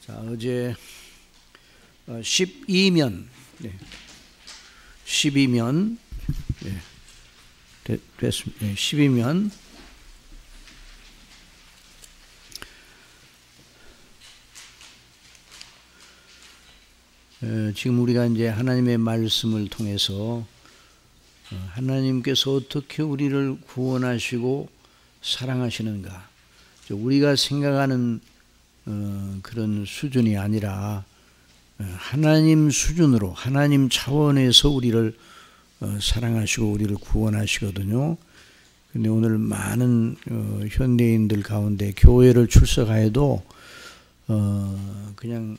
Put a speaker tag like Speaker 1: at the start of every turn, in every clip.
Speaker 1: 자, 어제 12면, 12면, 됐습니다. 12면, 지금 우리가 이제 하나님의 말씀을 통해서 하나님께서 어떻게 우리를 구원하시고 사랑하시는가, 우리가 생각하는 그런 수준이 아니라 하나님 수준으로, 하나님 차원에서 우리를 사랑하시고 우리를 구원하시거든요. 근데 오늘 많은 현대인들 가운데 교회를 출석하여도 그냥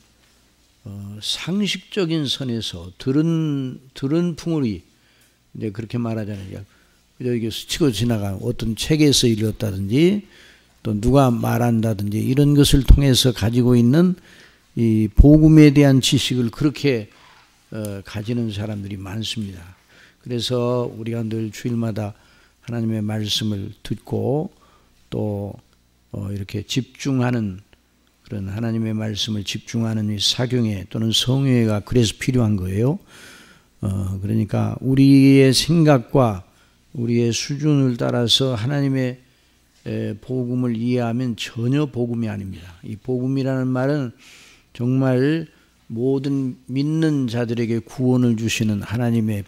Speaker 1: 상식적인 선에서 들은 풍울이 이제 그렇게 말하잖아요. 여기 스치고 지나간 어떤 책에서 읽었다든지 또 누가 말한다든지 이런 것을 통해서 가지고 있는 이 복음에 대한 지식을 그렇게 가지는 사람들이 많습니다. 그래서 우리가 늘 주일마다 하나님의 말씀을 듣고 또 이렇게 집중하는, 그런 하나님의 말씀을 집중하는 이 사경회 또는 성회가 그래서 필요한 거예요. 그러니까 우리의 생각과 우리의 수준을 따라서 하나님의 복음을 이해하면 전혀 복음이 아닙니다. 이 복음이라는 말은 정말 모든 믿는 자들에게 구원을 주시는 하나님의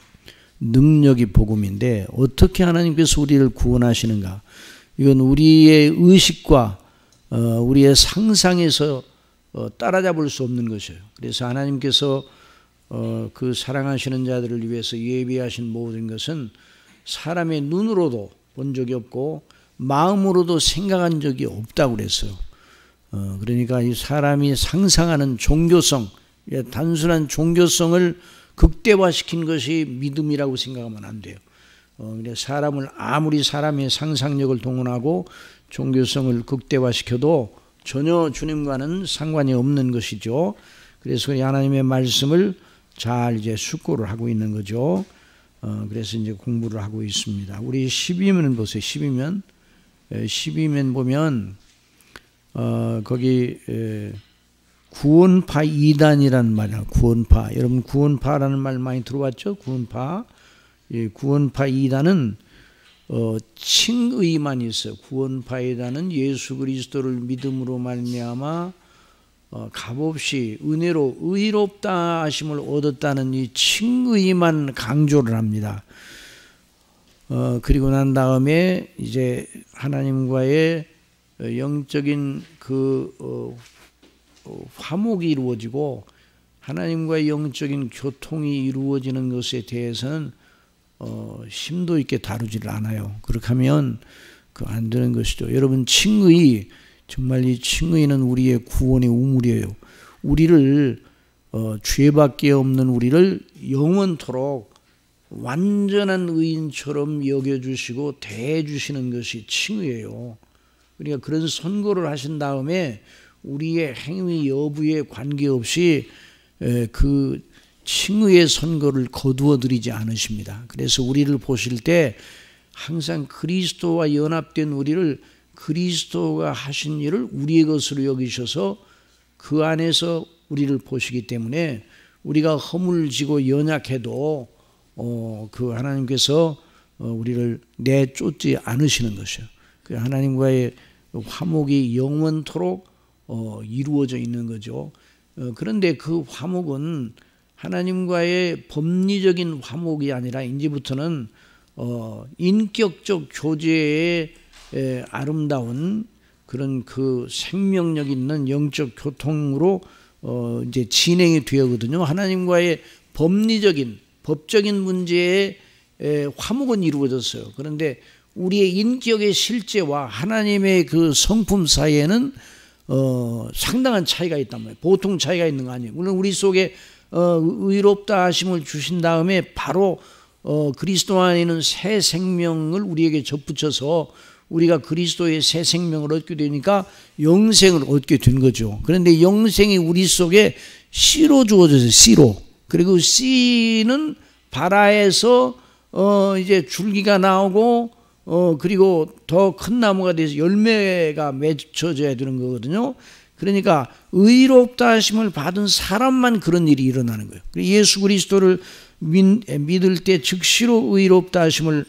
Speaker 1: 능력이 복음인데, 어떻게 하나님께서 우리를 구원하시는가, 이건 우리의 의식과 우리의 상상에서 따라잡을 수 없는 것이에요. 그래서 하나님께서 그 사랑하시는 자들을 위해서 예비하신 모든 것은 사람의 눈으로도 본 적이 없고 마음으로도 생각한 적이 없다고 그랬어요. 그러니까 이 사람이 상상하는 종교성, 단순한 종교성을 극대화시킨 것이 믿음이라고 생각하면 안 돼요. 사람을 아무리 사람의 상상력을 동원하고 종교성을 극대화시켜도 전혀 주님과는 상관이 없는 것이죠. 그래서 하나님의 말씀을 잘 이제 숙고를 하고 있는 거죠. 그래서 이제 공부를 하고 있습니다. 우리 12면 보세요. 12면 보면 거기 구원파 2단이라는 말이야. 구원파. 여러분 구원파라는 말 많이 들어봤죠? 구원파. 구원파 2단은 칭의만 있어요. 구원파 2단은 예수 그리스도를 믿음으로 말미암아 값없이 은혜로 의롭다 하심을 얻었다는 이 칭의만 강조를 합니다. 그리고 난 다음에 이제 하나님과의 영적인 그 화목이 이루어지고 하나님과의 영적인 교통이 이루어지는 것에 대해서는 심도 있게 다루지를 않아요. 그렇게 하면 그 안 되는 것이죠. 여러분, 칭의, 정말 이 칭의는 우리의 구원의 우물이에요. 우리를 죄밖에 없는 우리를 영원토록 완전한 의인처럼 여겨주시고 대해주시는 것이 칭의예요. 그러니까 그런 선고를 하신 다음에 우리의 행위 여부에 관계없이 그 칭의의 선고를 거두어드리지 않으십니다. 그래서 우리를 보실 때 항상 그리스도와 연합된 우리를 그리스도가 하신 일을 우리의 것으로 여기셔서 그 안에서 우리를 보시기 때문에 우리가 허물지고 연약해도 그 하나님께서 우리를 내쫓지 않으시는 것이에요. 그 하나님과의 화목이 영원토록 이루어져 있는 거죠. 그런데 그 화목은 하나님과의 법리적인 화목이 아니라 이제부터는 인격적 교제의 아름다운 그런 그 생명력 있는 영적 교통으로 이제 진행이 되거든요. 하나님과의 법적인 문제에 화목은 이루어졌어요. 그런데 우리의 인격의 실제와 하나님의 그 성품 사이에는 상당한 차이가 있단 말이에요. 보통 차이가 있는 거 아니에요. 물론 우리 속에 의롭다 하심을 주신 다음에 바로 그리스도 안에 있는 새 생명을 우리에게 접붙여서 우리가 그리스도의 새 생명을 얻게 되니까 영생을 얻게 된 거죠. 그런데 영생이 우리 속에 씨로 주어졌어요. 씨로. 그리고 씨는 발아에서 이제 줄기가 나오고 그리고 더 큰 나무가 돼서 열매가 맺혀져야 되는 거거든요. 그러니까 의롭다 하심을 받은 사람만 그런 일이 일어나는 거예요. 예수 그리스도를 믿을 때 즉시로 의롭다 하심을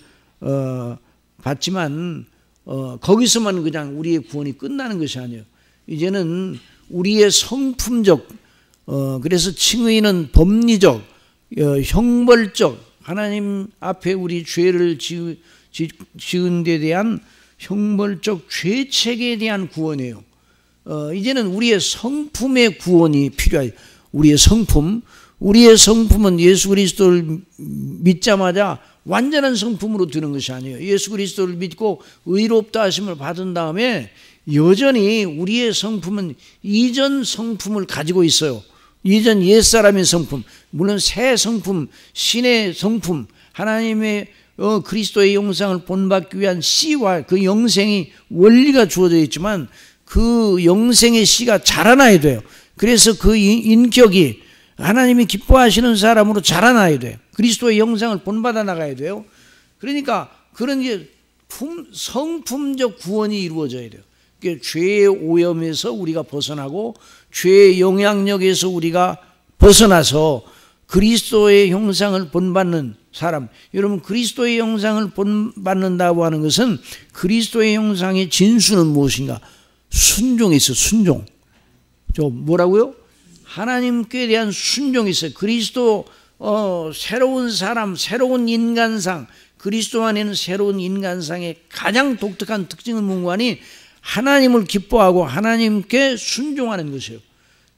Speaker 1: 받지만 거기서만 그냥 우리의 구원이 끝나는 것이 아니에요. 이제는 우리의 성품적, 그래서 칭의는 법리적, 형벌적, 하나님 앞에 우리 죄를 지은 데 대한 형벌적 죄책에 대한 구원이에요. 이제는 우리의 성품의 구원이 필요해요. 우리의 성품은 예수 그리스도를 믿자마자 완전한 성품으로 드는 것이 아니에요. 예수 그리스도를 믿고 의롭다 하심을 받은 다음에 여전히 우리의 성품은 이전 성품을 가지고 있어요. 이전 옛사람의 성품, 물론 새 성품, 신의 성품, 하나님의 그리스도의 영상을 본받기 위한 씨와 그 영생의 원리가 주어져 있지만 그 영생의 씨가 자라나야 돼요. 그래서 그 인격이 하나님이 기뻐하시는 사람으로 자라나야 돼요. 그리스도의 영상을 본받아 나가야 돼요. 그러니까 그런 게 성품적 구원이 이루어져야 돼요. 죄의 오염에서 우리가 벗어나고 죄의 영향력에서 우리가 벗어나서 그리스도의 형상을 본받는 사람. 여러분, 그리스도의 형상을 본받는다고 하는 것은 그리스도의 형상의 진수는 무엇인가? 순종이 있어요. 순종. 뭐라고요? 하나님께 대한 순종이 있어요. 그리스도 새로운 사람, 새로운 인간상, 그리스도 안에는 새로운 인간상의 가장 독특한 특징은 뭔가니 하나님을 기뻐하고 하나님께 순종하는 것이에요.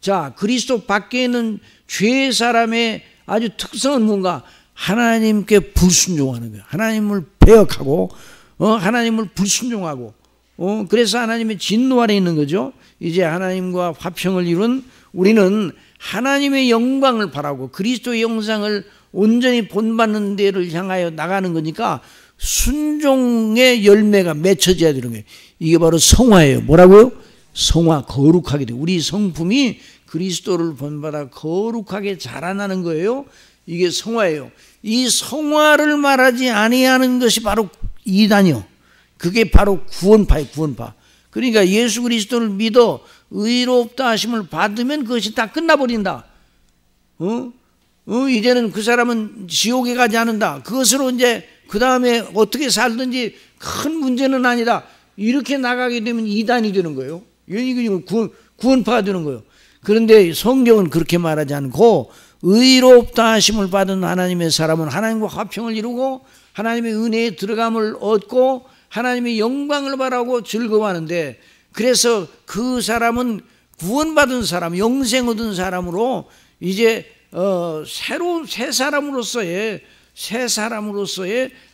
Speaker 1: 자, 그리스도 밖에 있는 죄의 사람의 아주 특성은 뭔가? 하나님께 불순종하는 거예요. 하나님을 배역하고 하나님을 불순종하고 그래서 하나님의 진노 아래 있는 거죠. 이제 하나님과 화평을 이룬 우리는 하나님의 영광을 바라고 그리스도의 영상을 온전히 본받는 데를 향하여 나가는 거니까 순종의 열매가 맺혀져야 되는 거예요. 이게 바로 성화예요. 뭐라고요? 성화, 거룩하게 돼. 우리 성품이 그리스도를 본받아 거룩하게 자라나는 거예요. 이게 성화예요. 이 성화를 말하지 아니하는 것이 바로 이단이요. 그게 바로 구원파예요. 구원파. 그러니까 예수 그리스도를 믿어 의롭다 하심을 받으면 그것이 다 끝나버린다. 이제는 그 사람은 지옥에 가지 않는다. 그것으로 이제 그 다음에 어떻게 살든지 큰 문제는 아니다. 이렇게 나가게 되면 이단이 되는 거예요. 이건 구원파가 되는 거예요. 그런데 성경은 그렇게 말하지 않고 의롭다 하심을 받은 하나님의 사람은 하나님과 화평을 이루고 하나님의 은혜에 들어감을 얻고 하나님의 영광을 바라고 즐거워하는데, 그래서 그 사람은 구원받은 사람, 영생 얻은 사람으로 이제 새로운 새 사람으로서의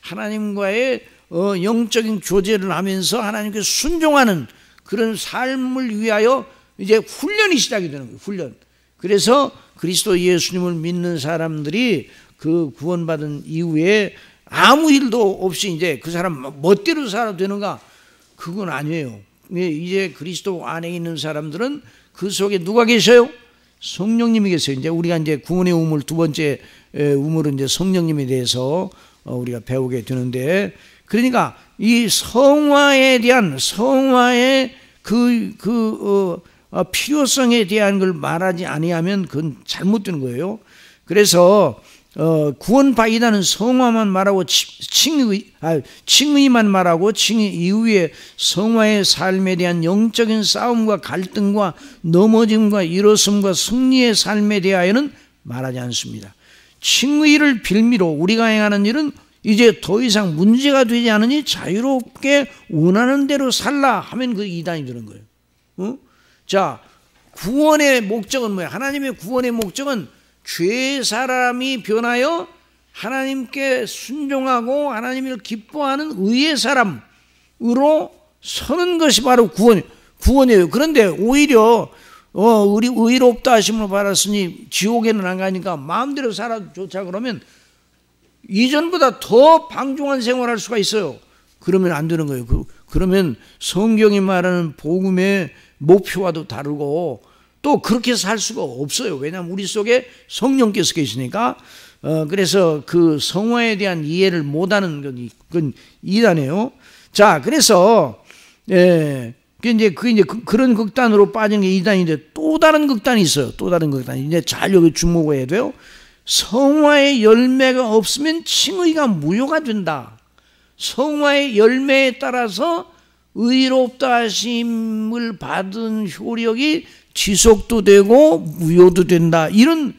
Speaker 1: 하나님과의 영적인 교제를 하면서 하나님께 순종하는 그런 삶을 위하여 이제 훈련이 시작이 되는 거예요. 훈련. 그래서 그리스도 예수님을 믿는 사람들이 그 구원받은 이후에 아무 일도 없이 이제 그 사람 멋대로 살아도 되는가? 그건 아니에요. 이제 그리스도 안에 있는 사람들은 그 속에 누가 계셔요? 성령님이 계세요. 이제 우리가 이제 구원의 우물 두 번째 우물은 이제 성령님에 대해서 우리가 배우게 되는데, 그러니까 이 성화에 대한 성화의 필요성에 대한 걸 말하지 아니하면 그건 잘못된 거예요. 그래서 구원파 이단은 성화만 말하고 칭의만 말하고 칭의 이후에 성화의 삶에 대한 영적인 싸움과 갈등과 넘어짐과 일어섬과 승리의 삶에 대하여는 말하지 않습니다. 칭의를 빌미로 우리가 행하는 일은 이제 더 이상 문제가 되지 않으니 자유롭게 원하는 대로 살라 하면 그 이단이 되는 거예요. 자, 구원의 목적은 뭐야? 하나님의 구원의 목적은 죄 사람이 변하여 하나님께 순종하고 하나님을 기뻐하는 의의 사람으로 서는 것이 바로 구원이에요. 그런데 오히려 우리 의롭다 하심을 받았으니 지옥에는 안 가니까 마음대로 살아도 좋자 그러면 이전보다 더 방종한 생활할 수가 있어요. 그러면 안 되는 거예요. 그러면 성경이 말하는 복음의 목표와도 다르고 또 그렇게 살 수가 없어요. 왜냐하면 우리 속에 성령께서 계시니까. 그래서 그 성화에 대한 이해를 못하는 건 이단이에요. 자, 그래서 그게 이제 그런 극단으로 빠진 게 이단인데 또 다른 극단이 있어요. 또 다른 극단이. 이제 잘 여기 주목해야 돼요. 성화의 열매가 없으면 칭의가 무효가 된다. 성화의 열매에 따라서 의롭다 하심을 받은 효력이 지속도 되고 무효도 된다. 이런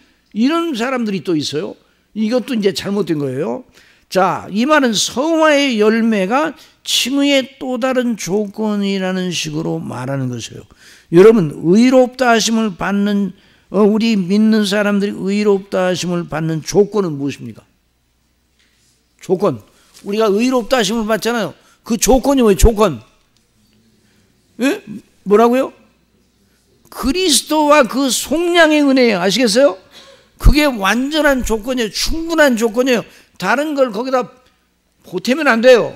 Speaker 1: 사람들이 또 있어요. 이것도 이제 잘못된 거예요. 자, 이 말은 성화의 열매가 칭의의 또 다른 조건이라는 식으로 말하는 것이에요. 여러분, 의롭다 하심을 받는 우리 믿는 사람들이 의롭다 하심을 받는 조건은 무엇입니까? 조건. 우리가 의롭다 하심을 받잖아요. 그 조건이 뭐예요? 조건. 예? 뭐라고요? 그리스도와 그 속량의 은혜예요. 아시겠어요? 그게 완전한 조건이에요. 충분한 조건이에요. 다른 걸 거기다 보태면 안 돼요.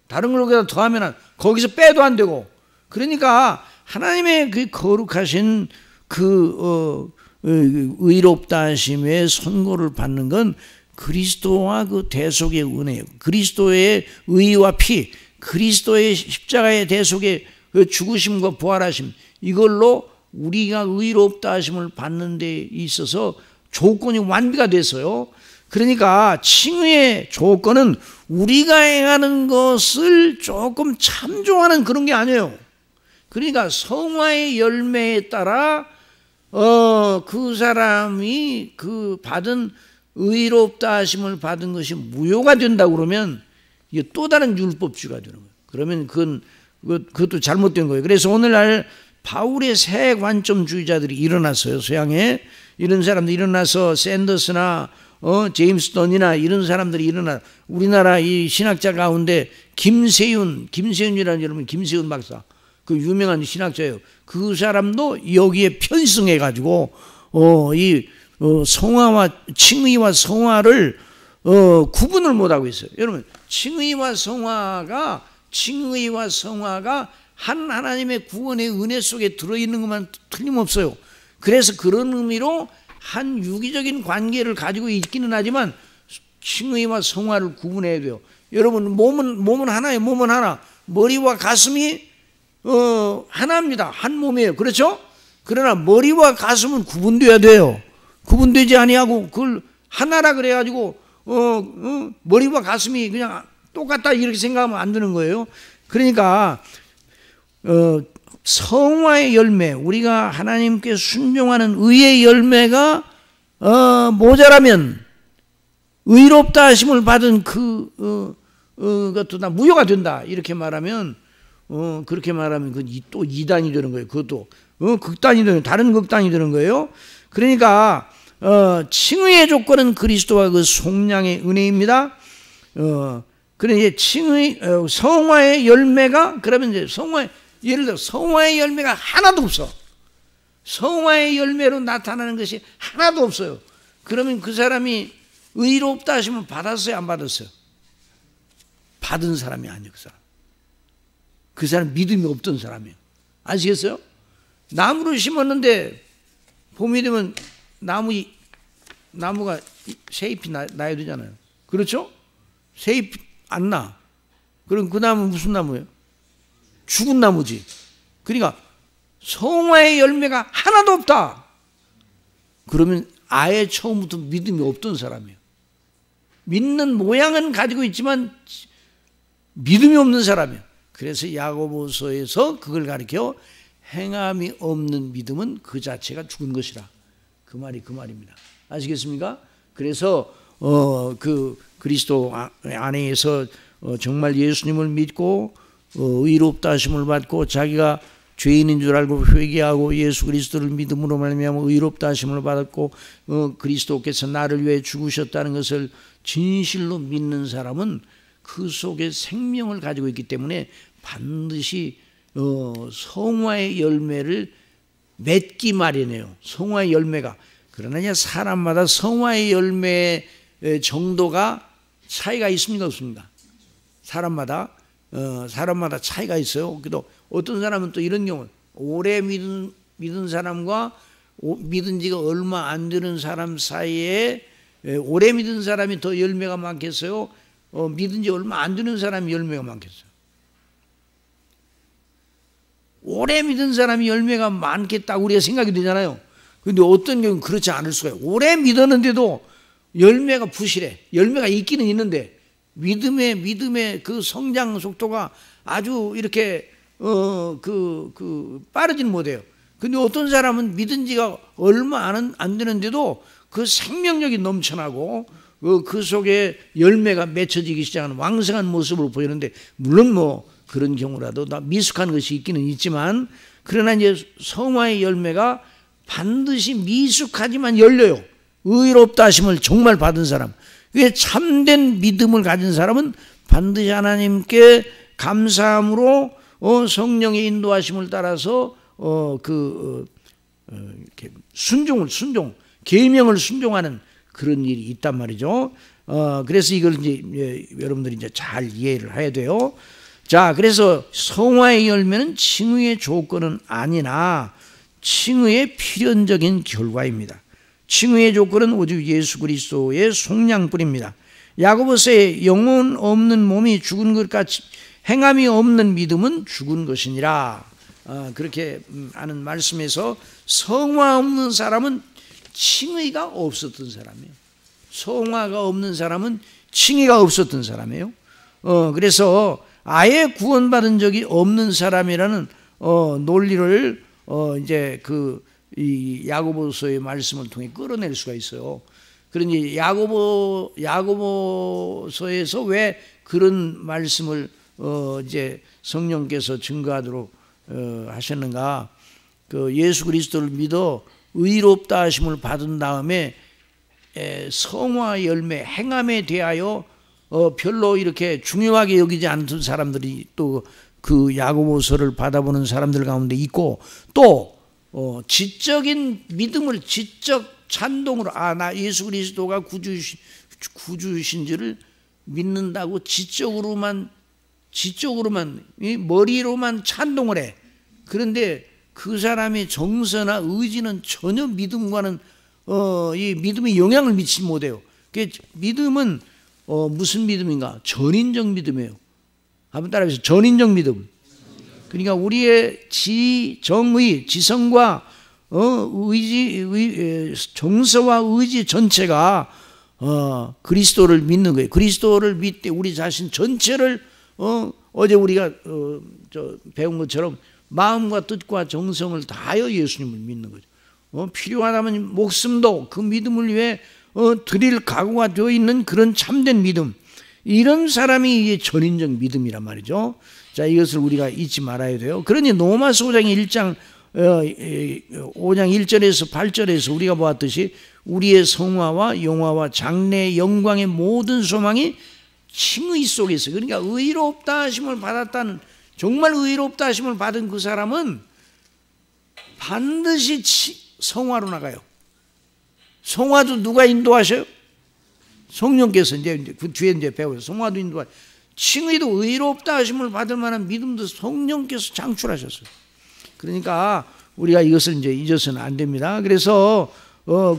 Speaker 1: 다른 걸 거기다 더하면 거기서 빼도 안 되고. 그러니까 하나님의 그 거룩하신 의롭다 하심의 선고를 받는 건 그리스도와 그 대속의 은혜예요. 그리스도의 의와 피, 그리스도의 십자가의 대속의 그 죽으심과 부활하심, 이걸로 우리가 의롭다 하심을 받는 데 있어서 조건이 완비가 됐어요. 그러니까 칭의의 조건은 우리가 행하는 것을 조금 참조하는 그런 게 아니에요. 그러니까 성화의 열매에 따라 그 사람이 그 받은 의롭다 하심을 받은 것이 무효가 된다 그러면 이게 또 다른 율법주의가 되는 거예요. 그러면 그것도 잘못된 거예요. 그래서 오늘날 바울의 새 관점주의자들이 일어났어요. 서양에 이런 사람들이 일어나서 샌더스나 제임스 던이나 이런 사람들이 일어나. 우리나라 이 신학자 가운데 김세윤이라는 여러분, 김세윤 박사, 그 유명한 신학자예요. 그 사람도 여기에 편승해 가지고 성화와 칭의와 성화를 구분을 못 하고 있어요. 여러분, 칭의와 성화가 한 하나님의 구원의 은혜 속에 들어있는 것만 틀림없어요. 그래서 그런 의미로 한 유기적인 관계를 가지고 있기는 하지만 칭의와 성화를 구분해야 돼요. 여러분, 몸은 하나예요. 몸은 하나. 머리와 가슴이 하나입니다. 한 몸이에요. 그렇죠? 그러나 머리와 가슴은 구분돼야 돼요. 구분되지 아니하고 그걸 하나라 그래가지고 머리와 가슴이 그냥 똑같다 이렇게 생각하면 안 되는 거예요. 그러니까 성화의 열매, 우리가 하나님께 순종하는 의의 열매가 모자라면 의롭다 하심을 받은 그것도 다 무효가 된다. 이렇게 말하면 그렇게 말하면 그 또 이단이 되는 거예요. 그것도 극단이 되는, 다른 극단이 되는 거예요. 그러니까 칭의의 조건은 그리스도와 그 속량의 은혜입니다. 그래 이제 성화의 열매가, 그러면 이제 예를 들어 성화의 열매가 하나도 없어. 성화의 열매로 나타나는 것이 하나도 없어요. 그러면 그 사람이 의롭다 하시면 받았어요, 안 받았어요? 받은 사람이 아니에요. 그 사람 믿음이 없던 사람이에요. 아시겠어요? 나무를 심었는데 봄이 되면 나무가 새잎이 나야 되잖아요. 그렇죠? 새잎 안 나. 그럼 그 나무는 무슨 나무예요? 죽은 나무지. 그러니까 성화의 열매가 하나도 없다. 그러면 아예 처음부터 믿음이 없던 사람이에요. 믿는 모양은 가지고 있지만 믿음이 없는 사람이에요. 그래서 야고보서에서 그걸 가리켜 행함이 없는 믿음은 그 자체가 죽은 것이라. 그 말이 그 말입니다. 아시겠습니까? 그래서 그 그리스도 안에서 정말 예수님을 믿고 의롭다 하심을 받고 자기가 죄인인 줄 알고 회개하고 예수 그리스도를 믿음으로 말미암아 의롭다 하심을 받았고 그리스도께서 나를 위해 죽으셨다는 것을 진실로 믿는 사람은 그 속에 생명을 가지고 있기 때문에 반드시 성화의 열매를 맺기 마련해요. 성화의 열매가. 그러나 사람마다 성화의 열매의 정도가 차이가 있습니까, 없습니까? 사람마다 차이가 있어요. 그래도 어떤 사람은 또 이런 경우, 오래 믿은 사람과 믿은 지가 얼마 안 되는 사람 사이에 오래 믿은 사람이 더 열매가 많겠어요? 믿은 지 얼마 안 되는 사람이 열매가 많겠어요? 오래 믿은 사람이 열매가 많겠다고 우리가 생각이 되잖아요. 근데 어떤 경우는 그렇지 않을 수가 있어요. 오래 믿었는데도 열매가 부실해. 열매가 있기는 있는데 믿음의 그 성장 속도가 아주 이렇게 빠르지는 못해요. 근데 어떤 사람은 믿은 지가 얼마 안 되는데도 그 생명력이 넘쳐나고 그 속에 열매가 맺혀지기 시작하는 왕성한 모습을 보이는데, 물론 뭐 그런 경우라도 다 미숙한 것이 있기는 있지만, 그러나 이제 성화의 열매가 반드시 미숙하지만 열려요. 의롭다 하심을 정말 받은 사람, 왜 참된 믿음을 가진 사람은 반드시 하나님께 감사함으로 성령의 인도하심을 따라서 이렇게 계명을 순종하는 그런 일이 있단 말이죠. 그래서 이걸 이제 여러분들이 이제 잘 이해를 해야 돼요. 자, 그래서 성화의 열매는 칭의의 조건은 아니나 칭의의 필연적인 결과입니다. 칭의의 조건은 오직 예수 그리스도의 속량뿐입니다. 야고보서에 영혼 없는 몸이 죽은 것 같이 행함이 없는 믿음은 죽은 것이니라. 그렇게 하는 말씀에서 성화 없는 사람은 칭의가 없었던 사람이에요. 성화가 없는 사람은 칭의가 없었던 사람이에요. 그래서 아예 구원받은 적이 없는 사람이라는 논리를 이제 이 야고보서의 말씀을 통해 끌어낼 수가 있어요. 그러니 야고보서에서 왜 그런 말씀을 이제 성령께서 증거하도록 하셨는가? 예수 그리스도를 믿어 의롭다 하심을 받은 다음에 성화 열매 행함에 대하여 별로 이렇게 중요하게 여기지 않던 사람들이 또 그 야고보서를 받아보는 사람들 가운데 있고, 또 지적인 믿음을 지적 찬동으로 나 예수 그리스도가 구주이신지를 믿는다고 지적으로만 머리로만 찬동을 해. 그런데 그 사람의 정서나 의지는 전혀 믿음과는 이 믿음에 영향을 미치지 못해요. 믿음은 무슨 믿음인가? 전인적 믿음이에요. 한번 따라해보세요. 전인적 믿음. 그러니까 우리의 지성과 정서와 의지 전체가 그리스도를 믿는 거예요. 그리스도를 믿되 우리 자신 전체를 어제 우리가 배운 것처럼 마음과 뜻과 정성을 다하여 예수님을 믿는 거죠. 필요하다면 목숨도 그 믿음을 위해 드릴 각오가 되어 있는 그런 참된 믿음, 이런 사람이 이게 전인적 믿음이란 말이죠. 자, 이것을 우리가 잊지 말아야 돼요. 그러니 로마서 5장 1절에서 8절에서 우리가 보았듯이 우리의 성화와 영화와 장래의 영광의 모든 소망이 칭의 속에 있어요. 그러니까 의롭다 하심을 받았다는, 정말 의롭다 하심을 받은 그 사람은 반드시 성화로 나가요. 성화도 누가 인도하셔요? 성령께서 이제 그 뒤에 이제 배워요. 성화도 인도하셔요. 칭의도 의롭다 하심을 받을 만한 믿음도 성령께서 창출하셨어요. 그러니까 우리가 이것을 이제 잊어서는 안 됩니다. 그래서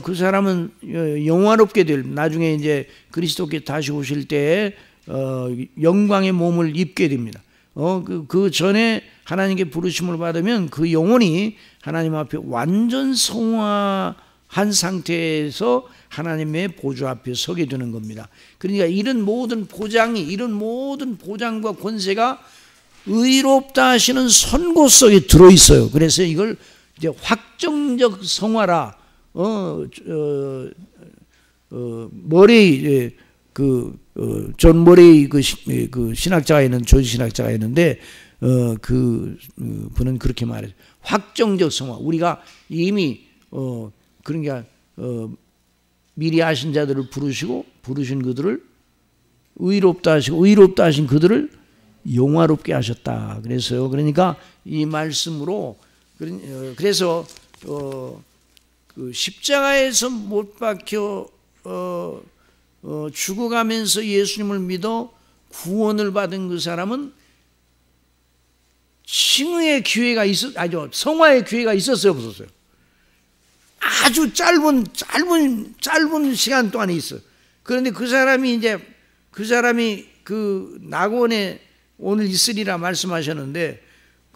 Speaker 1: 그 사람은 영화롭게 될, 나중에 이제 그리스도께 다시 오실 때 영광의 몸을 입게 됩니다. 그 전에 하나님께 부르심을 받으면 그 영혼이 하나님 앞에 완전 성화한 상태에서 하나님의 보좌 앞에 서게 되는 겁니다. 그러니까 이런 모든 보장과 권세가 의롭다 하시는 선고 속에 들어있어요. 그래서 이걸 이제 확정적 성화라, 머레이, 존 머레이 그 신학자가 있는, 조지 신학자가 있는데, 분은 그렇게 말해요. 확정적 성화. 우리가 이미, 그러니까, 미리 아신 자들을 부르신 그들을 의롭다 하시고, 의롭다 하신 그들을 영화롭게 하셨다. 그래서요. 그러니까 이 말씀으로, 그래서, 그 십자가에서 못 박혀, 죽어가면서 예수님을 믿어 구원을 받은 그 사람은 칭의의 기회가 성화의 기회가 있었어요, 없었어요? 아주 짧은 시간 동안에 있어요. 그런데 그 사람이 그 낙원에 오늘 있으리라 말씀하셨는데,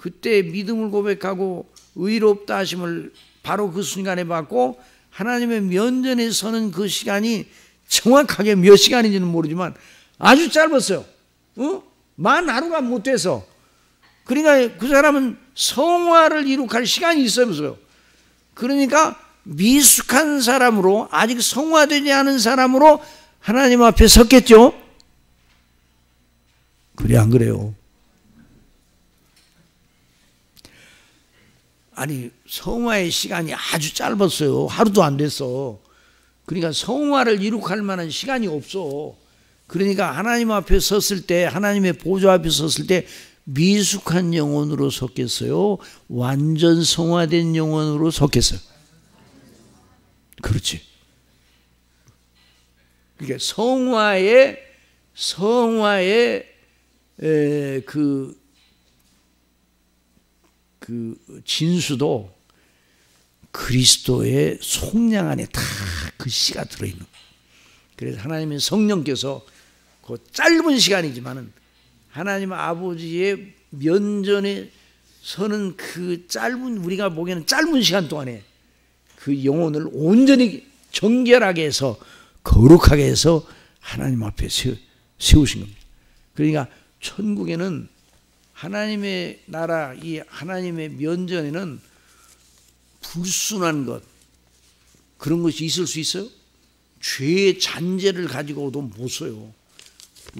Speaker 1: 그때 믿음을 고백하고 의롭다 하심을 바로 그 순간에 받고 하나님의 면전에 서는 그 시간이 정확하게 몇 시간인지는 모르지만 아주 짧았어요. 만 하루가 못 돼서. 그러니까 그 사람은 성화를 이룩할 시간이 있어요. 그러니까 미숙한 사람으로, 아직 성화되지 않은 사람으로 하나님 앞에 섰겠죠? 그래, 안 그래요? 아니, 성화의 시간이 아주 짧았어요. 하루도 안 됐어. 그러니까 성화를 이룩할 만한 시간이 없어. 그러니까 하나님 앞에 섰을 때, 하나님의 보좌 앞에 섰을 때 미숙한 영혼으로 섰겠어요? 완전 성화된 영혼으로 섰겠어요? 그렇지. 그러니까 성화의 그 진수도 그리스도의 속량 안에 다 그 씨가 들어있는 거예요. 그래서 하나님의 성령께서 그 짧은 시간이지만은 하나님 아버지의 면전에 서는 그 짧은, 우리가 보기에는 짧은 시간 동안에 그 영혼을 온전히 정결하게 해서 거룩하게 해서 하나님 앞에 세우신 겁니다. 그러니까 천국에는 하나님의 나라, 이 하나님의 면전에는 불순한 것, 그런 것이 있을 수 있어요? 죄의 잔재를 가지고도 못 서요.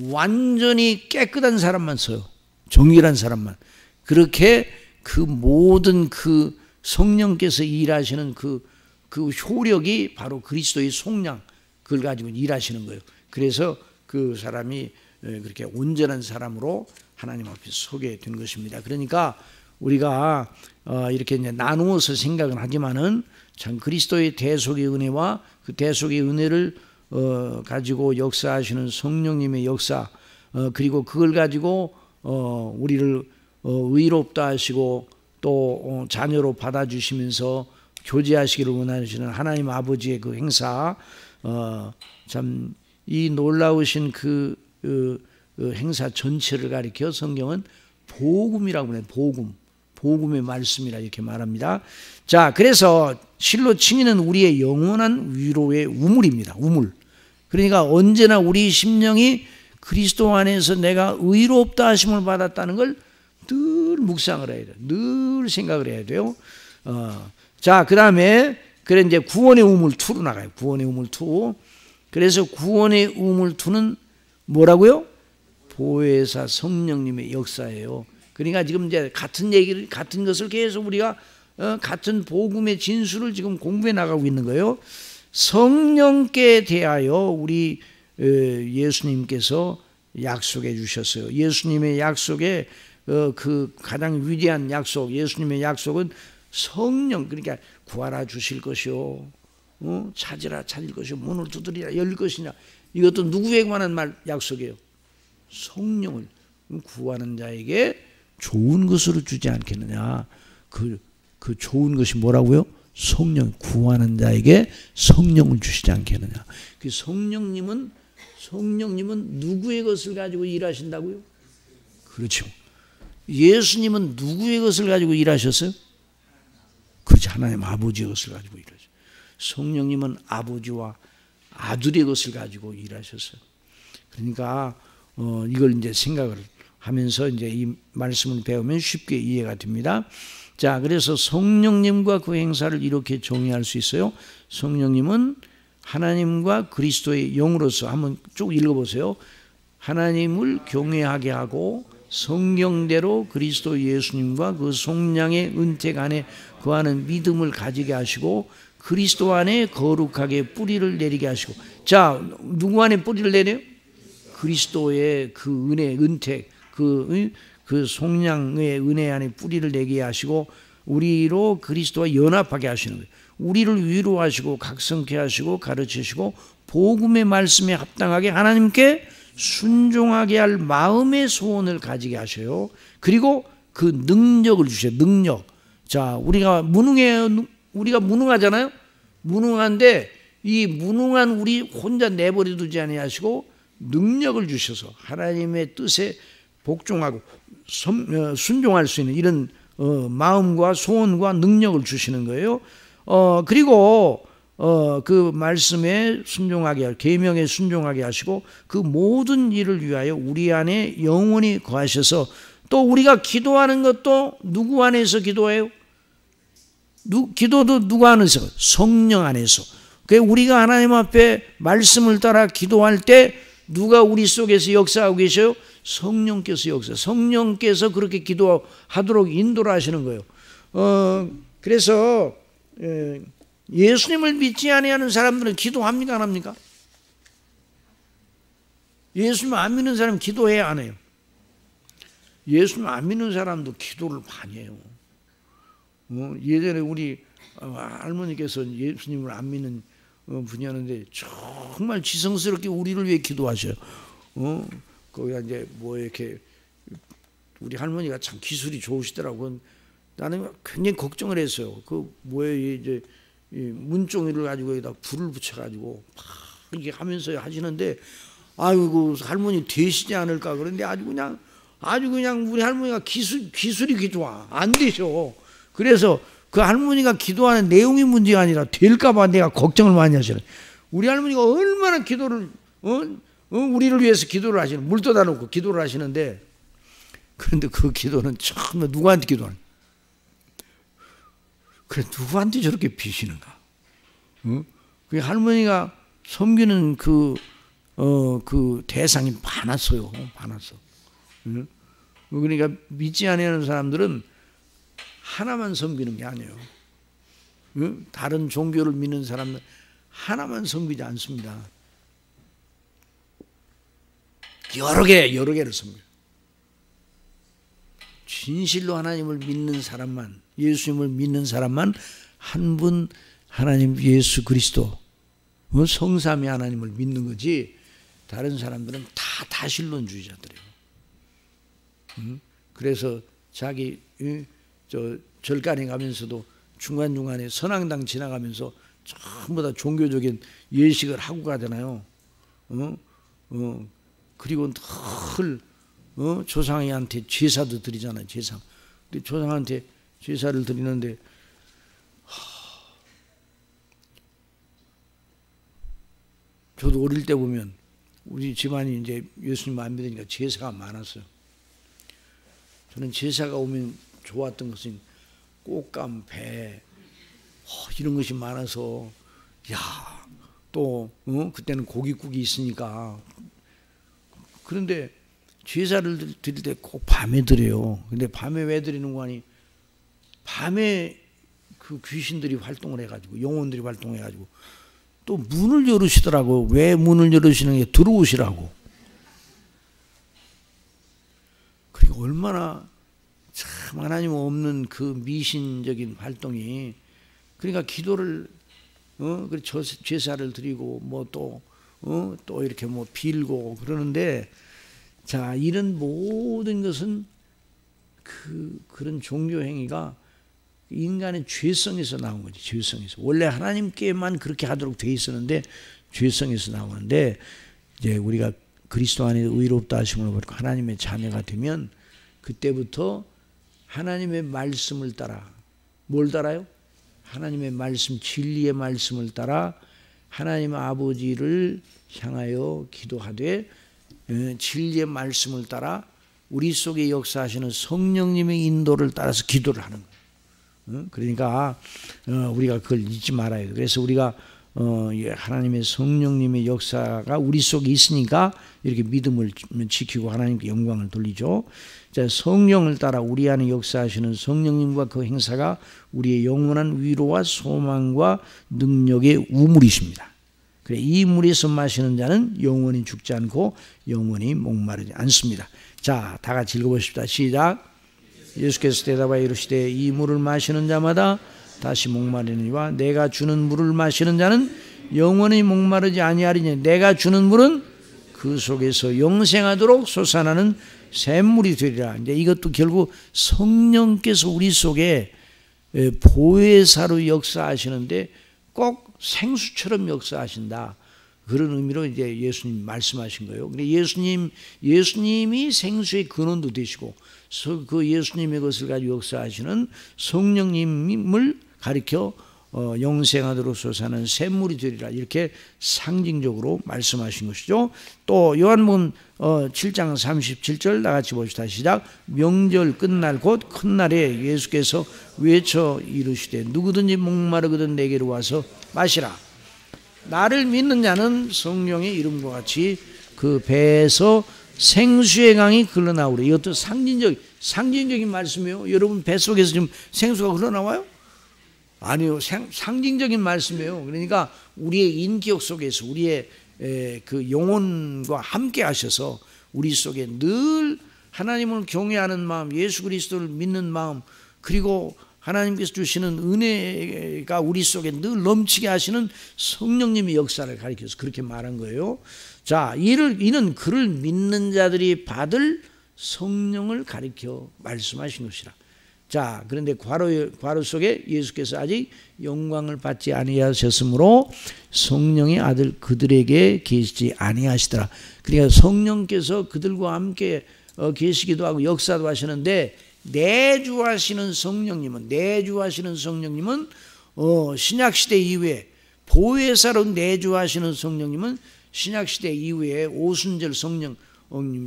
Speaker 1: 완전히 깨끗한 사람만 서요. 정결한 사람만. 그렇게 그 모든 그 성령께서 일하시는 그 효력이 바로 그리스도의 속량, 그걸 가지고 일하시는 거예요. 그래서 그 사람이 그렇게 온전한 사람으로 하나님 앞에 서게 된 것입니다. 그러니까 우리가 이렇게 이제 나누어서 생각을 하지만은 참 그리스도의 대속의 은혜와 그 대속의 은혜를 가지고 역사하시는 성령님의 역사, 그리고 그걸 가지고 우리를 의롭다 하시고 또 자녀로 받아주시면서 교제하시기를 원하시는 하나님 아버지의 그 행사, 참 이 놀라우신 그 행사 전체를 가리켜 성경은 복음이라고 해요. 복음의 말씀이라 이렇게 말합니다. 자, 그래서 실로 칭의는 우리의 영원한 위로의 우물입니다. 우물. 그러니까 언제나 우리 심령이 그리스도 안에서 내가 의롭다 하심을 받았다는 걸 늘 묵상을 해야 돼요. 늘 생각을 해야 돼요. 자, 그 다음에 그래 이제 구원의 우물 2로 나가요. 구원의 우물 2. 그래서 구원의 우물 2는 뭐라고요? 보혜사 성령님의 역사예요. 그러니까 지금 이제 같은 것을 계속 우리가 같은 복음의 진수를 지금 공부해 나가고 있는 거예요. 성령께 대하여 우리 예수님께서 약속해 주셨어요. 예수님의 약속에 그 가장 위대한 약속, 예수님의 약속은 성령, 그러니까 구하라 주실 것이요, 찾으라 찾을 것이요, 문을 두드리라 열릴 것이냐. 이것도 누구에게 관한 약속이에요? 성령을 구하는 자에게 좋은 것으로 주지 않겠느냐. 그 좋은 것이 뭐라고요? 성령, 구하는 자에게 성령을 주시지 않겠느냐. 그 성령님은 누구의 것을 가지고 일하신다고요? 그렇죠. 예수님은 누구의 것을 가지고 일하셨어요? 그렇지, 하나님 아버지의 것을 가지고 일하셨어요. 성령님은 아버지와 아들의 것을 가지고 일하셨어요. 그러니까 이걸 이제 생각을 하면서 이제 이 말씀을 배우면 쉽게 이해가 됩니다. 자, 그래서 성령님과 그 행사를 이렇게 정의할 수 있어요. 성령님은 하나님과 그리스도의 영으로서, 한번 쭉 읽어보세요. 하나님을 경외하게 하고 성경대로 그리스도 예수님과 그 속량의 은택 안에 거하는 믿음을 가지게 하시고 그리스도 안에 거룩하게 뿌리를 내리게 하시고. 자, 누구 안에 뿌리를 내려요? 그리스도의 그 은혜, 은택, 그 속량의 은혜 안에 뿌리를 내게 하시고 우리로 그리스도와 연합하게 하시는 거예요. 우리를 위로하시고 각성케 하시고 가르치시고 복음의 말씀에 합당하게 하나님께 순종하게 할 마음의 소원을 가지게 하셔요. 그리고 그 능력을 주셔요. 능력. 자, 우리가 무능하잖아요. 무능한데 이 무능한 우리 혼자 내버려 두지 아니하시고 능력을 주셔서 하나님의 뜻에 복종하고 순종할 수 있는 이런 마음과 소원과 능력을 주시는 거예요. 그리고 그 말씀에 순종하게, 계명에 순종하게 하시고 그 모든 일을 위하여 우리 안에 영원히 거하셔서 또 우리가 기도하는 것도 누구 안에서 기도해요? 기도도 누구 안에서? 성령 안에서. 우리가 하나님 앞에 말씀을 따라 기도할 때 누가 우리 속에서 역사하고 계셔요? 성령께서 성령께서 그렇게 기도하도록 인도를 하시는 거예요. 그래서 예수님을 믿지 아니하는 사람들은 기도합니까 안 합니까? 예수님 안 믿는 사람은 기도해야 안 해요? 예수님 안 믿는 사람도 기도를 많이 해요. 예전에 우리 할머니께서 예수님을 안 믿는 분이었는데 정말 지성스럽게 우리를 위해 기도하셔요. 거기가 이제 뭐 이렇게 우리 할머니가 참 기술이 좋으시더라고요. 나는 굉장히 걱정을 했어요. 그 뭐에 이제 문종이를 가지고 여기다 불을 붙여가지고 막 이렇게 하면서 하시는데 아이고 할머니 되시지 않을까 그런데 아주 그냥 우리 할머니가 기술이 이렇게 좋아 안 되셔. 그래서 그 할머니가 기도하는 내용이 문제가 아니라 될까봐 내가 걱정을 많이 하시는. 우리 할머니가 얼마나 기도를 우리를 위해서 기도를 하시는, 물 떠다 놓고 기도를 하시는데, 그런데 그 기도는 참 누구한테 기도하는? 그래 누구한테 저렇게 비시는가? 그 할머니가 섬기는 그 대상이 많았어요. 많았어. 그러니까 믿지 않는 사람들은 하나만 섬기는 게 아니에요. 다른 종교를 믿는 사람은 하나만 섬기지 않습니다. 여러 개를 섬겨요. 진실로 하나님을 믿는 사람만, 예수님을 믿는 사람만 한 분 하나님 예수 그리스도 성삼위 하나님을 믿는 거지, 다른 사람들은 다 다신론주의자들이에요. 그래서 자기 절간에 가면서도 중간중간에 선앙당 지나가면서 전부 다 종교적인 예식을 하고 가잖아요. 그리고 늘 조상한테 제사도 드리잖아요. 제사. 근데 조상한테 제사를 드리는데 저도 어릴 때 보면 우리 집안이 이제 예수님 안 믿으니까 제사가 많았어요. 저는 제사가 오면 좋았던 것은 꽃감, 배 이런 것이 많아서 또 그때는 고깃국이 있으니까. 그런데 제사를 드릴 때 꼭 밤에 드려요. 근데 밤에 왜 드리는 거 아니? 밤에 그 귀신들이 활동을 해가지고, 영혼들이 활동해가지고 또 문을 열으시더라고. 왜 문을 열으시는 게 들어오시라고. 그리고 얼마나 참 하나님 없는 그 미신적인 활동이. 그러니까 기도를 제사를 드리고 뭐 또 이렇게 뭐 빌고 그러는데, 자 이런 모든 것은 그런 종교 행위가 인간의 죄성에서 나온 거지. 죄성에서. 원래 하나님께만 그렇게 하도록 돼 있었는데 죄성에서 나오는데, 이제 우리가 그리스도 안에 의롭다 하심을 받고 하나님의 자녀가 되면 그때부터 하나님의 말씀을 따라, 뭘 따라요? 하나님의 말씀, 진리의 말씀을 따라 하나님 아버지를 향하여 기도하되, 진리의 말씀을 따라 우리 속에 역사하시는 성령님의 인도를 따라서 기도를 하는 거예요. 그러니까 우리가 그걸 잊지 말아야 돼요. 그래서 우리가 하나님의 성령님의 역사가 우리 속에 있으니까 이렇게 믿음을 지키고 하나님께 영광을 돌리죠. 자, 성령을 따라 우리 안에 역사하시는 성령님과 그 행사가 우리의 영원한 위로와 소망과 능력의 우물이십니다. 그래, 이 물에서 마시는 자는 영원히 죽지 않고 영원히 목마르지 않습니다. 자, 다 같이 읽어보십시다. 시작. 예수께서 대답하여 이르시되 이 물을 마시는 자마다 다시 목마르니와 내가 주는 물을 마시는 자는 영원히 목마르지 아니하리니 내가 주는 물은 그 속에서 영생하도록 솟아나는 샘물이 되리라. 이제 이것도 결국 성령께서 우리 속에 보혜사로 역사하시는데 꼭 생수처럼 역사하신다. 그런 의미로 이제 예수님 말씀하신 거예요. 근데 예수님이 생수의 근원도 되시고 그 예수님의 것을 가지고 역사하시는 성령님을 가리켜 영생하도록 솟아나는 샘물이 되리라 이렇게 상징적으로 말씀하신 것이죠. 또 요한복음 7장 37절 나같이 봅시다. 시작. 명절 끝날 곧 큰 날에 예수께서 외쳐 이르시되 누구든지 목마르거든 내게로 와서 마시라. 나를 믿는 자는 성령의 이름과 같이 그 배에서 생수의 강이 흘러나오리라. 이것도 상징적인 말씀이에요. 여러분 뱃속에서 지금 생수가 흘러나와요? 아니요. 상징적인 말씀이에요. 그러니까 우리의 인기역 속에서 우리의 그 영혼과 함께 하셔서 우리 속에 늘 하나님을 경외하는 마음, 예수 그리스도를 믿는 마음, 그리고 하나님께서 주시는 은혜가 우리 속에 늘 넘치게 하시는 성령님의 역사를 가리켜서 그렇게 말한 거예요. 자, 이는 그를 믿는 자들이 받을 성령을 가리켜 말씀하신 것이라. 자, 그런데 괄호 속에 예수께서 아직 영광을 받지 아니하셨으므로 성령의 아들 그들에게 계시지 아니하시더라. 그러니까 성령께서 그들과 함께 계시기도 하고 역사도 하시는데 내주하시는 성령님은 신약시대 이후에 보혜사로 내주하시는 성령님은 신약시대 이후에 오순절 성령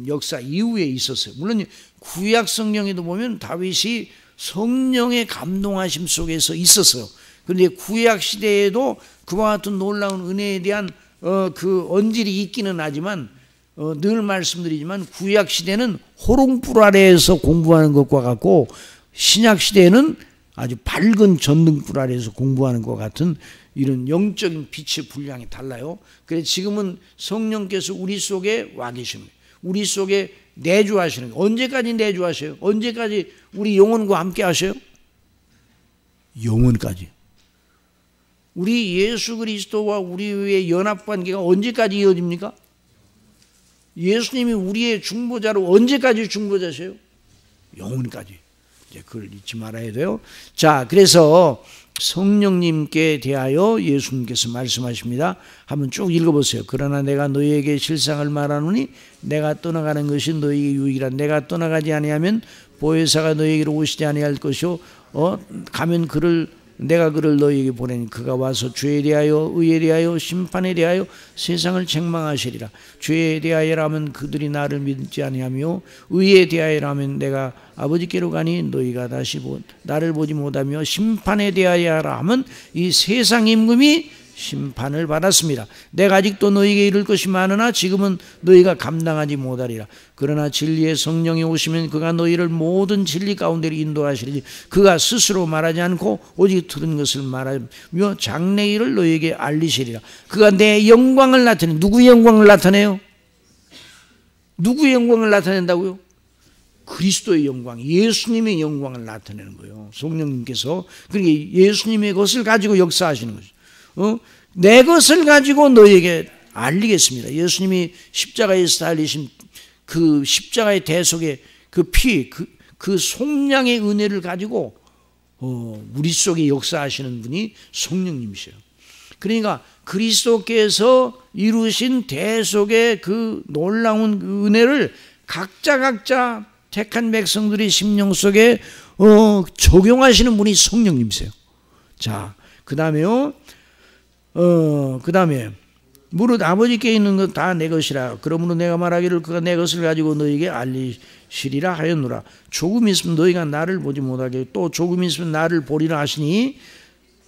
Speaker 1: 역사 이후에 있었어요. 물론 구약 성경에도 보면 다윗이 성령의 감동하심 속에서 있었어요. 그런데 구약 시대에도 그와 같은 놀라운 은혜에 대한 그 언질이 있기는 하지만 늘 말씀드리지만 구약 시대는 호롱불 아래에서 공부하는 것과 같고 신약 시대에는 아주 밝은 전등불 아래에서 공부하는 것 같은 이런 영적인 빛의 분량이 달라요. 그래서 지금은 성령께서 우리 속에 와 계시는 거예요. 우리 속에 내주하시는 거예요. 언제까지 내주하셔요? 언제까지 우리 영혼과 함께 하셔요? 영혼까지. 우리 예수 그리스도와 우리의 연합관계가 언제까지 이어집니까? 예수님이 우리의 중보자로 언제까지 중보자세요? 영혼까지. 이제 그걸 잊지 말아야 돼요. 자, 그래서 성령님께 대하여 예수님께서 말씀하십니다. 한번 쭉 읽어보세요. 그러나 내가 너희에게 실상을 말하노니 내가 떠나가는 것이 너희에게 유익이라. 내가 떠나가지 아니하면 보혜사가 너희에게로 오시지 아니할 것이요 가면 내가 그를 너희에게 보내니 그가 와서 죄에 대하여 의에 대하여 심판에 대하여 세상을 책망하시리라. 죄에 대하여라면 그들이 나를 믿지 아니하며 의에 대하여라면 내가 아버지께로 가니 너희가 다시 나를 보지 못하며 심판에 대하여라 하면 이 세상 임금이 심판을 받았습니다. 내가 아직도 너희에게 이를 것이 많으나 지금은 너희가 감당하지 못하리라. 그러나 진리의 성령이 오시면 그가 너희를 모든 진리 가운데로 인도하시리니 그가 스스로 말하지 않고 오직 들은 것을 말하며 장래 일을 너희에게 알리시리라. 그가 내 영광을 나타내. 누구의 영광을 나타내요? 누구의 영광을 나타낸다고요? 그리스도의 영광, 예수님의 영광을 나타내는 거예요. 성령님께서. 그러니까 예수님의 것을 가지고 역사하시는 거죠. 내 것을 가지고 너에게 알리겠습니다. 예수님이 십자가에서 달리신 그 십자가의 대속의 그 피, 그 속량의 은혜를 가지고 우리 속에 역사하시는 분이 성령님이세요. 그러니까 그리스도께서 이루신 대속의 그 놀라운 은혜를 각자 택한 백성들의 심령 속에 적용하시는 분이 성령님이세요. 자, 그 다음에 무릇 아버지께 있는 것 다 내 것이라. 그러므로 내가 말하기를 그가 내 것을 가지고 너희에게 알리시리라 하였노라. 조금 있으면 너희가 나를 보지 못하게 또 조금 있으면 나를 보리라 하시니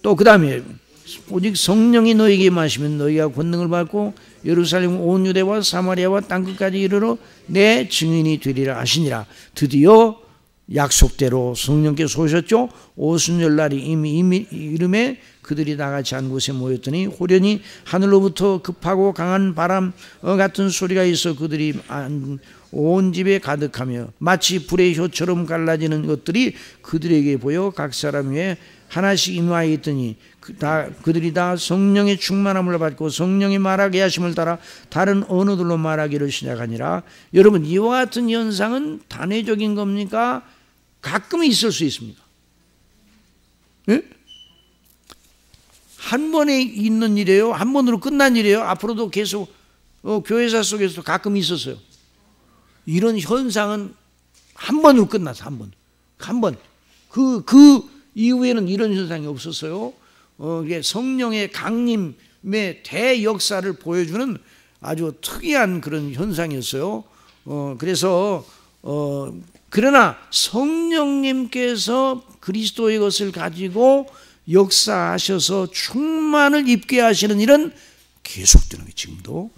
Speaker 1: 또 그 다음에 오직 성령이 너희에게 마시면 너희가 권능을 받고 예루살렘 온 유대와 사마리아와 땅끝까지 이르러 내 증인이 되리라 하시니라. 드디어 약속대로 성령께서 오셨죠. 오순절 날이 이미 이름에 그들이 다같이 한 곳에 모였더니 호련히 하늘로부터 급하고 강한 바람 같은 소리가 있어 그들이 온 집에 가득하며 마치 불의 효처럼 갈라지는 것들이 그들에게 보여 각 사람 위에 하나씩 임하여 있더니 그들이 다 성령의 충만함을 받고 성령이 말하게 하심을 따라 다른 언어들로 말하기를 시작하니라. 여러분, 이와 같은 현상은 단회적인 겁니까? 가끔 있을 수 있습니다. 네? 한 번에 있는 일이에요? 한 번으로 끝난 일이에요? 앞으로도 계속 교회사 속에서도 가끔 있었어요. 이런 현상은 한 번으로 끝났어. 한 번. 그 이후에는 이런 현상이 없었어요. 이게 성령의 강림의 대역사를 보여주는 아주 특이한 그런 현상이었어요. 그래서 그러나 성령님께서 그리스도의 것을 가지고 역사하셔서 충만을 입게 하시는 일은 계속되는 거예요, 지금도.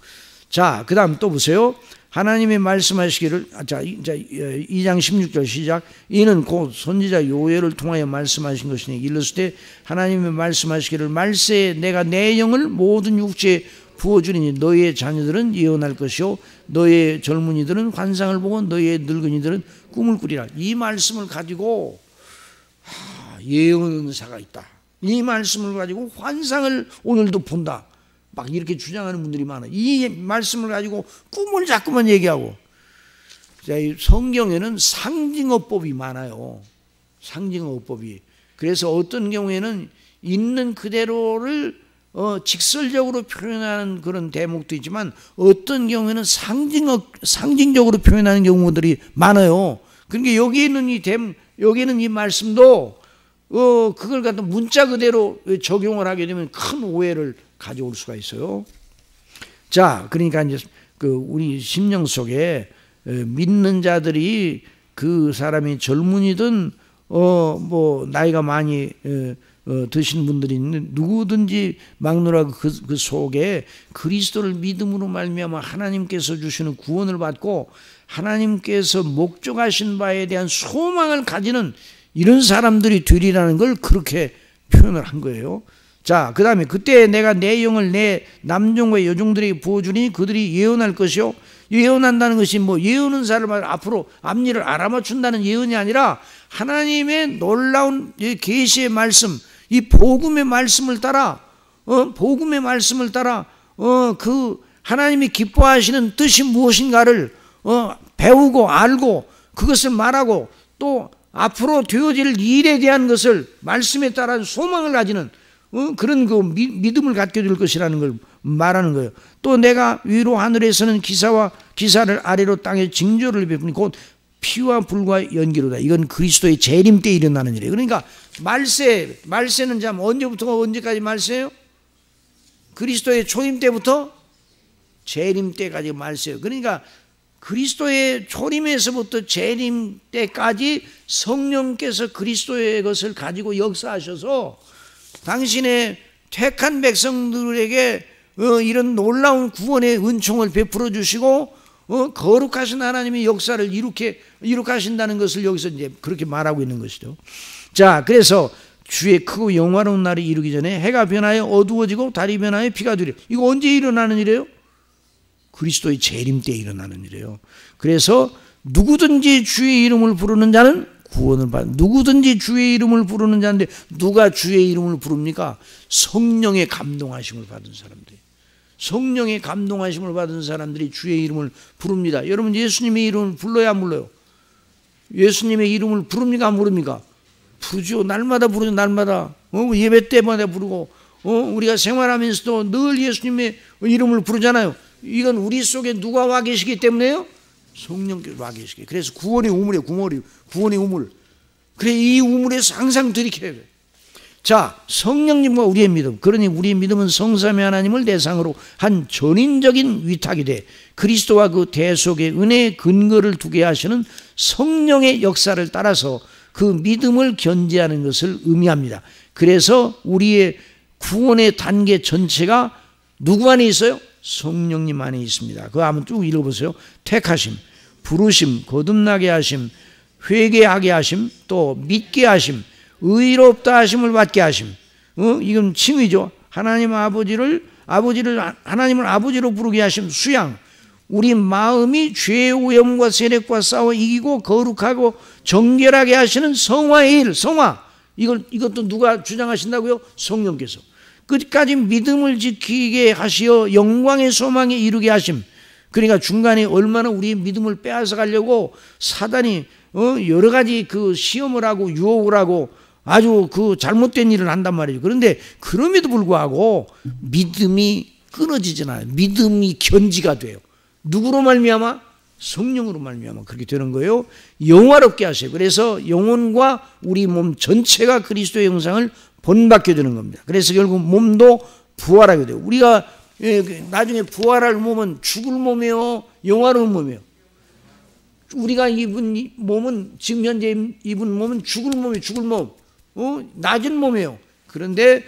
Speaker 1: 자, 그 다음 또 보세요. 하나님이 말씀하시기를, 자, 2장 16절 시작. 이는 곧 선지자 요엘을 통하여 말씀하신 것이니 이르실 때 하나님이 말씀하시기를 말세에 내가 내 영을 모든 육체에 부어주리니 너희의 자녀들은 예언할 것이요 너희의 젊은이들은 환상을 보고 너희의 늙은이들은 꿈을 꾸리라. 이 말씀을 가지고 예언사가 있다. 이 말씀을 가지고 환상을 오늘도 본다. 막 이렇게 주장하는 분들이 많아요. 이 말씀을 가지고 꿈을 자꾸만 얘기하고. 성경에는 상징어법이 많아요. 상징어법이. 그래서 어떤 경우에는 있는 그대로를 직설적으로 표현하는 그런 대목도 있지만 어떤 경우에는 상징적으로 표현하는 경우들이 많아요. 그러니까 여기는 이 말씀도 그걸 갖다 문자 그대로 적용을 하게 되면 큰 오해를 가져올 수가 있어요. 자, 그러니까 이제 우리 심령 속에 믿는 자들이 그 사람이 젊은이든 뭐 나이가 많이 드신 분들이 있는 누구든지 막론하고 그 속에 그리스도를 믿음으로 말미암아 하나님께서 주시는 구원을 받고 하나님께서 목적하신 바에 대한 소망을 가지는 이런 사람들이 되리라는 걸 그렇게 표현을 한 거예요. 자, 그 다음에 그때 내가 내 영을 내 남종과 여종들에게 부어주니 그들이 예언할 것이요. 예언한다는 것이 뭐 예언은 사람을 앞으로 앞일을 알아맞춘다는 예언이 아니라 하나님의 놀라운 계시의 말씀, 이 복음의 말씀을 따라 복음의 말씀을 따라 그 하나님이 기뻐하시는 뜻이 무엇인가를 배우고 알고 그것을 말하고 또 앞으로 되어질 일에 대한 것을 말씀에 따라 소망을 가지는 그런 그 믿음을 갖게 될 것이라는 걸 말하는 거예요. 또 내가 위로 하늘에서는 기사를 아래로 땅에 징조를 베푸니 곧 피와 불과 연기로다. 이건 그리스도의 재림 때 일어나는 일이에요. 그러니까 말세는 참 언제부터 언제까지 말세예요? 그리스도의 초임 때부터 재림 때까지 말세예요. 그러니까 그리스도의 초림에서부터 재림 때까지 성령께서 그리스도의 것을 가지고 역사하셔서 당신의 택한 백성들에게 이런 놀라운 구원의 은총을 베풀어 주시고 거룩하신 하나님의 역사를 이룩하신다는 것을 여기서 이제 그렇게 말하고 있는 것이죠. 자, 그래서 주의 크고 영화로운 날이 이르기 전에 해가 변하여 어두워지고 달이 변하여 비가 되리라. 이거 언제 일어나는 일이에요? 그리스도의 재림 때 일어나는 일이에요. 그래서 누구든지 주의 이름을 부르는 자는 구원을 받는, 누구든지 주의 이름을 부르는 자인데 누가 주의 이름을 부릅니까? 성령의 감동하심을 받은 사람들. 성령의 감동하심을 받은 사람들이 주의 이름을 부릅니다. 여러분 예수님의 이름을 불러야 안 불러요? 예수님의 이름을 부릅니까 안 부릅니까? 부르죠. 날마다 부르죠. 날마다 예배 때마다 부르고 우리가 생활하면서도 늘 예수님의 이름을 부르잖아요. 이건 우리 속에 누가 와 계시기 때문에요? 성령께서 와 계시기. 그래서 구원의 우물이에요. 구원의 우물. 그래 이 우물에서 항상 들이켜야 돼요. 자, 성령님과 우리의 믿음. 그러니 우리의 믿음은 성삼위 하나님을 대상으로 한 전인적인 위탁이 돼 그리스도와 그 대속의 은혜의 근거를 두게 하시는 성령의 역사를 따라서 그 믿음을 견지하는 것을 의미합니다. 그래서 우리의 구원의 단계 전체가 누구 안에 있어요? 성령님 안에 있습니다. 그거 한번 쭉 읽어보세요. 택하심, 부르심, 거듭나게 하심, 회개하게 하심, 또 믿게 하심, 의롭다 하심을 받게 하심. 이건 칭의죠. 하나님을 아버지로 부르게 하심, 수양. 우리 마음이 죄의 오염과 세력과 싸워 이기고 거룩하고 정결하게 하시는 성화의 일, 성화. 이것도 누가 주장하신다고요? 성령께서. 끝까지 믿음을 지키게 하시어 영광의 소망에 이르게 하심. 그러니까 중간에 얼마나 우리의 믿음을 빼앗아 가려고 사단이 여러 가지 그 시험을 하고 유혹을 하고 아주 그 잘못된 일을 한단 말이죠. 그런데 그럼에도 불구하고 믿음이 끊어지잖아요. 믿음이 견지가 돼요. 누구로 말미암아? 성령으로 말미암아 그렇게 되는 거예요. 영화롭게 하세요. 그래서 영혼과 우리 몸 전체가 그리스도의 형상을 본받게 되는 겁니다. 그래서 결국 몸도 부활하게 돼요. 우리가 나중에 부활할 몸은 죽을 몸이에요, 영화로운 몸이에요. 우리가 입은 몸은 지금 현재 입은 몸은 죽을 몸이에요. 죽을 몸, 낮은 몸이에요. 그런데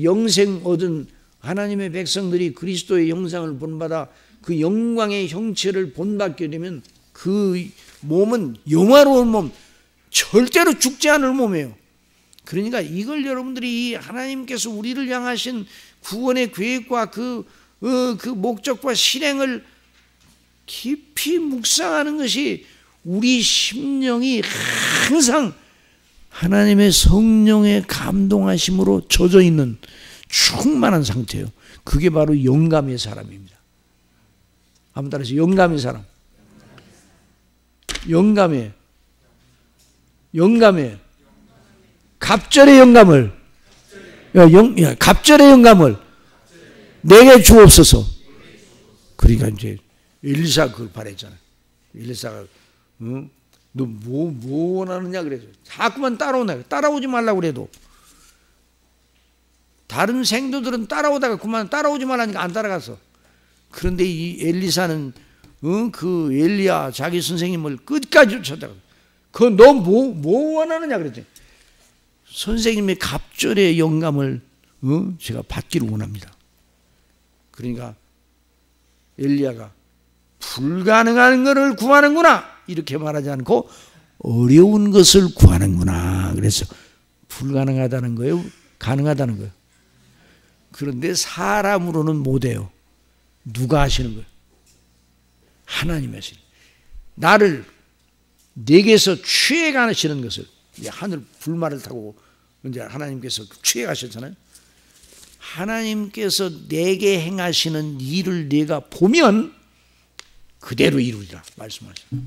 Speaker 1: 영생 얻은 하나님의 백성들이 그리스도의 형상을 본받아 그 영광의 형체를 본받게 되면 그 몸은 영화로운 몸, 절대로 죽지 않을 몸이에요. 그러니까 이걸 여러분들이 하나님께서 우리를 향하신 구원의 계획과 그 목적과 실행을 깊이 묵상하는 것이 우리 심령이 항상 하나님의 성령의 감동하심으로 젖어 있는 충만한 상태예요. 그게 바로 영감의 사람입니다. 한번 따라서 영감의 사람. 영감의 갑절의 영감을 갑절의 영감을 내게 주옵소서. 그러니까 이제 엘리사 그걸 바랬잖아요. 엘리사가 너 뭐 원하느냐 그래서 자꾸만 따라오지 말라고 그래도 다른 생도들은 따라오다가 그만 따라오지 말라니까 안 따라갔어. 그런데 이 엘리사는 그 엘리야 자기 선생님을 끝까지 쫓아다가 그 너 뭐 원하느냐 그랬지. 선생님의 갑절의 영감을 제가 받기를 원합니다. 그러니까 엘리야가 불가능한 것을 구하는구나 이렇게 말하지 않고 어려운 것을 구하는구나. 그래서 불가능하다는 거예요, 가능하다는 거예요. 그런데 사람으로는 못해요. 누가 하시는 거예요? 하나님이 하시는. 나를 내게서 취해가시는 것을, 하늘 불말을 타고 이제 하나님께서 취해가셨잖아요. 하나님께서 내게 행하시는 일을 내가 보면 그대로 이루리라 말씀하셨어요.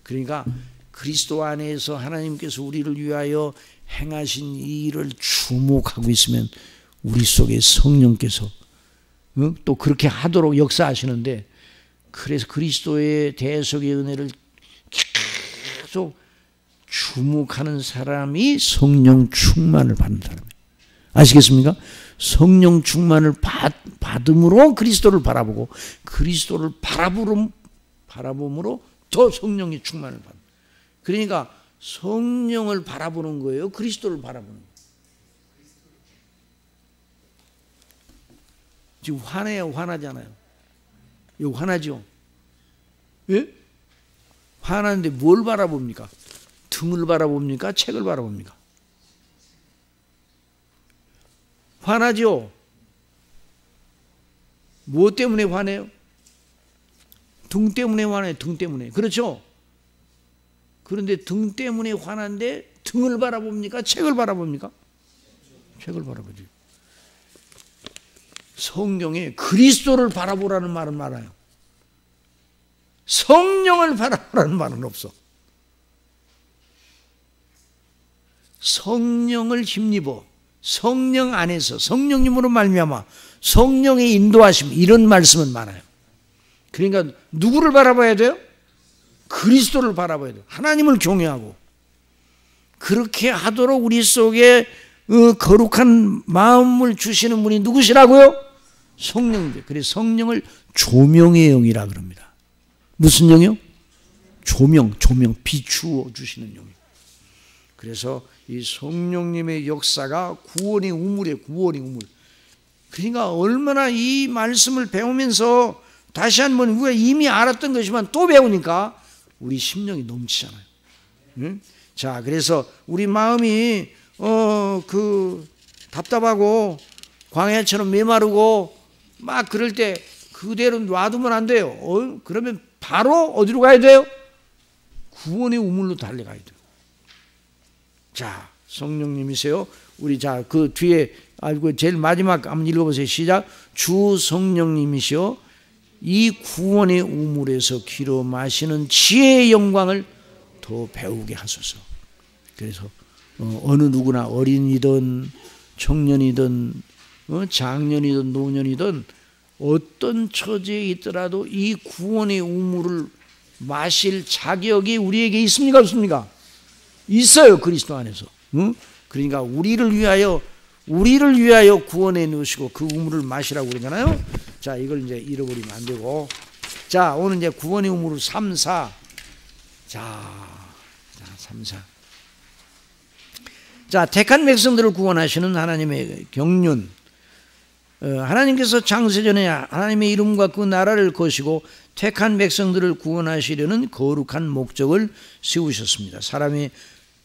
Speaker 1: 그러니까 그리스도 안에서 하나님께서 우리를 위하여 행하신 이 일을 주목하고 있으면 우리 속에 성령께서 또 그렇게 하도록 역사하시는데, 그래서 그리스도의 대속의 은혜를 계속 주목하는 사람이 성령 충만을 받는 사람이에요. 아시겠습니까? 성령 충만을 받음으로 그리스도를 바라보고 그리스도를 바라봄으로 더 성령의 충만을 받는. 그러니까 성령을 바라보는 거예요, 그리스도를 바라보는 거예요. 지금 화내요, 화나잖아요. 이거 화나죠? 예? 화나는데 뭘 바라봅니까? 등을 바라봅니까? 책을 바라봅니까? 화나죠? 뭐 때문에 화내요? 등 때문에 화내요. 등 때문에. 그렇죠? 그런데 등 때문에 화난데 등을 바라봅니까? 책을 바라봅니까? 책을 바라보죠. 성경에 그리스도를 바라보라는 말은 많아요. 성령을 바라보라는 말은 없어. 성령을 힘입어 성령 안에서 성령님으로 말미암아 성령의 인도하심, 이런 말씀은 많아요. 그러니까 누구를 바라봐야 돼요? 그리스도를 바라봐야 돼요. 하나님을 경외하고 그렇게 하도록 우리 속에 거룩한 마음을 주시는 분이 누구시라고요? 성령이죠. 그래서 성령을 조명의 영이라 그럽니다. 무슨 영이요? 조명, 비추어 주시는 영이요. 그래서 이 성령님의 역사가 구원의 우물이에요. 구원의 우물. 그러니까 얼마나 이 말씀을 배우면서 다시 한번 우리가 이미 알았던 것이지만 또 배우니까 우리 심령이 넘치잖아요. 응? 자, 그래서 우리 마음이 답답하고 광야처럼 메마르고 막 그럴 때 그대로 놔두면 안 돼요. 그러면 바로 어디로 가야 돼요? 구원의 우물로 달려가야 돼요. 자, 성령님이세요. 우리 자, 그 뒤에 제일 마지막 한번 읽어보세요. 시작. 주 성령님이시여 이 구원의 우물에서 기로 마시는 지혜의 영광을 더 배우게 하소서. 그래서 어느 누구나 어린이든 청년이든 장년이든 노년이든 어떤 처지에 있더라도 이 구원의 우물을 마실 자격이 우리에게 있습니까? 없습니까? 있어요. 그리스도 안에서. 그러니까 우리를 위하여 구원해 놓으시고 그 우물을 마시라고 그러잖아요. 자, 이걸 이제 잃어버리면 안 되고. 자, 오늘 이제 구원의 우물을 3, 4. 자, 3, 4. 자, 택한 백성들을 구원하시는 하나님의 경륜. 하나님께서 창세전에 하나님의 이름과 그 나라를 거시고 택한 백성들을 구원하시려는 거룩한 목적을 세우셨습니다. 사람이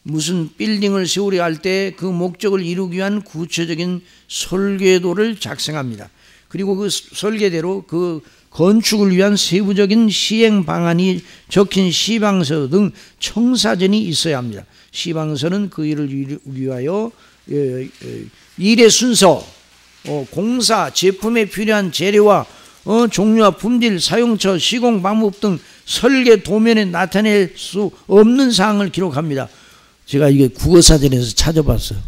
Speaker 1: 무슨 빌딩을 세우려 할 때 그 목적을 이루기 위한 구체적인 설계도를 작성합니다. 그리고 그 설계대로 그 건축을 위한 세부적인 시행 방안이 적힌 시방서 등 청사전이 있어야 합니다. 시방서는 그 일을 위하여 일의 순서, 공사, 제품에 필요한 재료와 종류와 품질, 사용처, 시공 방법 등 설계 도면에 나타낼 수 없는 사항을 기록합니다. 제가 이게 국어사전에서 찾아봤어요.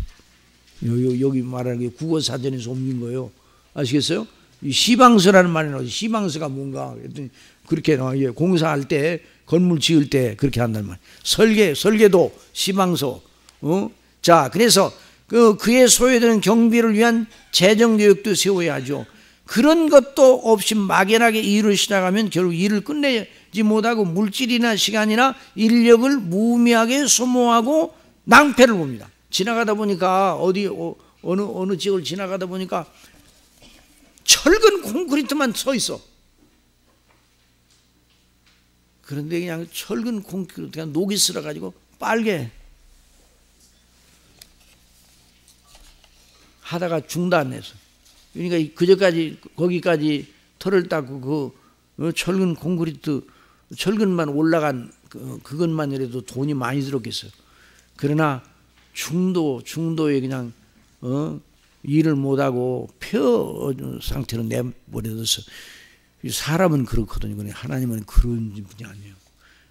Speaker 1: 여기 말하는 게 국어사전에서 옮긴 거예요. 아시겠어요? 이 시방서라는 말이 나오죠. 시방서가 뭔가 그렇게 공사할 때, 건물 지을 때 그렇게 한단 말이에요. 설계도, 시방서. 자, 그래서 그에 소요되는 경비를 위한 재정 계획도 세워야 하죠. 그런 것도 없이 막연하게 일을 시작하면 결국 일을 끝내지 못하고 물질이나 시간이나 인력을 무의미하게 소모하고 낭패를 봅니다. 지나가다 보니까 어느 지역을 지나가다 보니까 철근 콘크리트만 서 있어. 그런데 그냥 철근 콘크리트가 녹이 쓸어가지고 빨개. 하다가 중단해서. 그러니까 그저까지 거기까지 털을 닦고 그 철근 콘크리트 철근만 올라간 그것만이라도 돈이 많이 들었겠어요. 그러나 중도에 그냥 일을 못하고 폐허 상태로 내버려둬서 사람은 그렇거든요. 하나님은 그런 분이 아니에요.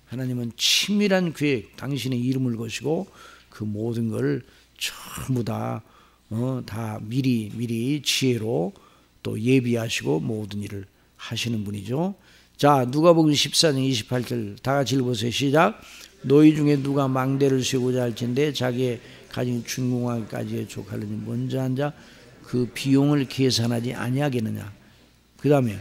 Speaker 1: 하나님은 치밀한 계획, 당신의 이름을 거시고 그 모든 걸 전부 다 미리 지혜로 또 예비하시고 모든 일을 하시는 분이죠. 자, 누가복음 14장 28절 다 같이 읽어보세요. 시작. 너희 중에 누가 망대를 세우고자 할진대 자기의 가진 중궁하기까지의 족하려니 먼저 한 자 그 비용을 계산하지 아니하겠느냐. 그 다음에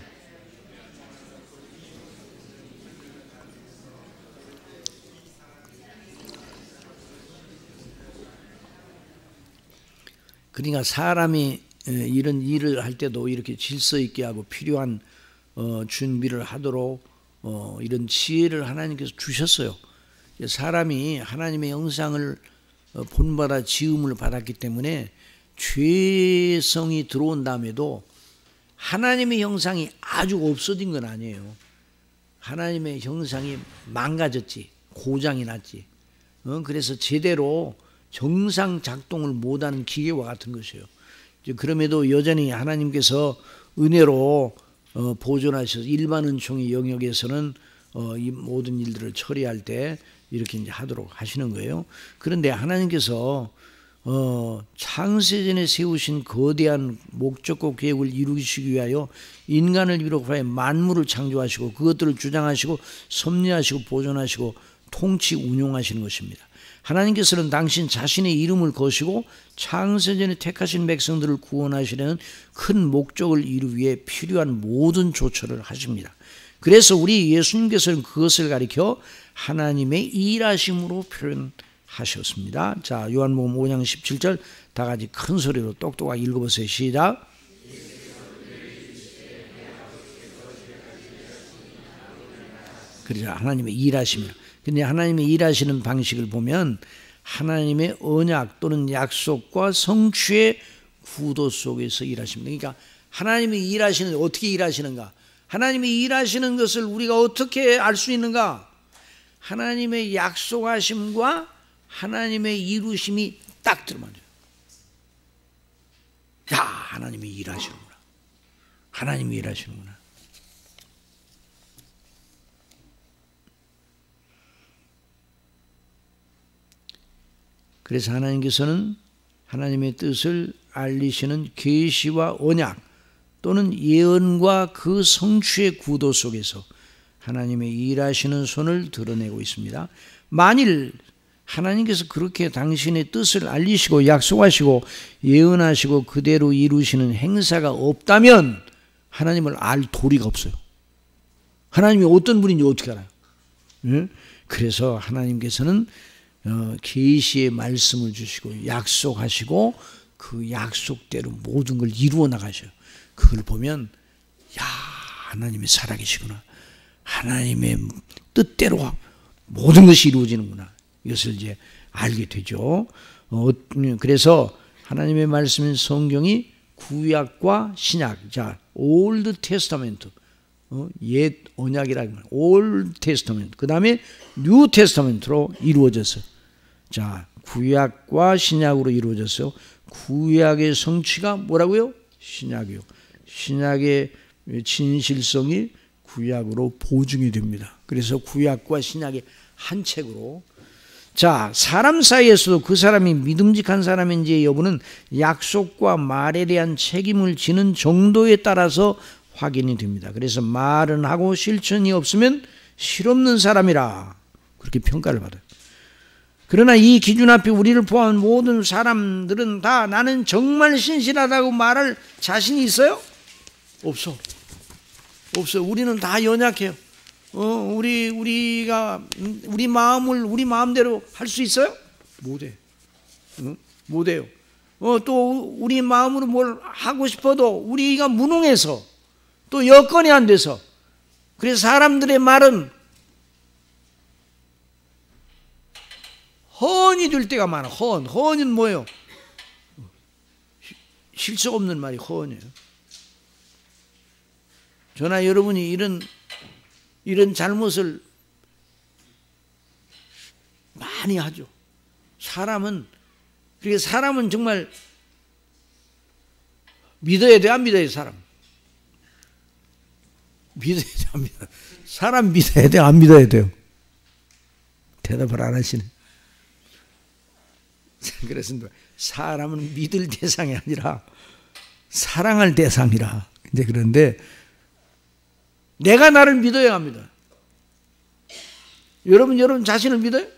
Speaker 1: 그러니까 사람이 이런 일을 할 때도 이렇게 질서 있게 하고 필요한 준비를 하도록 이런 지혜를 하나님께서 주셨어요. 사람이 하나님의 형상을 본받아 지음을 받았기 때문에 죄성이 들어온 다음에도 하나님의 형상이 아주 없어진 건 아니에요. 하나님의 형상이 망가졌지, 고장이 났지. 그래서 제대로 정상 작동을 못하는 기계와 같은 것이에요. 그럼에도 여전히 하나님께서 은혜로 보존하셔서 일반 은총의 영역에서는 이 모든 일들을 처리할 때 이렇게 이제 하도록 하시는 거예요. 그런데 하나님께서 창세전에 세우신 거대한 목적과 계획을 이루시기 위하여 인간을 비롯하여 만물을 창조하시고 그것들을 주장하시고 섭리하시고 보존하시고 통치 운용하시는 것입니다. 하나님께서는 당신 자신의 이름을 거시고 창세전에 택하신 백성들을 구원하시려는 큰 목적을 이루기 위해 필요한 모든 조처를 하십니다. 그래서 우리 예수님께서는 그것을 가리켜 하나님의 일하심으로 표현하셨습니다. 자, 요한복음 5장 17절 다 같이 큰 소리로 똑똑하게 읽어보세요. 시작. 그러자 하나님의 일하심이라. 근데 하나님의 일하시는 방식을 보면 하나님의 언약 또는 약속과 성취의 구도 속에서 일하십니다. 그러니까 하나님이 일하시는 어떻게 일하시는가? 하나님이 일하시는 것을 우리가 어떻게 알 수 있는가? 하나님의 약속하심과 하나님의 이루심이 딱 들어맞아요. 야, 하나님이 일하시는구나. 하나님이 일하시는구나. 그래서 하나님께서는 하나님의 뜻을 알리시는 계시와 언약 또는 예언과 그 성취의 구도 속에서 하나님의 일하시는 손을 드러내고 있습니다. 만일 하나님께서 그렇게 당신의 뜻을 알리시고 약속하시고 예언하시고 그대로 이루시는 행사가 없다면 하나님을 알 도리가 없어요. 하나님이 어떤 분인지 어떻게 알아요? 예? 그래서 하나님께서는 계시의 말씀을 주시고 약속하시고 그 약속대로 모든 걸 이루어 나가셔요. 그걸 보면 야, 하나님이 살아계시구나. 하나님의 뜻대로 모든 것이 이루어지는구나. 이것을 이제 알게 되죠. 그래서 하나님의 말씀인 성경이 구약과 신약, 자, 올드 테스타멘트, 옛 언약이라고 합니다. 올드 테스타멘트. 그 다음에 뉴 테스타멘트로 이루어졌어요. 자, 구약과 신약으로 이루어졌어요. 구약의 성취가 뭐라고요? 신약이요. 신약의 진실성이 구약으로 보증이 됩니다. 그래서 구약과 신약의 한 책으로. 자, 사람 사이에서도 그 사람이 믿음직한 사람인지의 여부는 약속과 말에 대한 책임을 지는 정도에 따라서 확인이 됩니다. 그래서 말은 하고 실천이 없으면 실없는 사람이라 그렇게 평가를 받아요. 그러나 이 기준 앞에 우리를 포함한 모든 사람들은 다 나는 정말 신실하다고 말할 자신이 있어요? 없어. 없어요. 우리는 다 연약해요. 우리가 우리 마음을 우리 마음대로 할 수 있어요? 못해. 못해요. 또 우리 마음으로 뭘 하고 싶어도 우리가 무능해서 또 여건이 안 돼서 그래서 사람들의 말은 헌이 될 때가 많아. 헌은 뭐예요? 실속 없는 말이 헌이에요. 저나 여러분이 이런 잘못을 많이 하죠. 사람은 정말 믿어야 돼, 안 믿어야 돼, 사람? 믿어야 돼, 안 믿어야 돼? 사람 믿어야 돼, 안 믿어야 돼요? 대답을 안 하시네. 그래서 사람은 믿을 대상이 아니라 사랑할 대상이라. 그런데 내가 나를 믿어야 합니다. 여러분 자신을 믿어요?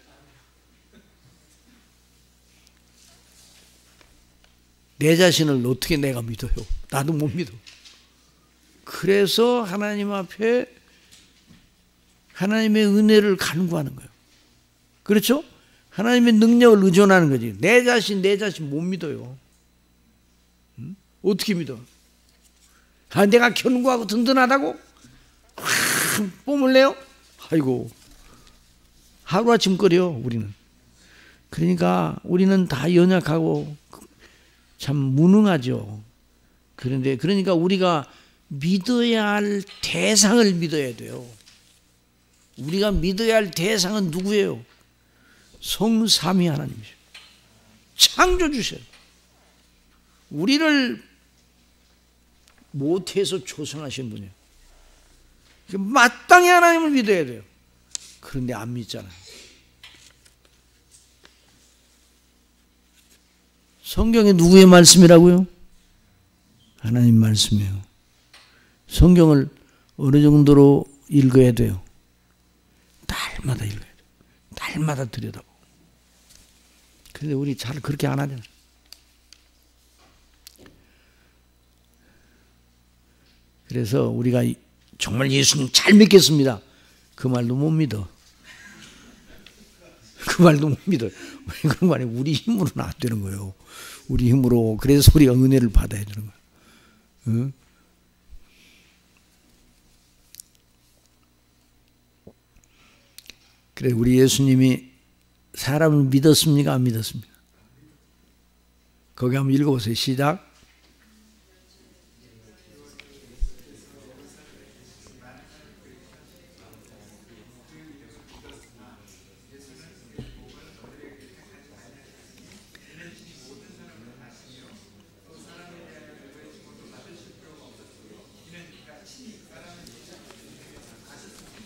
Speaker 1: 내 자신을 어떻게 내가 믿어요? 나도 못 믿어. 그래서 하나님 앞에 하나님의 은혜를 간구하는 거예요. 그렇죠? 하나님의 능력을 의존하는 거지. 내 자신 못 믿어요. 어떻게 믿어? 내가 견고하고 든든하다고? 뽐을 내요? 아이고, 하루아침 끓여 우리는. 그러니까 우리는 다 연약하고 참 무능하죠. 그러니까 우리가 믿어야 할 대상을 믿어야 돼요. 우리가 믿어야 할 대상은 누구예요? 성삼위 하나님이죠. 창조주셔요. 우리를 모태에서 조성하신 분이에요. 마땅히 하나님을 믿어야 돼요. 그런데 안 믿잖아요. 성경이 누구의 말씀이라고요? 하나님 말씀이에요. 성경을 어느 정도로 읽어야 돼요? 날마다 읽어야 돼요. 날마다 들여다보고. 그런데 우리 잘 그렇게 안 하잖아요. 그래서 우리가 정말 예수님 잘 믿겠습니다. 그 말도 못 믿어. 그 말도 못 믿어요. 왜 그런 거 아니에요? 우리 힘으로는 안 되는 거예요. 우리 힘으로. 그래서 우리가 은혜를 받아야 되는 거예요. 응? 그래, 우리 예수님이 사람을 믿었습니까? 안 믿었습니까? 거기 한번 읽어보세요. 시작.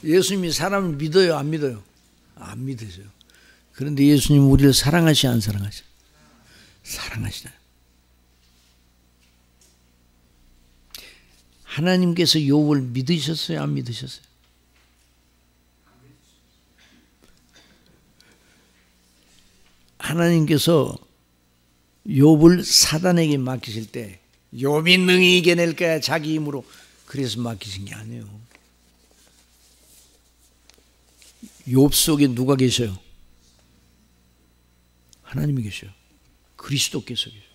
Speaker 1: 예수님이 사람을 믿어요? 안 믿어요? 안 믿으세요. 그런데 예수님 우리를 사랑하시 안 사랑하시? 사랑하시나요? 하나님께서 욥을 믿으셨어요? 안 믿으셨어요? 하나님께서 욥을 사단에게 맡기실 때 욥이 능히 이겨낼 거야 자기 힘으로, 그래서 맡기신 게 아니에요. 욥 속에 누가 계셔요? 하나님이 계셔요. 그리스도께서 계셔요.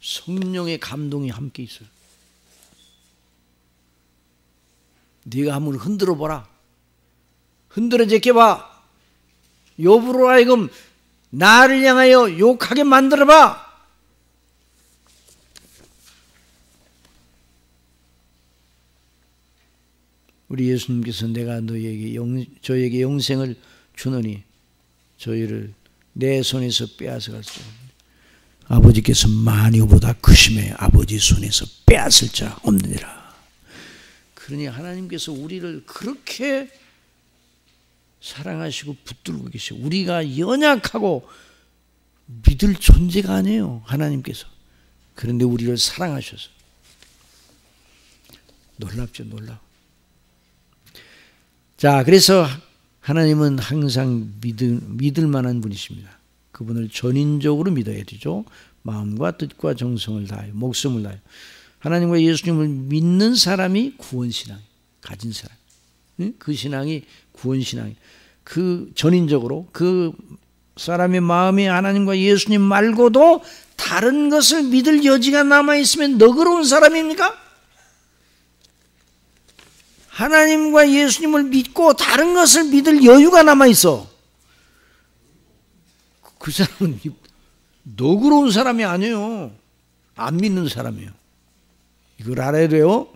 Speaker 1: 성령의 감동이 함께 있어요. 네가 한번 흔들어 보라. 흔들어 제껴봐. 욥으로 하여금 나를 향하여 욕하게 만들어 봐. 우리 예수님께서 내가 저에게 영생을 주노니 저희를 내 손에서 빼앗아갈 수 없는, 아버지께서 마녀보다 크심에 아버지 손에서 빼앗을 자 없느니라. 그러니 하나님께서 우리를 그렇게 사랑하시고 붙들고 계셔. 우리가 연약하고 믿을 존재가 아니에요, 하나님께서. 그런데 우리를 사랑하셔서. 놀랍죠, 놀라워. 자, 그래서 하나님은 항상 믿을 만한 분이십니다. 그분을 전인적으로 믿어야 되죠. 마음과 뜻과 정성을 다하여, 목숨을 다하여. 하나님과 예수님을 믿는 사람이 구원신앙 가진 사람. 그 신앙이 구원신앙이. 그 전인적으로 그 사람의 마음에 하나님과 예수님 말고도 다른 것을 믿을 여지가 남아있으면 너그러운 사람입니까? 하나님과 예수님을 믿고 다른 것을 믿을 여유가 남아있어. 그 사람은 너그러운 사람이 아니에요. 안 믿는 사람이에요. 이걸 알아야 돼요.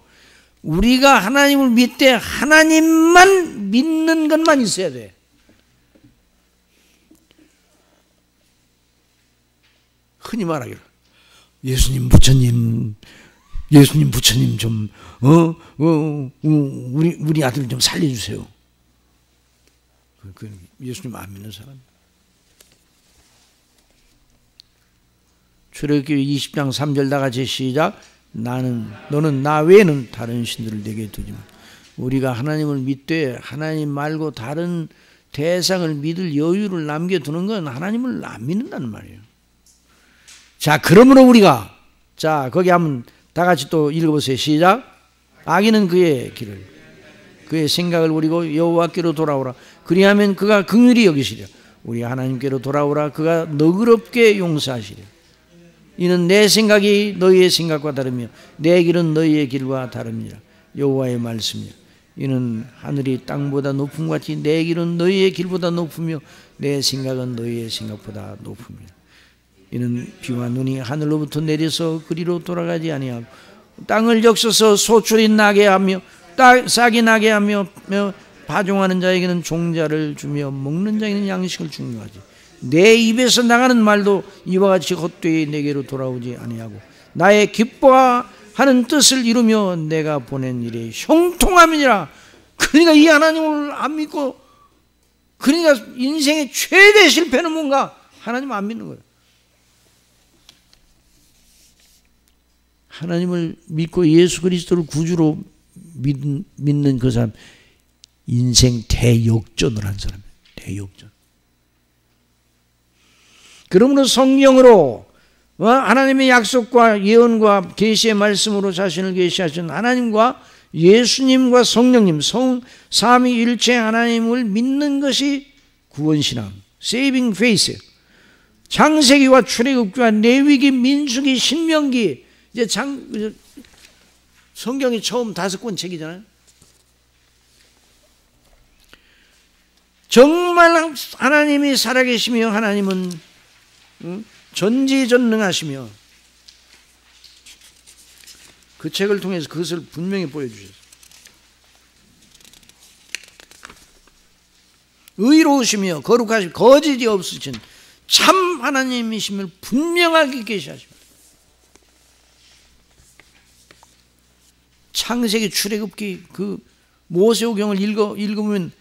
Speaker 1: 우리가 하나님을 믿되 하나님만 믿는 것만 있어야 돼. 흔히 말하기로 예수님 부처님 좀 우리 아들 좀 살려주세요. 그 예수님 안 믿는 사람. 출애굽기 20장 3절 다 같이 시작. 너는 나 외에는 다른 신들을 내게 두지 마. 우리가 하나님을 믿되 하나님 말고 다른 대상을 믿을 여유를 남겨두는 건 하나님을 안 믿는다는 말이에요. 자, 그러므로 우리가, 자, 거기 한번 다 같이 또 읽어보세요. 시작. 악인은 그의 길을, 그의 생각을 버리고 여호와께로 돌아오라. 그리하면 그가 긍휼히 여기시리라. 우리 하나님께로 돌아오라. 그가 너그럽게 용서하시리라. 이는 내 생각이 너희의 생각과 다르며 내 길은 너희의 길과 다릅니다. 여호와의 말씀이라. 이는 하늘이 땅보다 높음 같이 내 길은 너희의 길보다 높으며 내 생각은 너희의 생각보다 높습니다. 이는 비와 눈이 하늘로부터 내려서 그리로 돌아가지 아니하고 땅을 적셔서 소출이 나게 하며 싹이 나게 하며 파종하는 자에게는 종자를 주며 먹는 자에게는 양식을 주는 거지. 내 입에서 나가는 말도 이와 같이 헛되이 내게로 돌아오지 아니하고 나의 기뻐하는 뜻을 이루며 내가 보낸 일에 형통함이니라. 그러니까 이 하나님을 안 믿고, 그러니까 인생의 최대 실패는 뭔가? 하나님 안 믿는 거예요. 하나님을 믿고 예수 그리스도를 구주로 믿는 그 사람, 인생 대역전을 한 사람이에요. 대역전. 그러므로 성경으로 하나님의 약속과 예언과 계시의 말씀으로 자신을 계시하신 하나님과 예수님과 성령님, 삼위일체 하나님을 믿는 것이 구원신앙, 세이빙 페이스. 창세기와 출애굽기와 레위기, 민수기, 신명기, 이제 성경이 처음 5권 책이잖아요. 정말 하나님이 살아계시며 하나님은 전지전능하시며 그 책을 통해서 그것을 분명히 보여주셨어요. 의로우시며 거룩하시며 거짓이 없으신 참 하나님이심을 분명하게 계시하십니다. 창세기, 출애굽기, 그 모세오경을 읽으면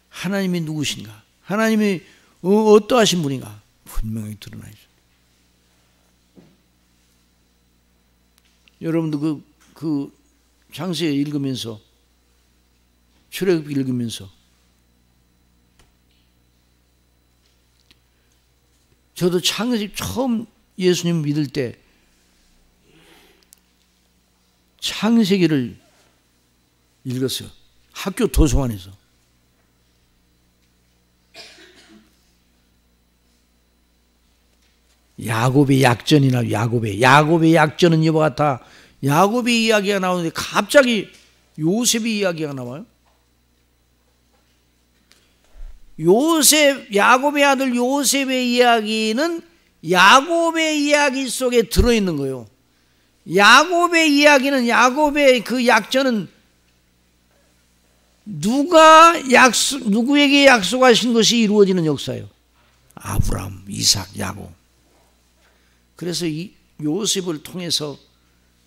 Speaker 1: 하나님이 누구신가? 하나님이 어떠하신 분인가 분명히 드러나 있어요. 여러분도 그 창세기 읽으면서 출애굽기 읽으면서 저도 창세기 처음 예수님 믿을 때 창세기를 읽었어요. 학교 도서관에서. 야곱의 약전이나 야곱의 약전은 이와 같아. 야곱의 이야기가 나오는데 갑자기 요셉의 이야기가 나와요. 야곱의 아들 요셉의 이야기는 야곱의 이야기 속에 들어있는 거예요. 야곱의 이야기는, 야곱의 그 약전은 누구에게 약속하신 것이 이루어지는 역사예요. 아브라함, 이삭, 야곱. 그래서 이 요셉을 통해서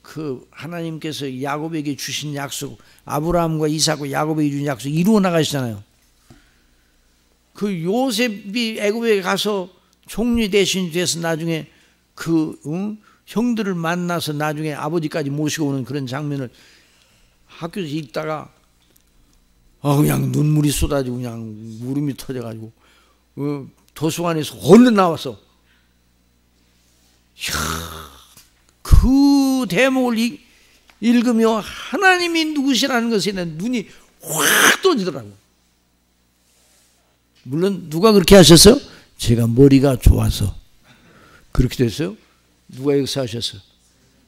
Speaker 1: 그 하나님께서 야곱에게 주신 약속, 아브라함과 이삭과 야곱에게 주신 약속 이루어 나가시잖아요. 그 요셉이 애굽에 가서 총리 대신이 돼서 나중에 그 형들을 만나서 나중에 아버지까지 모시고 오는 그런 장면을 학교에서 읽다가 그냥 눈물이 쏟아지고 그냥 울음이 터져가지고 도서관에서 얼른 나와서 그 대목을 읽으며 하나님이 누구시라는 것에 대한 눈이 확 떠지더라고요. 물론 누가 그렇게 하셨어요? 제가 머리가 좋아서 그렇게 됐어요. 누가 역사하셨어요?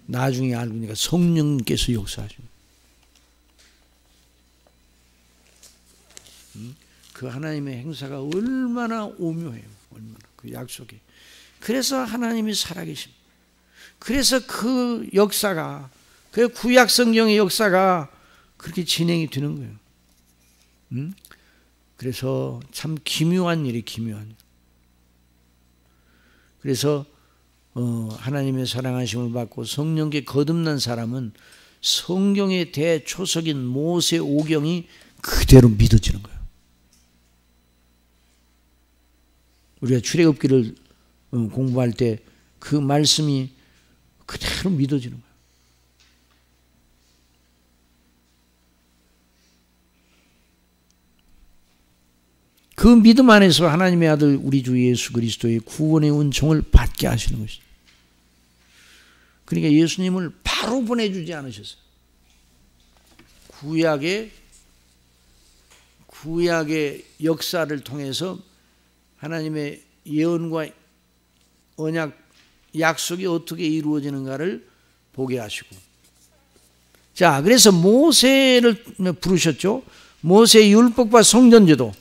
Speaker 1: 나중에 알고 보니까 성령님께서 역사하십니다. 그 하나님의 행사가 얼마나 오묘해요. 얼마나 그 약속이. 그래서 하나님이 살아계십니다. 그래서 그 역사가, 그 구약 성경의 역사가 그렇게 진행이 되는 거예요. 그래서 참 기묘한 일이 기묘한 일. 그래서 하나님의 사랑하심을 받고 성령께 거듭난 사람은 성경의 대초석인 모세 오경이 그대로 믿어지는 거예요. 우리가 출애굽기를 공부할 때 그 말씀이 그대로 믿어지는 거예요. 그 믿음 안에서 하나님의 아들 우리 주 예수 그리스도의 구원의 은총을 받게 하시는 것이죠. 그러니까 예수님을 바로 보내주지 않으셨어요. 구약의 역사를 통해서 하나님의 예언과 언약, 약속이 어떻게 이루어지는가를 보게 하시고, 자, 그래서 모세를 부르셨죠. 모세의 율법과 성전제도,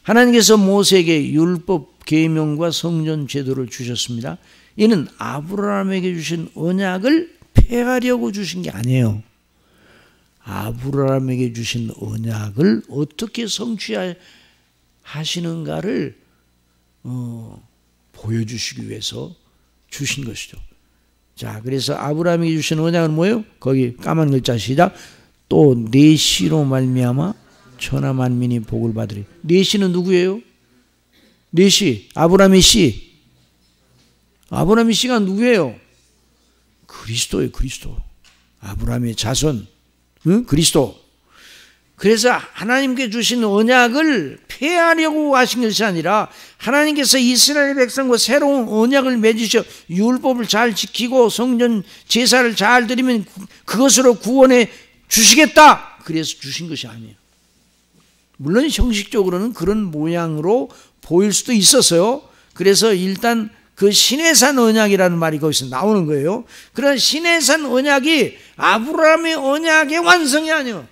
Speaker 1: 하나님께서 모세에게 율법 계명과 성전 제도를 주셨습니다. 이는 아브라함에게 주신 언약을 폐하려고 주신 게 아니에요. 아브라함에게 주신 언약을 어떻게 성취하시는가를 보여주시기 위해서 주신 것이죠. 자, 그래서 아브라함에게 주신 언약은 뭐예요? 거기 까만 글자 시작. 또 내 씨로 말미암아 천하 만민이 복을 받으리. 네 씨는 누구예요? 네 씨, 아브라함의 씨. 아브라함의 씨가 누구예요? 그리스도예요, 그리스도. 아브라함의 자손, 그리스도. 그래서 하나님께 주신 언약을 폐하려고 하신 것이 아니라 하나님께서 이스라엘 백성과 새로운 언약을 맺으셔 율법을 잘 지키고 성전 제사를 잘 드리면 그것으로 구원해 주시겠다. 그래서 주신 것이 아니에요. 물론 형식적으로는 그런 모양으로 보일 수도 있었어요. 그래서 일단 그 시내산 언약이라는 말이 거기서 나오는 거예요. 그런 시내산 언약이 아브라함의 언약의 완성이 아니에요.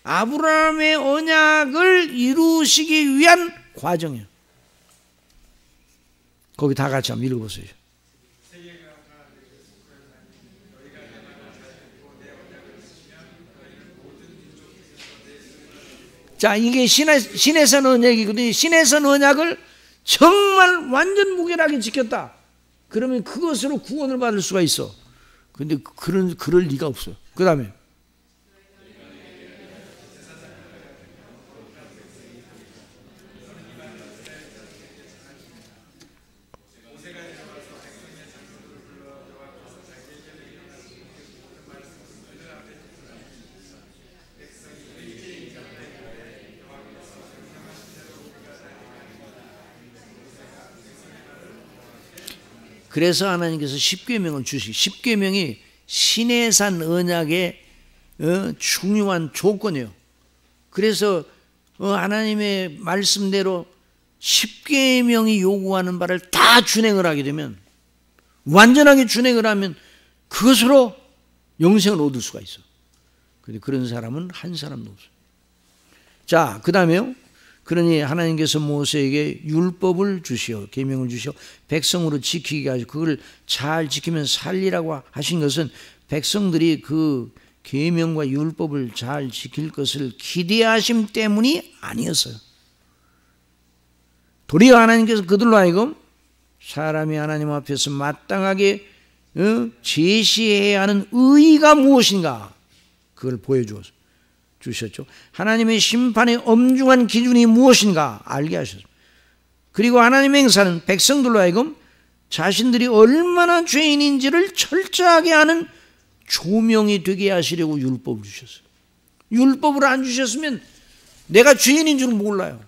Speaker 1: 아브라함의 언약을 이루시기 위한 과정이에요. 거기 다 같이 한번 읽어보세요. 자, 이게 시내산 언약이거든요. 시내산 언약을 정말 완전 무결하게 지켰다. 그러면 그것으로 구원을 받을 수가 있어. 근데 그럴 리가 없어요. 그 다음에 그래서 하나님께서 십계명을 주시고, 십계명이 시내산 언약의 중요한 조건이에요. 그래서 하나님의 말씀대로 십계명이 요구하는 바를 다 준행을 하게 되면, 완전하게 준행을 하면 그것으로 영생을 얻을 수가 있어. 그런데 그런 사람은 한 사람도 없어요. 자, 그 다음에요. 그러니 하나님께서 모세에게 율법을 주시오, 계명을 주시오, 백성으로 지키게 하시고, 그걸 잘 지키면 살리라고 하신 것은 백성들이 그 계명과 율법을 잘 지킬 것을 기대하심 때문이 아니었어요. 도리어 하나님께서 그들로 하여금 사람이 하나님 앞에서 마땅하게 제시해야 하는 의의가 무엇인가, 그걸 보여주셨죠. 하나님의 심판의 엄중한 기준이 무엇인가 알게 하셨습니다. 그리고 하나님의 행사는 백성들로 하여금 자신들이 얼마나 죄인인지를 철저하게 아는 조명이 되게 하시려고 율법을 주셨어요. 율법을 안 주셨으면 내가 죄인인 줄 몰라요.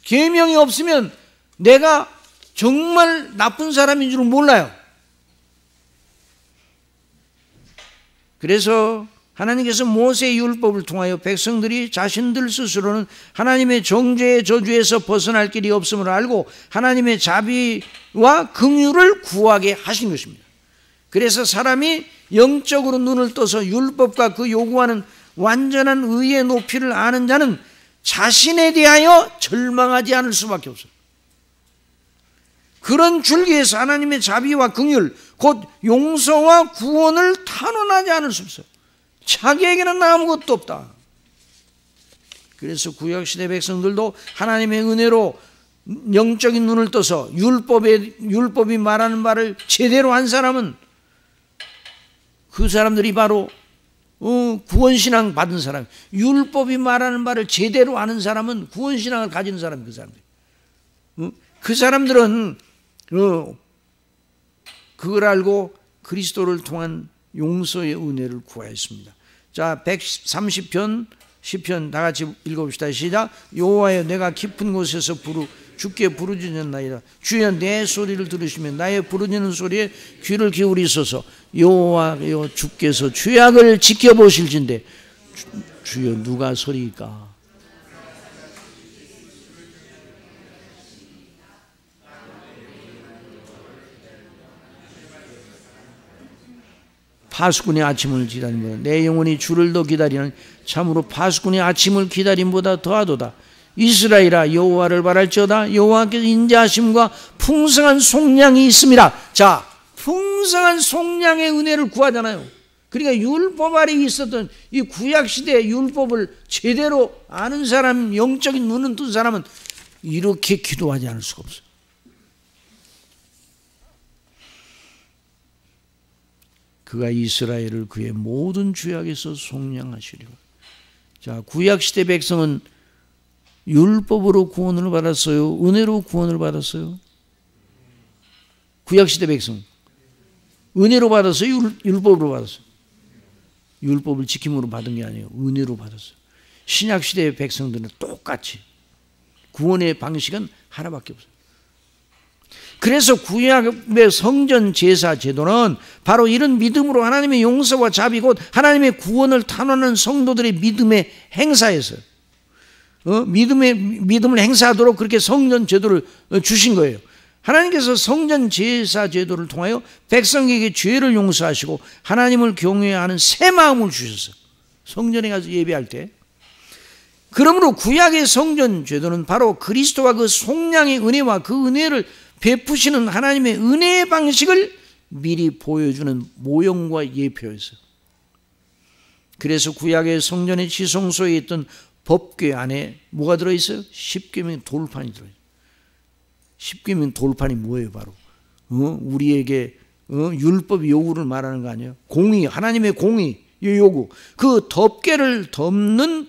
Speaker 1: 계명이 없으면 내가 정말 나쁜 사람인 줄 몰라요. 그래서 하나님께서 모세의 율법을 통하여 백성들이 자신들 스스로는 하나님의 정죄의 저주에서 벗어날 길이 없음을 알고 하나님의 자비와 긍휼을 구하게 하신 것입니다. 그래서 사람이 영적으로 눈을 떠서 율법과 그 요구하는 완전한 의의 높이를 아는 자는 자신에 대하여 절망하지 않을 수밖에 없어요. 그런 줄기에서 하나님의 자비와 긍휼, 곧 용서와 구원을 탄원하지 않을 수 없어요. 자기에게는 아무것도 없다. 그래서 구약시대 백성들도 하나님의 은혜로 영적인 눈을 떠서 율법이 말하는 바를 제대로 한 사람은, 그 사람들이 바로 구원신앙 받은 사람, 율법이 말하는 바를 제대로 아는 사람은 구원신앙을 가진 사람이 그 사람들. 그 사람들은 그걸 알고 그리스도를 통한 용서의 은혜를 구하였습니다. 자, 130편 시편 다 같이 읽어봅시다. 시작. 여호와여, 내가 깊은 곳에서 주께 부르짖었나이다. 주여, 내 소리를 들으시면 나의 부르짖는 소리에 귀를 기울이소서. 여호와여, 주께서 죄악을 지켜보실진대. 주여, 누가 소리일까? 파수꾼의 아침을 기다림보다 내 영혼이 주를 더 기다리는, 참으로 파수꾼의 아침을 기다림보다 더하도다. 이스라엘아, 여호와를 바랄지어다. 여호와께서 인자하심과 풍성한 속량이 있습니다. 자, 풍성한 속량의 은혜를 구하잖아요. 그러니까 율법 아래 있었던 이 구약시대의 율법을 제대로 아는 사람, 영적인 눈은 뜬 사람은 이렇게 기도하지 않을 수가 없어요. 그가 이스라엘을 그의 모든 죄악에서 속량하시리라. 자, 구약시대 백성은 율법으로 구원을 받았어요? 은혜로 구원을 받았어요? 구약시대 백성 은혜로 받았어요? 율법으로 받았어요? 율법을 지킴으로 받은 게 아니에요. 은혜로 받았어요. 신약시대의 백성들은 똑같이 구원의 방식은 하나밖에 없어요. 그래서 구약의 성전 제사 제도는 바로 이런 믿음으로 하나님의 용서와 자비, 곧 하나님의 구원을 탄원하는 성도들의 믿음의 행사였어요. 믿음을 행사하도록 그렇게 성전 제도를 주신 거예요. 하나님께서 성전 제사 제도를 통하여 백성에게 죄를 용서하시고 하나님을 경외해야 하는 새 마음을 주셨어요. 성전에 가서 예배할 때. 그러므로 구약의 성전 제도는 바로 그리스도와 그 속량의 은혜와 그 은혜를 베푸시는 하나님의 은혜의 방식을 미리 보여주는 모형과 예표였어요. 그래서 구약의 성전의 지성소에 있던 법궤 안에 뭐가 들어있어요? 십계명 돌판이 들어있어요. 십계명 돌판이 뭐예요? 바로 우리에게 율법 요구를 말하는 거 아니에요? 공의, 하나님의 공의 요구. 그 덮개를 덮는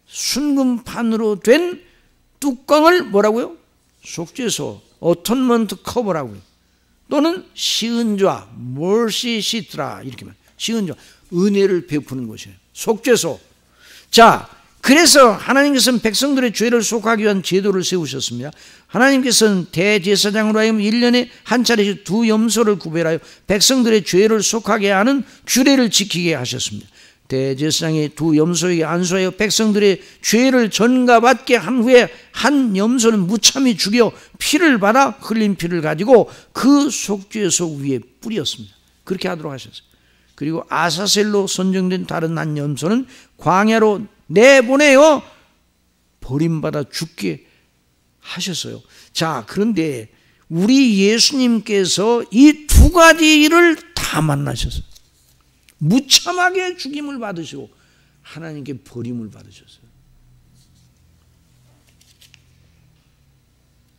Speaker 1: 순금판으로 된 뚜껑을 뭐라고요? 속죄소, 어톤먼트 커버라고요. 또는 시은좌, mercy seat라 이렇게 말. 시은좌, 은혜를 베푸는 것이에요. 속죄소. 자, 그래서 하나님께서는 백성들의 죄를 속하기 위한 제도를 세우셨습니다. 하나님께서는 대제사장으로 하여금 1년에 한 차례씩 두 염소를 구별하여 백성들의 죄를 속하게 하는 규례를 지키게 하셨습니다. 대제사장이 두 염소에게 안수하여 백성들의 죄를 전가받게 한 후에 한 염소는 무참히 죽여 피를 받아 흘린 피를 가지고 그 속죄소 위에 뿌렸습니다. 그렇게 하도록 하셨어요. 그리고 아사셀로 선정된 다른 한 염소는 광야로 내보내어 버림받아 죽게 하셨어요. 자, 그런데 우리 예수님께서 이 두 가지 일을 다 만나셨어요. 무참하게 죽임을 받으시고 하나님께 버림을 받으셨어요.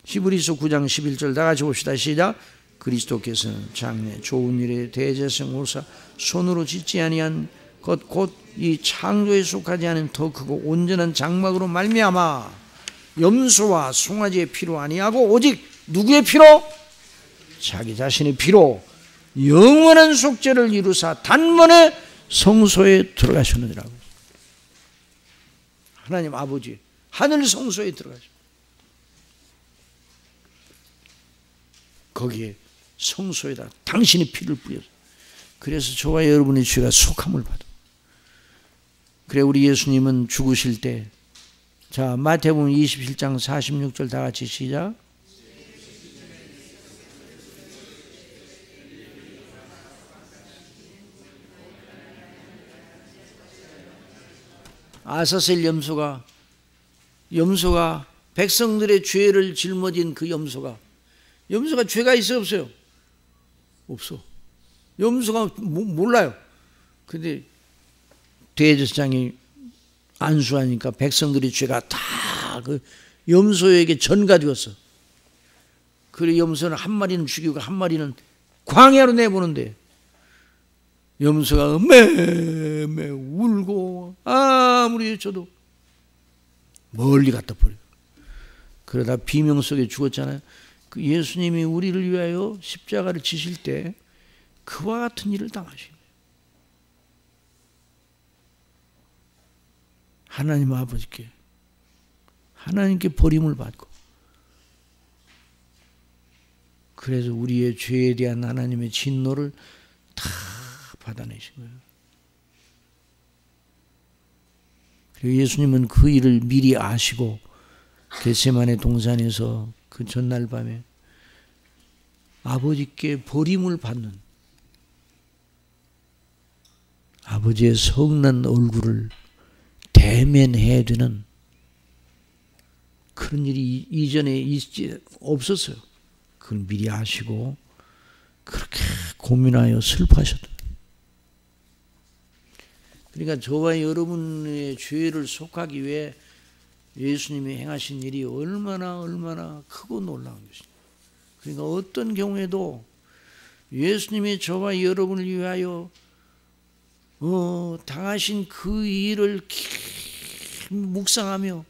Speaker 1: 히브리서 9장 11절 다 같이 봅시다. 시작. 그리스도께서는 장래 좋은 일에 대제사장 오사 손으로 짓지 아니한 것 곧 이 창조에 속하지 않은 더 크고 온전한 장막으로 말미암아 염소와 송아지의 피로 아니하고 오직 누구의 피로? 자기 자신의 피로 영원한 속죄를 이루사 단번에 성소에 들어가셨느니라고. 하나님 아버지 하늘 성소에 들어가셨. 거기에 성소에다 당신의 피를 뿌려서 그래서 저와 여러분의 죄가 속함을 받아. 그래 우리 예수님은 죽으실 때 자 마태복음 27장 46절 다 같이 시작. 아사셀 염소가 백성들의 죄를 짊어진 그 염소가 죄가 있어요 없어요? 없어. 염소가 몰라요. 근데 대제사장이 안수하니까 백성들의 죄가 다 그 염소에게 전가되었어. 그래 염소는 한 마리는 죽이고 한 마리는 광야로 내보는데 염소가 매매 울고 아무리 외쳐도 멀리 갖다 버려요. 그러다 비명 속에 죽었잖아요. 그 예수님이 우리를 위하여 십자가를 지실 때 그와 같은 일을 당하신 거예요. 하나님 아버지께 하나님께 버림을 받고 그래서 우리의 죄에 대한 하나님의 진노를 다 받아내신 거예요. 그리고 예수님은 그 일을 미리 아시고 겟세마네 동산에서 그 전날 밤에 아버지께 버림을 받는 아버지의 성난 얼굴을 대면해야 되는 그런 일이 이전에 없었어요. 그걸 미리 아시고 그렇게 고민하여 슬퍼하셨다. 그러니까 저와 여러분의 죄를 속하기 위해 예수님이 행하신 일이 얼마나 크고 놀라운 것입니다. 그러니까 어떤 경우에도 예수님이 저와 여러분을 위하여 당하신 그 일을 묵상하며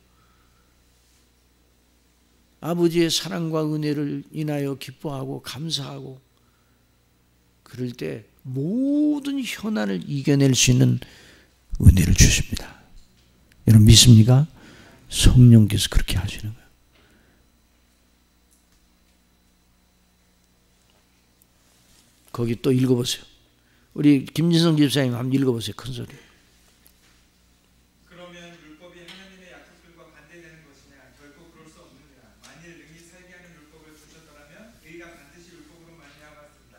Speaker 1: 아버지의 사랑과 은혜를 인하여 기뻐하고 감사하고 그럴 때 모든 현안을 이겨낼 수 있는 은혜를 주십니다. 여러분 믿습니까? 성령께서 그렇게 하시는 거예요. 거기 또 읽어보세요. 우리 김진성 집사님 한번 읽어보세요. 큰 소리.
Speaker 2: 그러면 율법이 하나님의 약속들과 반대되는 것이냐? 결코 그럴 수 없느니라. 만일 능히 살게 하는 율법을 주셨더라면 의가 반드시 율법으로 말미암았습니다.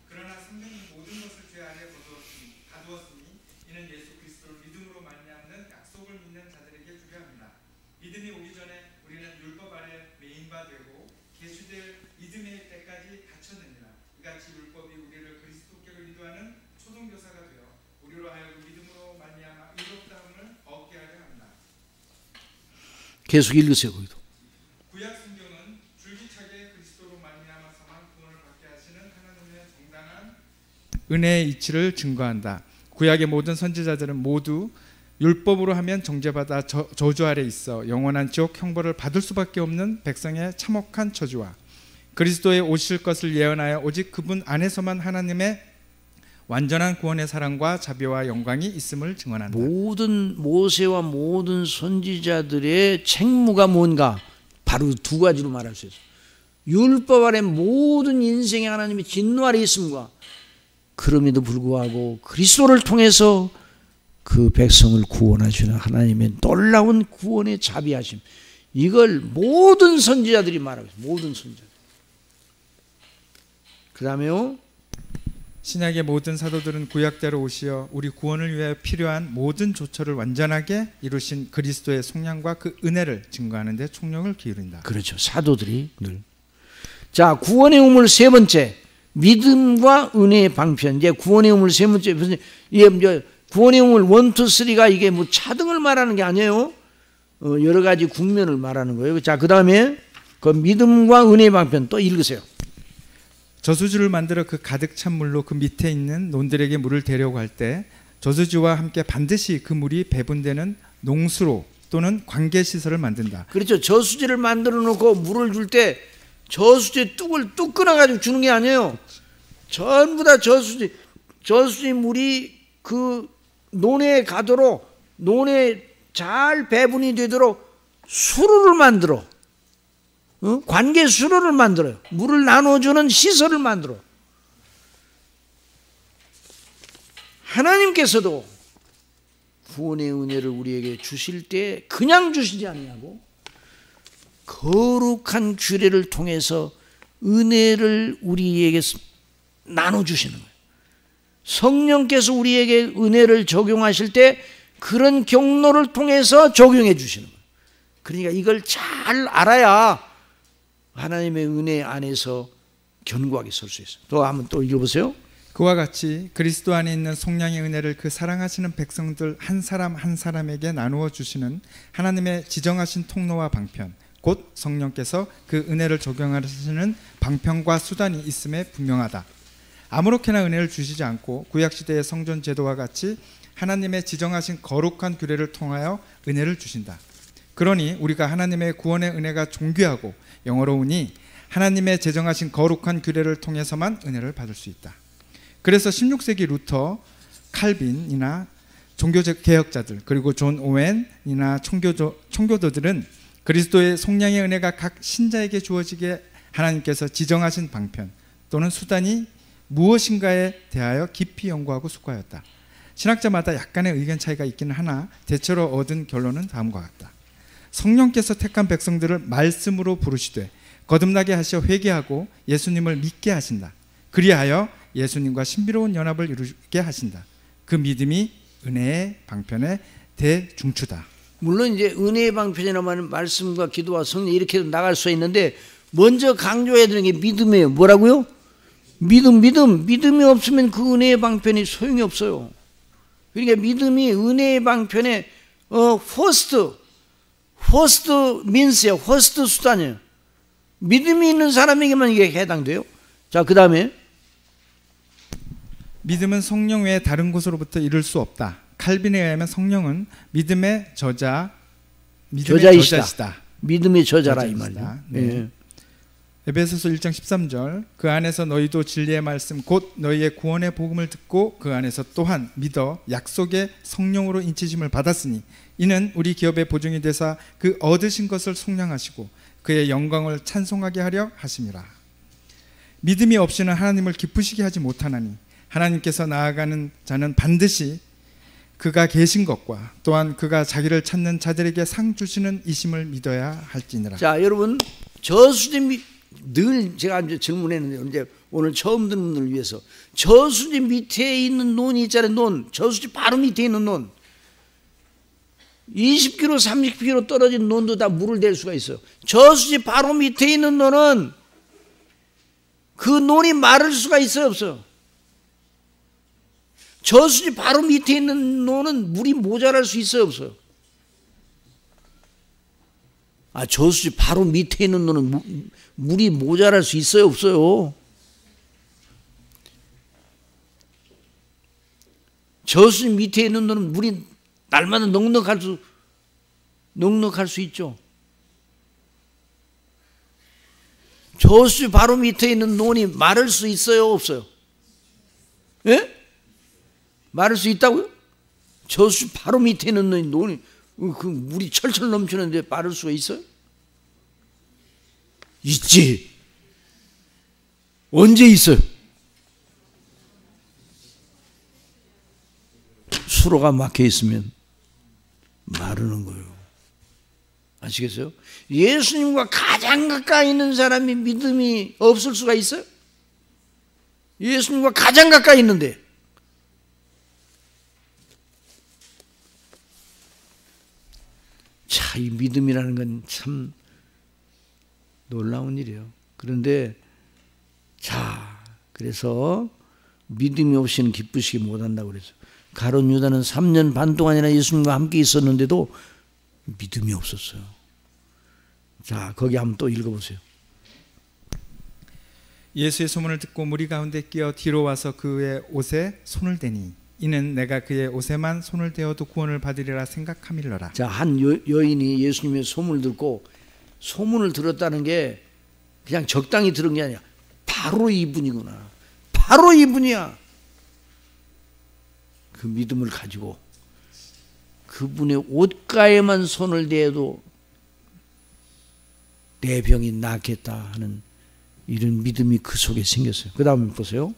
Speaker 2: 그러나 성령이 모든 것을 죄 아래 가두었으니 이는 예수 그리스도를 믿음으로 말미암는 약속을 믿는 자들에게 주려 합니다. 믿음이 오기 전에 우리는 율법 아래 매인 바 되고 계수될 믿음의 때까지 갇혔느니라. 이같이 율법이 우리를 그리스도께로 인도하는 초등교사가 되어 우리로 하여금 믿음으로 말미암아 의롭다함을 얻게 하려 합니다.
Speaker 1: 계속 읽으세요. 거기도.
Speaker 2: 구약 성경은 줄기차게 그리스도로 말미암아서만 구원을 받게 하시는 하나님의 정당한 은혜의 이치를 증거한다. 구약의 모든 선지자들은 모두 율법으로 하면 정죄받아 저주 아래 있어 영원한 지옥 형벌을 받을 수밖에 없는 백성의 참혹한 저주와 그리스도의 오실 것을 예언하여 오직 그분 안에서만 하나님의 완전한 구원의 사랑과 자비와 영광이 있음을 증언한다.
Speaker 1: 모든 모세와 모든 선지자들의 책무가 뭔가 바로 두 가지로 말할 수 있어요. 율법 아래 모든 인생에 하나님의 진노 아래 있음과 그럼에도 불구하고 그리스도를 통해서 그 백성을 구원하시는 하나님의 놀라운 구원의 자비하심, 이걸 모든 선지자들이 말하고 있어요. 모든 선지자들. 그 다음에요,
Speaker 2: 신약의 모든 사도들은 구약대로 오시어 우리 구원을 위해 필요한 모든 조처를 완전하게 이루신 그리스도의 속량과 그 은혜를 증거하는 데 총력을 기울인다.
Speaker 1: 그렇죠. 사도들이 늘. 자, 구원의 우물 세 번째, 믿음과 은혜의 방편. 이제 구원의 우물 세 번째, 이게 구원의 우물 1, 2, 3가 이게 뭐 차등을 말하는 게 아니에요. 여러 가지 국면을 말하는 거예요. 자, 그 다음에 그 믿음과 은혜의 방편 또 읽으세요.
Speaker 2: 저수지를 만들어 그 가득 찬 물로 그 밑에 있는 논들에게 물을 대려고 할 때 저수지와 함께 반드시 그 물이 배분되는 농수로 또는 관계시설을 만든다.
Speaker 1: 그렇죠. 저수지를 만들어 놓고 물을 줄 때 저수지 뚝을 뚝 끊어가지고 주는 게 아니에요. 전부 다 저수지 물이 그 논에 가도록, 논에 잘 배분이 되도록 수로를 만들어. 관계 수로를 만들어요. 물을 나눠주는 시설을 만들어. 하나님께서도 구원의 은혜를 우리에게 주실 때 그냥 주시지 아니하고 거룩한 규례를 통해서 은혜를 우리에게 나눠주시는 거예요. 성령께서 우리에게 은혜를 적용하실 때 그런 경로를 통해서 적용해 주시는 거예요. 그러니까 이걸 잘 알아야 하나님의 은혜 안에서 견고하게 설 수 있어요. 또 한번 또 읽어보세요.
Speaker 2: 그와 같이 그리스도 안에 있는 속량의 은혜를 그 사랑하시는 백성들 한 사람 한 사람에게 나누어 주시는 하나님의 지정하신 통로와 방편, 곧 성령께서 그 은혜를 적용하시는 방편과 수단이 있음에 분명하다. 아무렇게나 은혜를 주시지 않고 구약시대의 성전 제도와 같이 하나님의 지정하신 거룩한 규례를 통하여 은혜를 주신다. 그러니 우리가 하나님의 구원의 은혜가 존귀하고 영어로우니 하나님의 제정하신 거룩한 규례를 통해서만 은혜를 받을 수 있다. 그래서 16세기 루터, 칼빈이나 종교적 개혁자들, 그리고 존 오웬이나 청교도들은 그리스도의 속량의 은혜가 각 신자에게 주어지게 하나님께서 지정하신 방편 또는 수단이 무엇인가에 대하여 깊이 연구하고 숙고하였다. 신학자마다 약간의 의견 차이가 있기는 하나 대체로 얻은 결론은 다음과 같다. 성령께서 택한 백성들을 말씀으로 부르시되 거듭나게 하시어 회개하고 예수님을 믿게 하신다. 그리하여 예수님과 신비로운 연합을 이루게 하신다. 그 믿음이 은혜의 방편의 대중추다.
Speaker 1: 물론 이제 은혜의 방편이라면 말씀과 기도와 성령 이렇게 나갈 수 있는데 먼저 강조해야 되는 게 믿음이에요. 뭐라고요? 믿음이 없으면 그 은혜의 방편이 소용이 없어요. 그러니까 믿음이 은혜의 방편의 first means예요. first 수단이에요. 믿음이 있는 사람에게만 이게 해당돼요. 자, 그 다음에
Speaker 2: 믿음은 성령 외에 다른 곳으로부터 이룰 수 없다. 칼빈에 의하면 성령은 믿음의 저자이시다.
Speaker 1: 믿음의 저자라 이 말이야.
Speaker 2: 네. 에베소서 1장 13절 그 안에서 너희도 진리의 말씀 곧 너희의 구원의 복음을 듣고 그 안에서 또한 믿어 약속의 성령으로 인치심을 받았으니 이는 우리 기업의 보증이 되사 그 얻으신 것을 속량하시고 그의 영광을 찬송하게 하려 하심이라. 믿음이 없이는 하나님을 기쁘시게 하지 못하나니 하나님께서 나아가는 자는 반드시 그가 계신 것과 또한 그가 자기를 찾는 자들에게 상 주시는 이심을 믿어야 할지니라.
Speaker 1: 자, 여러분 저수지 늘 제가 이제 질문했는데 이제 오늘 처음 듣는 분들을 위해서 저수지 밑에 있는 논이 있잖아요. 논, 저수지 바로 밑에 있는 논. 20km, 30km 떨어진 논도 다 물을 댈 수가 있어요. 저수지 바로 밑에 있는 논은 그 논이 마를 수가 있어요, 없어요? 저수지 바로 밑에 있는 논은 물이 모자랄 수 있어요, 없어요? 아, 저수지 바로 밑에 있는 논은 물이 모자랄 수 있어요, 없어요? 저수지 밑에 있는 논은 물이 날마다 넉넉할 수 있죠. 저수지 바로 밑에 있는 논이 마를 수 있어요, 없어요? 예? 마를 수 있다고요? 저수 바로 밑에 있는 논이 그 물이 철철 넘치는데 마를 수가 있어요? 있지. 언제 있어요? 수로가 막혀 있으면 마르는 거예요. 아시겠어요? 예수님과 가장 가까이 있는 사람이 믿음이 없을 수가 있어요? 예수님과 가장 가까이 있는데. 자, 이 믿음이라는 건 참 놀라운 일이에요. 그런데 자, 그래서 믿음이 없이는 기쁘시기 못한다고 그랬어요. 가룟 유다는 3년 반 동안이나 예수님과 함께 있었는데도 믿음이 없었어요. 자, 거기 한번 또 읽어보세요.
Speaker 2: 예수의 소문을 듣고 무리 가운데 끼어 뒤로 와서 그의 옷에 손을 대니 이는 내가 그의 옷에만 손을 대어도 구원을 받으리라 생각함일러라.
Speaker 1: 자, 한 여인이 예수님의 소문을 듣고, 소문을 들었다는 게 그냥 적당히 들은 게 아니야. 바로 이분이구나. 바로 이분이야. 그 믿음을 가지고 그분의 옷가에만 손을 대어도 내 병이 낫겠다 하는 이런 믿음이 그 속에 생겼어요. 그 다음에 보세요.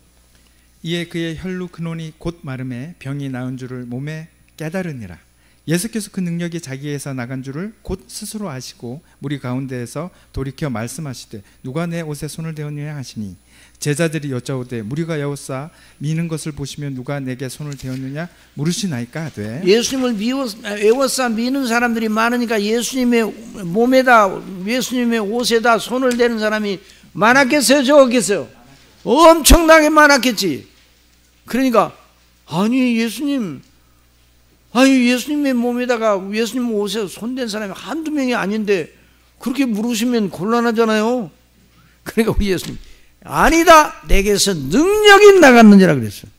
Speaker 2: 이에 그의 혈루 근원이 곧 마름에 병이 나은 줄을 몸에 깨달으니라. 예수께서 그 능력이 자기에서 나간 줄을 곧 스스로 아시고 무리 가운데에서 돌이켜 말씀하시되 누가 내 옷에 손을 대었느냐 하시니 제자들이 여짜오되 무리가 여호사 미는 것을 보시면 누가 내게 손을 대었느냐 물으시나이까 하되
Speaker 1: 예수님을 에워싸 미는 사람들이 많으니까 예수님의 몸에다 예수님의 옷에다 손을 대는 사람이 많았겠어요? 적었겠어요? 엄청나게 많았겠지. 그러니까 아니 예수님의 몸에다가 예수님 옷에 손댄 사람이 한두 명이 아닌데 그렇게 물으시면 곤란하잖아요. 그러니까 우리 예수님 아니다, 내게서 능력이 나갔느니라 그랬어요.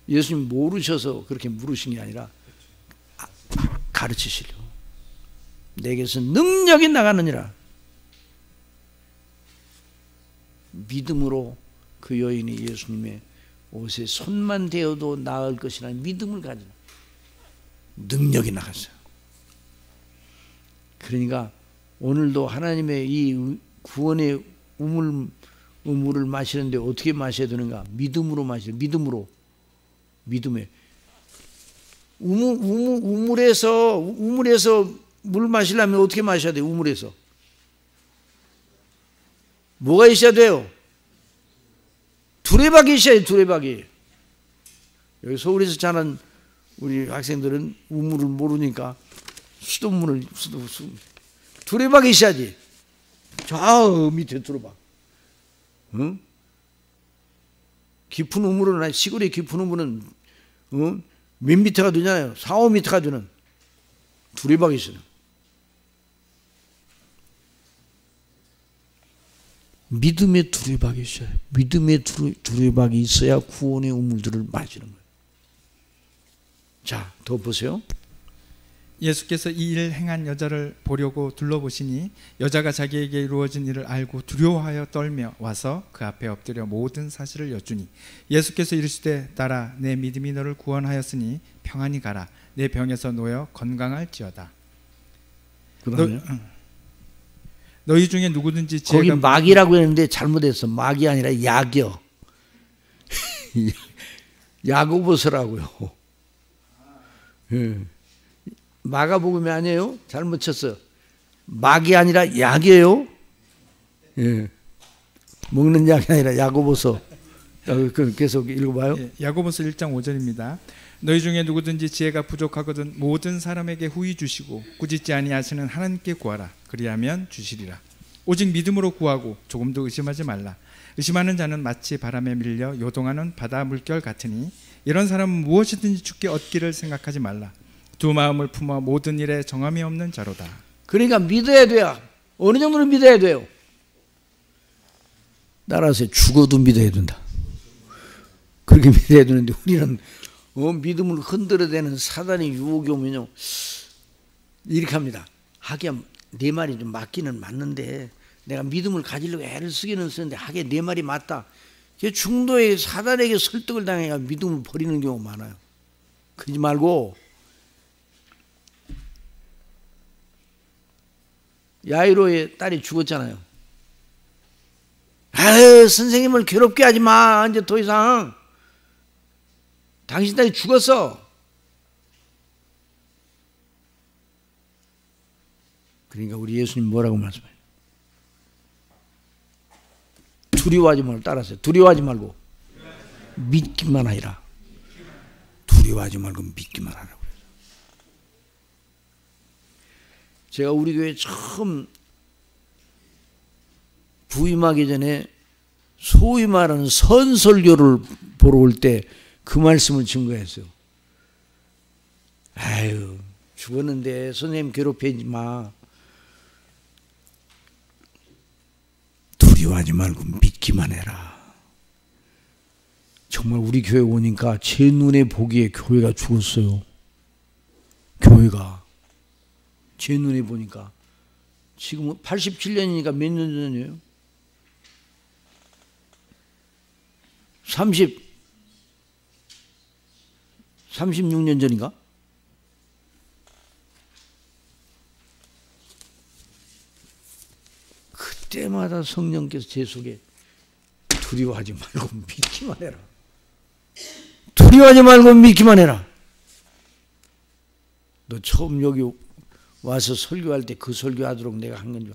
Speaker 1: 예수님 모르셔서 그렇게 물으신 게 아니라 가르치시려고. 내게서 능력이 나갔느니라. 믿음으로 그 여인이 예수님의 옷에 손만 대어도 나을 것이라는 믿음을 가지고 능력이 나갔어요. 그러니까 오늘도 하나님의 이 구원의 우물을 마시는데 어떻게 마셔야 되는가? 믿음으로 마셔요. 믿음에 우물에서 물 마시려면 어떻게 마셔야 돼요? 우물에서 뭐가 있어야 돼요? 두레박이 있어야 돼요. 두레박이. 여기 서울에서 자란 우리 학생들은 우물을 모르니까 수돗물을 두레박이 있어야지. 저 밑에 두레박. 응? 깊은 우물은 시골의 깊은 우물은 몇 미터가 되잖아요. 4, 5미터가 되는 두레박이 있어요. 믿음의 두레박이 있어요. 믿음의 두레박이 있어야 구원의 우물들을 마시는 거예요. 자, 더 보세요.
Speaker 2: 예수께서 이 일을 행한 여자를 보려고 둘러보시니 여자가 자기에게 이루어진 일을 알고 두려워하여 떨며 와서 그 앞에 엎드려 모든 사실을 여쭈니 예수께서 이르시되 딸아 내 믿음이 너를 구원하였으니 평안히 가라 내 병에서 놓여 건강할지어다.
Speaker 1: 그다음에
Speaker 2: 너희 중에 누구든지
Speaker 1: 거기 막이라고 했는데 잘못했어. 막이 아니라 약이요. 야고보서라고요. 예. 마가복음이 아니에요. 잘못 쳤어. 막이 아니라 약이에요. 예. 먹는 약이 아니라 야고보서. 계속 읽어봐요.
Speaker 2: 예, 야고보서 1장 5절입니다. 너희 중에 누구든지 지혜가 부족하거든 모든 사람에게 후히 주시고 꾸짖지 아니하시는 하나님께 구하라. 그리하면 주시리라. 오직 믿음으로 구하고 조금도 의심하지 말라. 의심하는 자는 마치 바람에 밀려 요동하는 바다 물결 같으니 이런 사람은 무엇이든지 주께 얻기를 생각하지 말라. 두 마음을 품어 모든 일에 정함이 없는 자로다.
Speaker 1: 그러니까 믿어야 돼요. 어느 정도는 믿어야 돼요. 따라서 죽어도 믿어야 된다. 그렇게 믿어야 되는데 우리는 믿음을 흔들어대는 사단의 유혹이 오면요 이렇게 합니다. 하기야 내 말이 좀 맞기는 맞는데 내가 믿음을 가지려고 애를 쓰기는 쓰는데 하기야 내 말이 맞다. 중도에 사단에게 설득을 당해가 믿음을 버리는 경우가 많아요. 그러지 말고 야이로의 딸이 죽었잖아요. 아유, 선생님을 괴롭게 하지 마. 이제 더 이상 당신 딸이 죽었어. 그러니까 우리 예수님 뭐라고 말씀해요? 두려워하지 말고, 따라하세요. 두려워하지 말고 믿기만 하리라. 두려워하지 말고 믿기만 하라고. 제가 우리 교회 처음 부임하기 전에 소위 말하는 선설교를 보러 올 때 그 말씀을 증거했어요. 아유, 죽었는데 선생님 괴롭히지 마. 두려워하지 말고 믿기만 해라. 정말 우리 교회 오니까 제 눈에 보기에 교회가 죽었어요. 교회가 제 눈에 보니까. 지금 87년이니까 몇 년 전이에요? 36년 전인가? 그때마다 성령께서 제 속에 두려워하지 말고 믿기만 해라. 두려워하지 말고 믿기만 해라. 너 처음 여기 와서 설교할 때 그 설교하도록 내가 한 건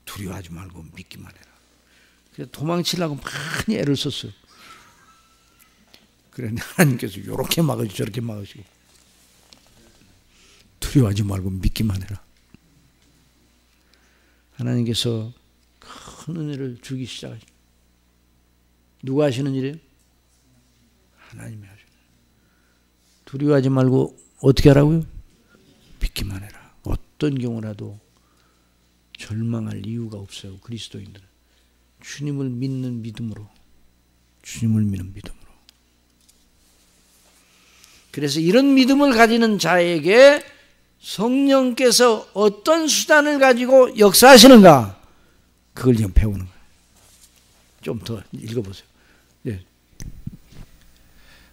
Speaker 1: 두려워하지 말고 믿기만 해라. 그래서 도망치려고 많이 애를 썼어요. 그런데 하나님께서 이렇게 막으시고 저렇게 막으시고 두려워하지 말고 믿기만 해라. 하나님께서 큰 은혜를 주기 시작하십니다. 누가 하시는 일이에요? 하나님이 하시는 일. 두려워하지 말고 어떻게 하라고요? 믿기만 해라. 어떤 경우라도 절망할 이유가 없어요. 그리스도인들은 주님을 믿는 믿음으로, 주님을 믿는 믿음으로. 그래서 이런 믿음을 가지는 자에게 성령께서 어떤 수단을 가지고 역사하시는가, 그걸 지금 배우는 거예요. 좀 더 읽어보세요. 네.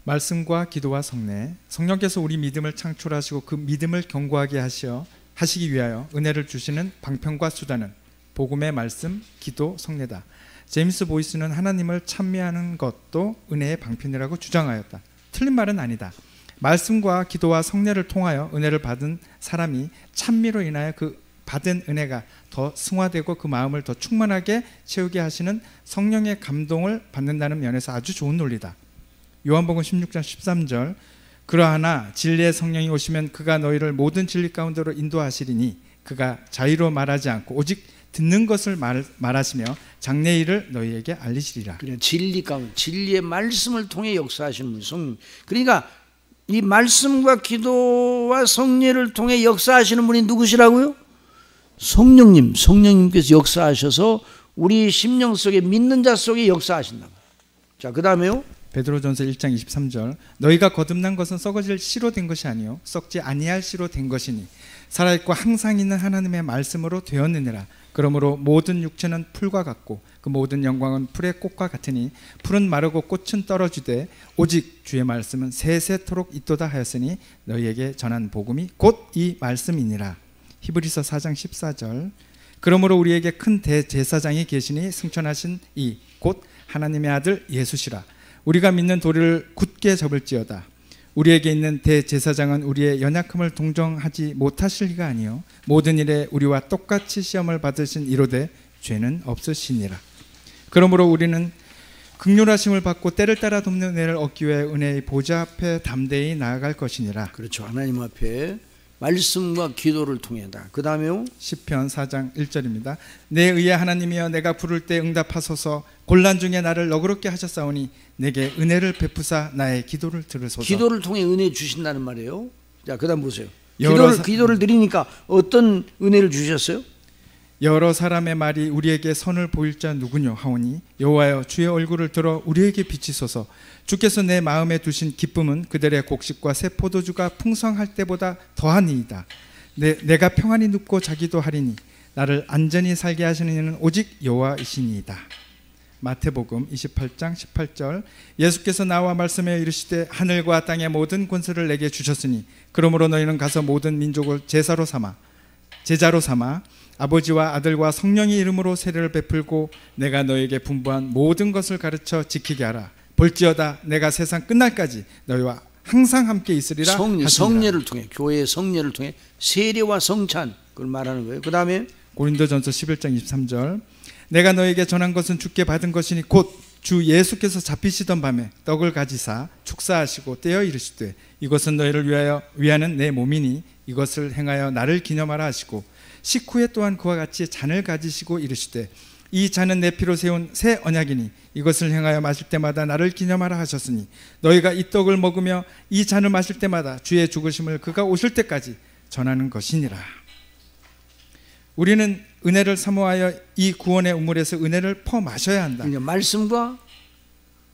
Speaker 2: 말씀과 기도와 성례. 성령께서 우리 믿음을 창출하시고 그 믿음을 견고하게 하시기 위하여 은혜를 주시는 방편과 수단은 복음의 말씀, 기도, 성례다. 제임스 보이스는 하나님을 찬미하는 것도 은혜의 방편이라고 주장하였다. 틀린 말은 아니다. 말씀과 기도와 성례를 통하여 은혜를 받은 사람이 찬미로 인하여 그 받은 은혜가 더 승화되고 그 마음을 더 충만하게 채우게 하시는 성령의 감동을 받는다는 면에서 아주 좋은 논리다. 요한복음 16장 13절, 그러하나 진리의 성령이 오시면 그가 너희를 모든 진리 가운데로 인도하시리니 그가 자의로 말하지 않고 오직 듣는 것을 말하시며 장래 일을 너희에게 알리시리라.
Speaker 1: 진리 가운데, 진리의 말씀을 통해 역사하시는 분, 성령. 그러니까 이 말씀과 기도와 성례를 통해 역사하시는 분이 누구시라고요? 성령님. 성령님께서 역사하셔서 우리 심령 속에, 믿는 자 속에 역사하신다. 자, 그 다음에요.
Speaker 2: 베드로전서 1장 23절, 너희가 거듭난 것은 썩어질 씨로 된 것이 아니요 썩지 아니할 씨로 된 것이니 살아있고 항상 있는 하나님의 말씀으로 되었느니라. 그러므로 모든 육체는 풀과 같고 그 모든 영광은 풀의 꽃과 같으니 풀은 마르고 꽃은 떨어지되 오직 주의 말씀은 세세토록 있도다 하였으니 너희에게 전한 복음이 곧 이 말씀이니라. 히브리서 4장 14절, 그러므로 우리에게 큰 대제사장이 계시니 승천하신 이 곧 하나님의 아들 예수시라. 우리가 믿는 도리를 굳게 잡을지어다. 우리에게 있는 대제사장은 우리의 연약함을 동정하지 못하실 리가 아니요 모든 일에 우리와 똑같이 시험을 받으신 이로되 죄는 없으시니라. 그러므로 우리는 긍휼하심을 받고 때를 따라 돕는 은혜를 얻기 위해 은혜의 보좌 앞에 담대히 나아갈 것이니라.
Speaker 1: 그렇죠. 하나님 앞에 말씀과 기도를 통해다. 그 다음에요.
Speaker 2: 시편 4장 1절입니다. 내 의의 하나님이여 내가 부를 때 응답하소서. 곤란 중에 나를 너그럽게 하셨사오니 내게 은혜를 베푸사 나의 기도를 들으소서.
Speaker 1: 기도를 통해 은혜 주신다는 말이에요. 자, 그 다음 보세요. 기도를 드리니까 어떤 은혜를 주셨어요?
Speaker 2: 여러 사람의 말이 우리에게 선을 보일 자 누구뇨 하오니 여호와여 주의 얼굴을 들어 우리에게 비치소서. 주께서 내 마음에 두신 기쁨은 그들의 곡식과 새 포도주가 풍성할 때보다 더하니이다. 내가 평안히 눕고 자기도 하리니 나를 안전히 살게 하시는 이는 오직 여호와이시니이다. 마태복음 28장 18절 예수께서 나와 말씀하여 이르시되 하늘과 땅의 모든 권세를 내게 주셨으니 그러므로 너희는 가서 모든 민족을 제자로 삼아 아버지와 아들과 성령의 이름으로 세례를 베풀고 내가 너에게 분부한 모든 것을 가르쳐 지키게 하라. 볼지어다 내가 세상 끝날까지 너희와 항상 함께 있으리라 하시니라.
Speaker 1: 성례를 통해, 교회의 성례를 통해 세례와 성찬, 그걸 말하는 거예요. 그 다음에
Speaker 2: 고린도전서 11장 23절 내가 너에게 전한 것은 주께 받은 것이니 곧 주 예수께서 잡히시던 밤에 떡을 가지사 축사하시고 떼어 이르시되 이것은 너희를 위하는 내 몸이니 이것을 행하여 나를 기념하라 하시고 식후에 또한 그와 같이 잔을 가지시고 이르시되 이 잔은 내 피로 세운 새 언약이니 이것을 행하여 마실 때마다 나를 기념하라 하셨으니 너희가 이 떡을 먹으며 이 잔을 마실 때마다 주의 죽으심을 그가 오실 때까지 전하는 것이니라. 우리는 은혜를 사모하여 이 구원의 우물에서 은혜를 퍼 마셔야 한다.
Speaker 1: 그러니까 말씀과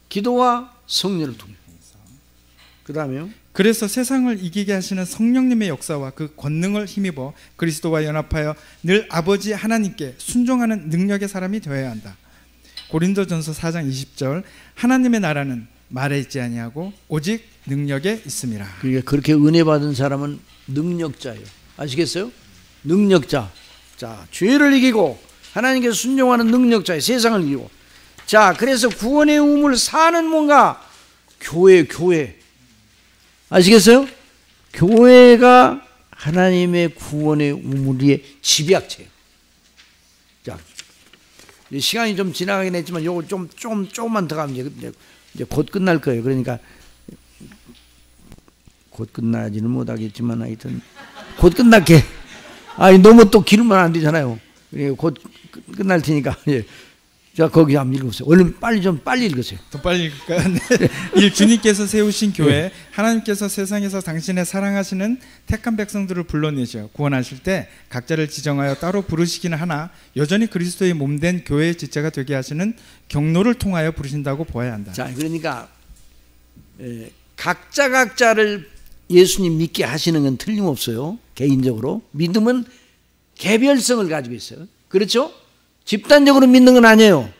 Speaker 1: 기도와 성례를 통해. 그 다음에요.
Speaker 2: 그래서 세상을 이기게 하시는 성령님의 역사와 그 권능을 힘입어 그리스도와 연합하여 늘 아버지 하나님께 순종하는 능력의 사람이 되어야 한다. 고린도전서 4장 20절 하나님의 나라는 말에 있지 아니하고 오직 능력에 있음이라.
Speaker 1: 그러니까 그렇게 은혜 받은 사람은 능력자예요. 아시겠어요? 능력자. 자, 죄를 이기고 하나님께 순종하는 능력자예요. 세상을 이기고. 자, 그래서 구원의 우물 사는 뭔가 교회. 아시겠어요? 교회가 하나님의 구원의 우물의 집약체예요. 자, 시간이 좀 지나가긴 했지만 요거 조금만 더 가면 이제 곧 끝날 거예요. 그러니까 곧 끝나지는 못하겠지만 하여튼 곧 끝날게. 아니 너무 또 기르면 안 되잖아요. 곧 끝날 테니까. 예. 자, 거기 한번 읽으세요. 얼른 빨리 읽으세요.
Speaker 2: 더 빨리 읽을까요? 네. 주님께서 세우신 교회, 하나님께서 세상에서 당신의 사랑하시는 택한 백성들을 불러내셔 구원하실 때 각자를 지정하여 따로 부르시기는 하나 여전히 그리스도의 몸된 교회의 지체가 되게 하시는 경로를 통하여 부르신다고 보아야 한다.
Speaker 1: 자, 그러니까 각자를 예수님 믿게 하시는 건 틀림없어요. 개인적으로. 믿음은 개별성을 가지고 있어요. 그렇죠? 집단적으로 믿는 건 아니에요.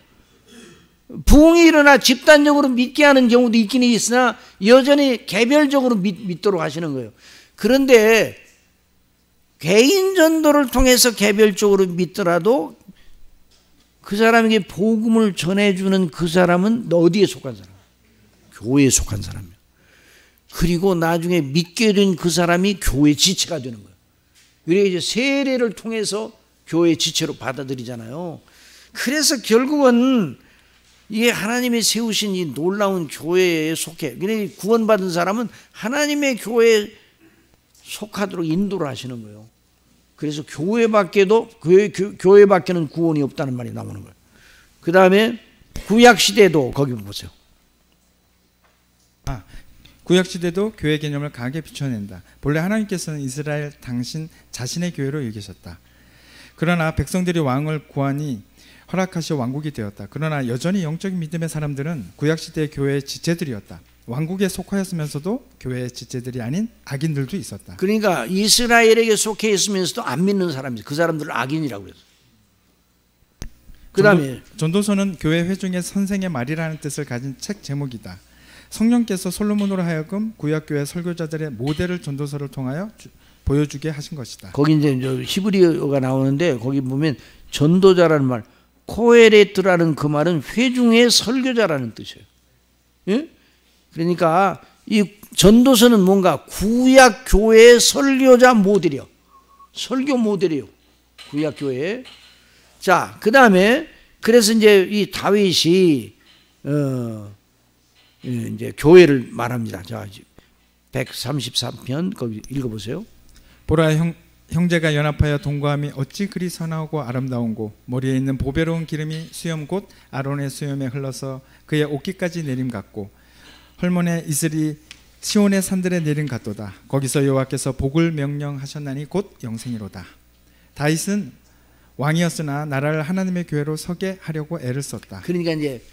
Speaker 1: 부흥이 일어나 집단적으로 믿게 하는 경우도 있긴 있으나 여전히 개별적으로 믿도록 하시는 거예요. 그런데 개인 전도를 통해서 개별적으로 믿더라도 그 사람에게 복음을 전해주는 그 사람은 어디에 속한 사람? 교회에 속한 사람이에요. 그리고 나중에 믿게 된 그 사람이 교회 지체가 되는 거예요. 그래서 이제 세례를 통해서 교회 지체로 받아들이잖아요. 그래서 결국은 이게 하나님이 세우신 이 놀라운 교회에 속해. 그러니까 구원받은 사람은 하나님의 교회에 속하도록 인도를 하시는 거예요. 그래서 교회밖에는 구원이 없다는 말이 나오는 거예요. 그 다음에 구약시대도 거기 보세요.
Speaker 2: 구약시대도 교회 개념을 강하게 비춰낸다. 본래 하나님께서는 이스라엘 당신 자신의 교회로 여기셨다. 그러나 백성들이 왕을 구하니 허락하시어 왕국이 되었다. 그러나 여전히 영적인 믿음의 사람들은 구약시대의 교회의 지체들이었다. 왕국에 속하였으면서도 교회의 지체들이 아닌 악인들도 있었다.
Speaker 1: 그러니까 이스라엘에게 속해 있으면서도 안 믿는 사람이 그 사람들을 악인이라고 그랬어요. 그 다음에
Speaker 2: 전도서는 교회 회중의 선생의 말이라는 뜻을 가진 책 제목이다. 성령께서 솔로몬으로 하여금 구약교회 설교자들의 모델을 전도서를 통하여 보여주게 하신 것이다.
Speaker 1: 거기 이제 히브리어가 나오는데 거기 보면 전도자라는 말, 코헤레트라는 그 말은 회중의 설교자라는 뜻이에요. 예? 그러니까 이 전도서는 뭔가 구약 교회의 설교자 모델이요. 설교 모델이요. 구약 교회. 자, 그다음에 그래서 이제 이 다윗이 이제 교회를 말합니다. 자, 133편 거기 읽어보세요.
Speaker 2: 보라 형제가 연합하여 동거함이 어찌 그리 선하고 아름다운고 머리에 있는 보배로운 기름이 수염 곧 아론의 수염에 흘러서 그의 옷깃까지 내림 같고 헐몬의 이슬이 시온의 산들에 내림 같도다. 거기서 여호와께서 복을 명령하셨나니 곧 영생이로다. 다윗은 왕이었으나 나라를 하나님의 교회로 서게 하려고 애를 썼다.
Speaker 1: 그러니까 이제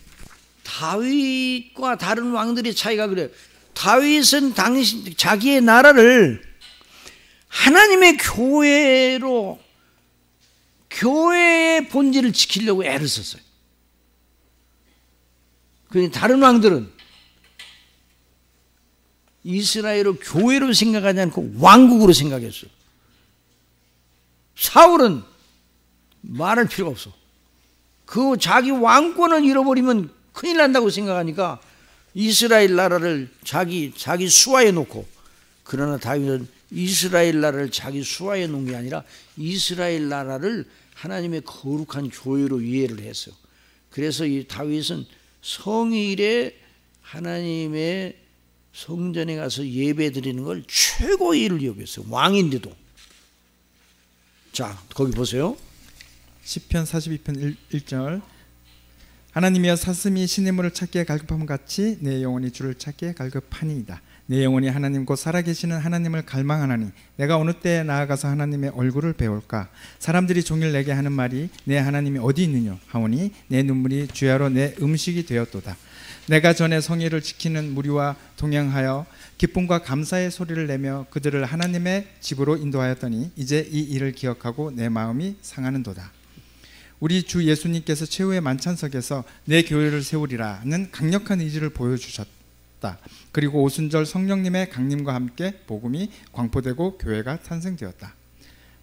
Speaker 1: 다윗과 다른 왕들의 차이가 그래요. 다윗은 자기의 나라를 하나님의 교회로 교회의 본질을 지키려고 애를 썼어요. 그런데 다른 왕들은 이스라엘을 교회로 생각하지 않고 왕국으로 생각했어요. 사울은 말할 필요가 없어. 그 자기 왕권을 잃어버리면 큰일 난다고 생각하니까 이스라엘 나라를 자기 수하에 놓고, 그러나 다윗은 이스라엘 나라를 자기 수하에 놓은 게 아니라 이스라엘 나라를 하나님의 거룩한 교회로 이해를 했어요. 그래서 이 다윗은 성일에 하나님의 성전에 가서 예배 드리는 걸 최고의 일을 여겼어요. 왕인데도. 자, 거기 보세요.
Speaker 2: 시편 42편 1절. 하나님이여 사슴이 시냇물을 찾기에 갈급함 같이 내 영혼이 주를 찾기에 갈급하니이다. 내 영혼이 하나님 곧 살아계시는 하나님을 갈망하나니 내가 어느 때에 나아가서 하나님의 얼굴을 배울까. 사람들이 종일 내게 하는 말이 내 하나님이 어디 있느냐 하오니 내 눈물이 주야로 내 음식이 되었도다. 내가 전에 성의를 지키는 무리와 동행하여 기쁨과 감사의 소리를 내며 그들을 하나님의 집으로 인도하였더니 이제 이 일을 기억하고 내 마음이 상하는도다. 우리 주 예수님께서 최후의 만찬석에서 내 교회를 세우리라는 강력한 의지를 보여주셨다. 그리고 오순절 성령님의 강림과 함께 복음이 광포되고 교회가 탄생되었다.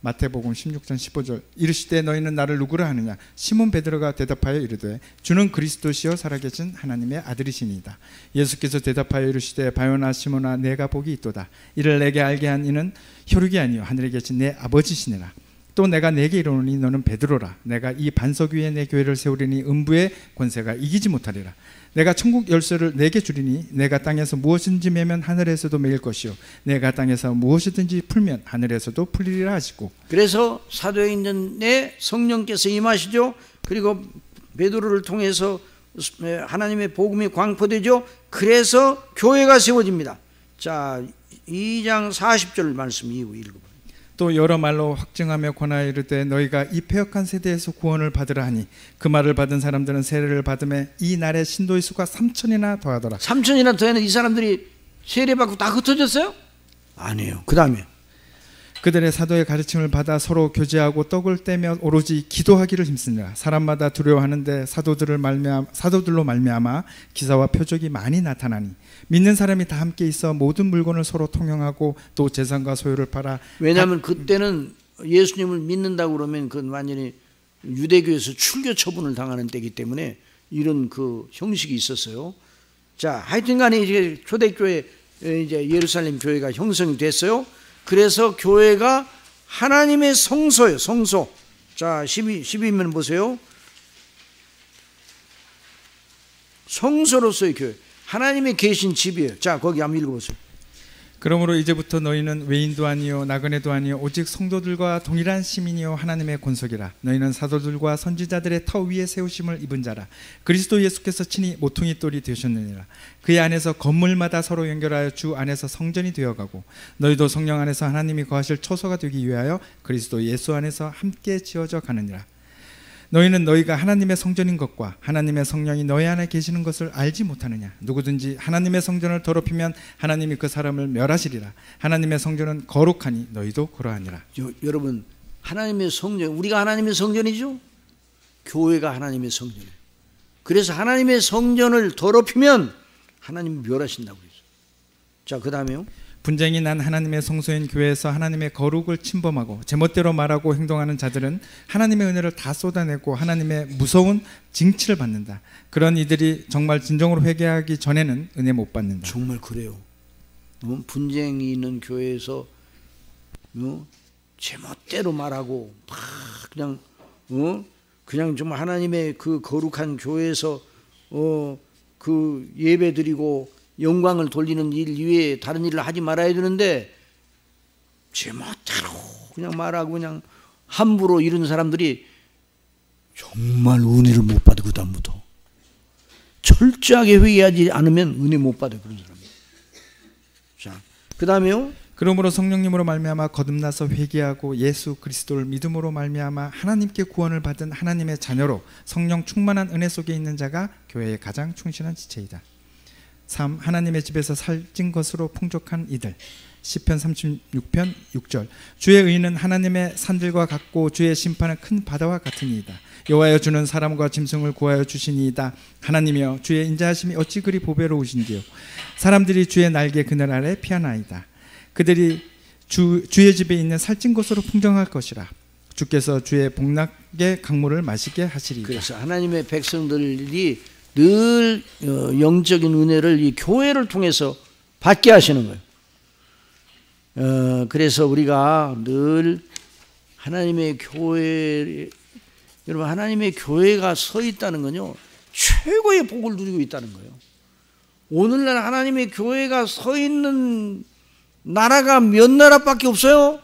Speaker 2: 마태복음 16장 15절. 이르시되 너희는 나를 누구라 하느냐. 시몬 베드로가 대답하여 이르되 주는 그리스도시요 살아계신 하나님의 아들이시니이다. 예수께서 대답하여 이르시되 바요나 시몬아 내가 복이 있도다. 이를 내게 알게 한 이는 혈육이 아니요 하늘에 계신 내 아버지시니라. 또 내가 내게 이르노니 너는 베드로라. 내가 이 반석 위에 내 교회를 세우리니 음부의 권세가 이기지 못하리라. 내가 천국 열쇠를 내게 주리니 내가 땅에서 무엇인지 매면 하늘에서도 매일 것이요 내가 땅에서 무엇이든지 풀면 하늘에서도 풀리리라 하시고.
Speaker 1: 그래서 사도행전에 성령께서 임하시죠. 그리고 베드로를 통해서 하나님의 복음이 광포되죠. 그래서 교회가 세워집니다. 자, 2장 40절 말씀 이후 읽어봐요.
Speaker 2: 또 여러 말로 확증하며 권하여 이르되 너희가 이 패역한 세대에서 구원을 받으라 하니 그 말을 받은 사람들은 세례를 받음에 이 날의 신도의 수가 3,000이나 더하더라.
Speaker 1: 3,000이나 더하는 이 사람들이 세례받고 다 흩어졌어요? 아니에요. 그 다음에
Speaker 2: 그들의 사도의 가르침을 받아 서로 교제하고 떡을 떼며 오로지 기도하기를 힘쓰니라. 사람마다 두려워하는데 사도들로 말미암아 기사와 표적이 많이 나타나니 믿는 사람이 다 함께 있어 모든 물건을 서로 통용하고 또 재산과 소유를 팔아.
Speaker 1: 왜냐하면 그때는 예수님을 믿는다고 그러면 그건 완전히 유대교에서 출교 처분을 당하는 때이기 때문에 이런 그 형식이 있었어요. 자, 하여튼간에 이제 초대교회 이제 예루살렘 교회가 형성이 됐어요. 그래서 교회가 하나님의 성소예요. 성소. 자, 12면 보세요. 성소로서의 교회. 하나님의 계신 집이에요. 자, 거기 한번 읽어보세요.
Speaker 2: 그러므로 이제부터 너희는 외인도 아니요 나그네도 아니요 오직 성도들과 동일한 시민이요 하나님의 권속이라. 너희는 사도들과 선지자들의 터 위에 세우심을 입은 자라. 그리스도 예수께서 친히 모퉁이 돌이 되셨느니라. 그의 안에서 건물마다 서로 연결하여 주 안에서 성전이 되어가고 너희도 성령 안에서 하나님이 거하실 초소가 되기 위하여 그리스도 예수 안에서 함께 지어져 가느니라. 너희는 너희가 하나님의 성전인 것과 하나님의 성령이 너희 안에 계시는 것을 알지 못하느냐. 누구든지 하나님의 성전을 더럽히면 하나님이 그 사람을 멸하시리라. 하나님의 성전은 거룩하니 너희도 그러하니라.
Speaker 1: 여러분, 하나님의 성전, 우리가 하나님의 성전이죠. 교회가 하나님의 성전이에요. 그래서 하나님의 성전을 더럽히면 하나님이 멸하신다고 그랬어요. 자, 그 다음에요.
Speaker 2: 분쟁이 난 하나님의 성소인 교회에서 하나님의 거룩을 침범하고 제멋대로 말하고 행동하는 자들은 하나님의 은혜를 다 쏟아내고 하나님의 무서운 징치를 받는다. 그런 이들이 정말 진정으로 회개하기 전에는 은혜 못 받는다.
Speaker 1: 정말 그래요. 분쟁이 있는 교회에서 제멋대로 말하고 막 그냥 정말 하나님의 그 거룩한 교회에서 그 예배 드리고 영광을 돌리는 일 이외에 다른 일을 하지 말아야 되는데 제멋대로 그냥 말하고 그냥 함부로 이런 사람들이 정말 은혜를 못 받아. 그 다음부터 철저하게 회개하지 않으면 은혜 못 받아. 그런 사람이. 자, 그 다음에요.
Speaker 2: 그러므로 성령님으로 말미암아 거듭나서 회개하고 예수 그리스도를 믿음으로 말미암아 하나님께 구원을 받은 하나님의 자녀로 성령 충만한 은혜 속에 있는 자가 교회의 가장 충실한 지체이다. 3. 하나님의 집에서 살찐 것으로 풍족한 이들. 시편 36편 6절. 주의 의는 하나님의 산들과 같고 주의 심판은 큰 바다와 같으니이다. 여호와여 주는 사람과 짐승을 구하여 주시니이다. 하나님이여 주의 인자하심이 어찌 그리 보배로우신지요. 사람들이 주의 날개 그늘 아래 피하나이다. 그들이 주의 집에 있는 살찐 곳으로 풍성할 것이라. 주께서 주의 복락의 강물을 마시게 하시리이다.
Speaker 1: 그래서 하나님의 백성들이 늘 영적인 은혜를 이 교회를 통해서 받게 하시는 거예요. 그래서 우리가 늘 하나님의 교회, 여러분 하나님의 교회가 서 있다는 건요 최고의 복을 누리고 있다는 거예요. 오늘날 하나님의 교회가 서 있는 나라가 몇 나라밖에 없어요.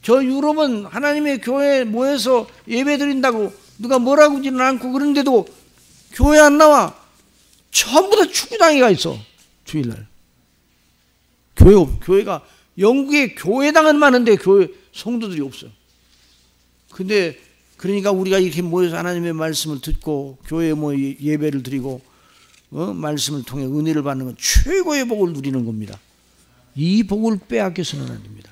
Speaker 1: 저 유럽은 하나님의 교회에 모여서 예배 드린다고 누가 뭐라고 하지는 않고 그런데도 교회 안 나와. 전부 다 축구장에 가 있어. 주일날. 교회가 영국에 교회당은 많은데 교회 성도들이 없어요. 근데 그러니까 우리가 이렇게 모여서 하나님의 말씀을 듣고 교회에 뭐 예배를 드리고 말씀을 통해 은혜를 받는 건 최고의 복을 누리는 겁니다. 이 복을 빼앗겨서는 안 됩니다.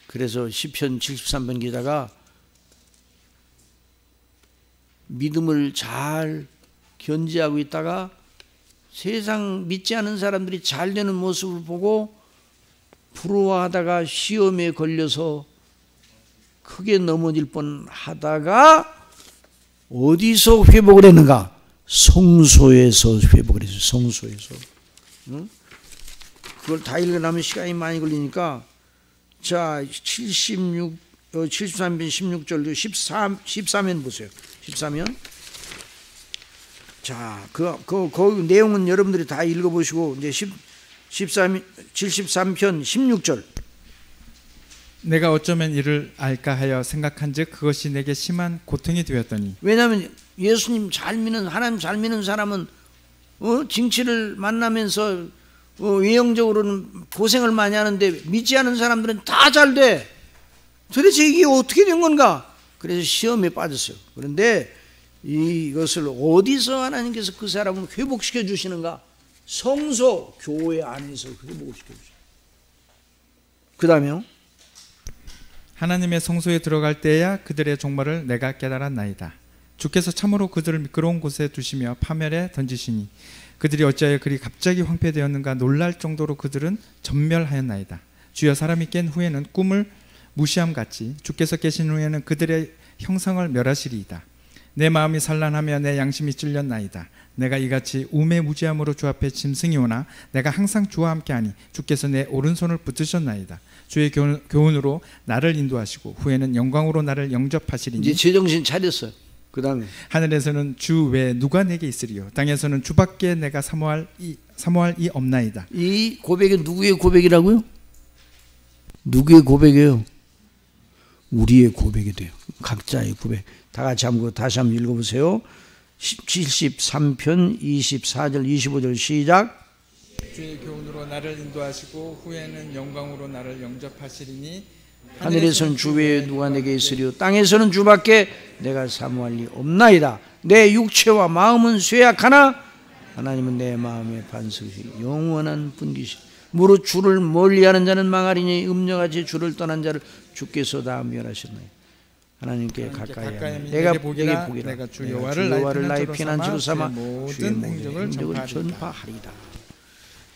Speaker 1: 그래서 시편 73편 기자가 믿음을 잘 견지하고 있다가 세상 믿지 않은 사람들이 잘 되는 모습을 보고 부러워하다가 시험에 걸려서 크게 넘어질 뻔하다가 어디서 회복을 했는가? 성소에서 회복을 했어요. 성소에서. 응? 그걸 다 읽어나면 시간이 많이 걸리니까 자, 73편 16절도 14면 보세요. 14면. 자, 그 내용은 여러분들이 다 읽어보시고, 이제 73편 16절.
Speaker 2: 내가 어쩌면 이를 알까 하여 생각한즉 그것이 내게 심한 고통이 되었더니.
Speaker 1: 왜냐하면 예수님 잘 믿는, 하나님 잘 믿는 사람은 징치를 만나면서 외형적으로는 고생을 많이 하는데 믿지 않은 사람들은 다 잘 돼. 도대체 이게 어떻게 된 건가? 그래서 시험에 빠졌어요. 그런데 이것을 어디서 하나님께서 그 사람을 회복시켜 주시는가? 성소, 교회 안에서 회복을 시켜 주셔요. 그 다음에요.
Speaker 2: 하나님의 성소에 들어갈 때야 그들의 종말을 내가 깨달았나이다. 주께서 참으로 그들을 미끄러운 곳에 두시며 파멸에 던지시니 그들이 어찌하여 그리 갑자기 황폐되었는가 놀랄 정도로 그들은 전멸하였나이다. 주여 사람이 깬 후에는 꿈을 무시함같이 주께서 계신 후에는 그들의 형상을 멸하시리이다. 내 마음이 산란하며 내 양심이 찔렸나이다. 내가 이같이 우매무지함으로 주 앞에 짐승이 오나 내가 항상 주와 함께하니 주께서 내 오른손을 붙드셨나이다. 주의 교훈으로 나를 인도하시고 후에는 영광으로 나를 영접하시리니.
Speaker 1: 이제 제정신 차렸어요. 그 다음에
Speaker 2: 하늘에서는 주 외에 누가 내게 있으리요 땅에서는 주밖에 내가 사모할 이 없나이다.
Speaker 1: 이 고백이 누구의 고백이라고요? 누구의 고백이에요? 우리의 고백이 돼요. 각자의 고백. 다 같이 다시 한번 읽어보세요. 73편 24절 25절 시작.
Speaker 2: 주의 교훈으로 나를 인도하시고 후에는 영광으로 나를 영접하시리니
Speaker 1: 하늘에서는 주 외에 누가 내게 있으리요 땅에서는 주밖에 내가 사모할 리 없나이다. 내 육체와 마음은 쇠약하나 하나님은 내 마음의 반석이 영원한 분기시. 무릇 주를 멀리하는 자는 망하리니 음녀같이 주를 떠난 자를 주께서 다 멸하셨나이다. 하나님께 가까이 하면 내가 보기라. 내가 주 여호와를 나의 피난처로 삼아 주의 모든 행적을 전파하리다.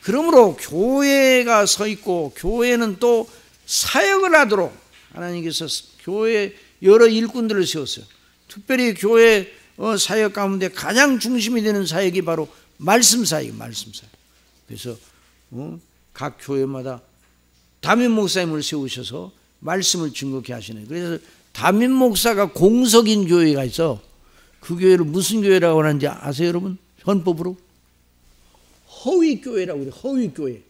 Speaker 1: 그러므로 교회가 서 있고 교회는 또 사역을 하도록 하나님께서 교회 여러 일꾼들을 세웠어요. 특별히 교회 사역 가운데 가장 중심이 되는 사역이 바로 말씀 사역. 그래서 각 교회마다 담임 목사님을 세우셔서 말씀을 증거케 하시는. 그래서 담임 목사가 공석인 교회가 있어. 그 교회를 무슨 교회라고 하는지 아세요, 여러분? 헌법으로 허위 교회라고 그래요. 허위 교회.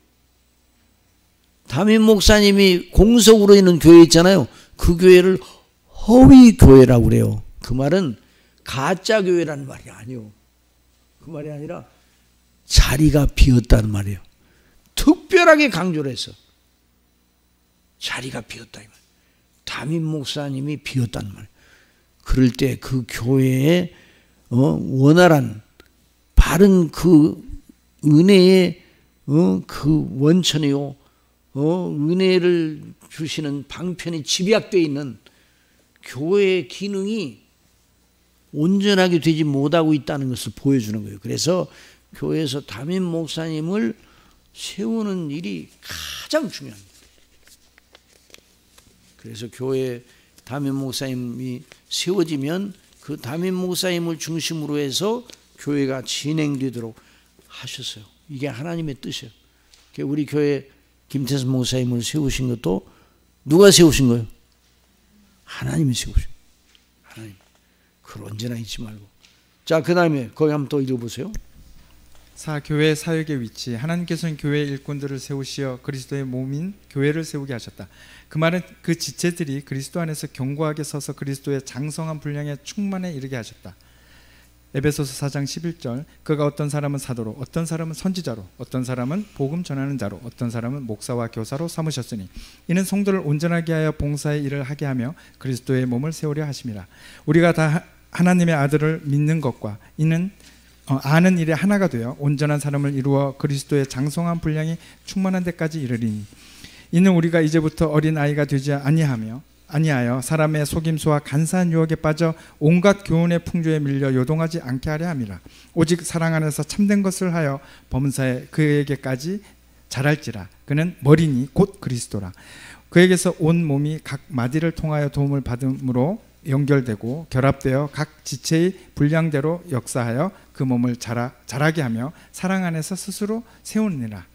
Speaker 1: 담임 목사님이 공석으로 있는 교회 있잖아요. 그 교회를 허위 교회라고 그래요. 그 말은 가짜 교회라는 말이 아니에요. 그 말이 아니라 자리가 비었다는 말이에요. 특별하게 강조를 해서 자리가 비었다 이 말. 담임 목사님이 비었단 말이에요. 그럴 때 그 교회에 원활한 바른 그 은혜의 그 원천이요, 은혜를 주시는 방편이 집약되어 있는 교회의 기능이 온전하게 되지 못하고 있다는 것을 보여주는 거예요. 그래서 교회에서 담임 목사님을 세우는 일이 가장 중요합니다. 그래서 교회 담임 목사님이 세워지면 그 담임 목사님을 중심으로 해서 교회가 진행되도록 하셨어요. 이게 하나님의 뜻이에요. 우리 교회 김태선 목사님을 세우신 것도 누가 세우신 거예요? 하나님이 세우신 거예요. 하나님. 그걸 언제나 잊지 말고. 자, 그 다음에 거기 한번 또 읽어보세요.
Speaker 2: 교회 사역의 위치. 하나님께서는 교회 일꾼들을 세우시어 그리스도의 몸인 교회를 세우게 하셨다. 그 말은 그 지체들이 그리스도 안에서 견고하게 서서 그리스도의 장성한 분량에 충만에 이르게 하셨다. 에베소서 4장 11절. 그가 어떤 사람은 사도로, 어떤 사람은 선지자로, 어떤 사람은 복음 전하는 자로, 어떤 사람은 목사와 교사로 삼으셨으니 이는 성도를 온전하게 하여 봉사의 일을 하게 하며 그리스도의 몸을 세우려 하심이라. 우리가 다 하나님의 아들을 믿는 것과 이는 아는 일에 하나가 되어 온전한 사람을 이루어 그리스도의 장성한 분량이 충만한 데까지 이르리니 이는 우리가 이제부터 어린 아이가 되지 아니하여 사람의 속임수와 간사한 유혹에 빠져 온갖 교훈의 풍조에 밀려 요동하지 않게 하려 함이라. 오직 사랑 안에서 참된 것을 하여 범사에 그에게까지 자랄지라. 그는 머리니 곧 그리스도라. 그에게서 온 몸이 각 마디를 통하여 도움을 받음으로 연결되고 결합되어 각 지체의 분량대로 역사하여 그 몸을 자라게 하며 사랑 안에서 스스로 세우느니라.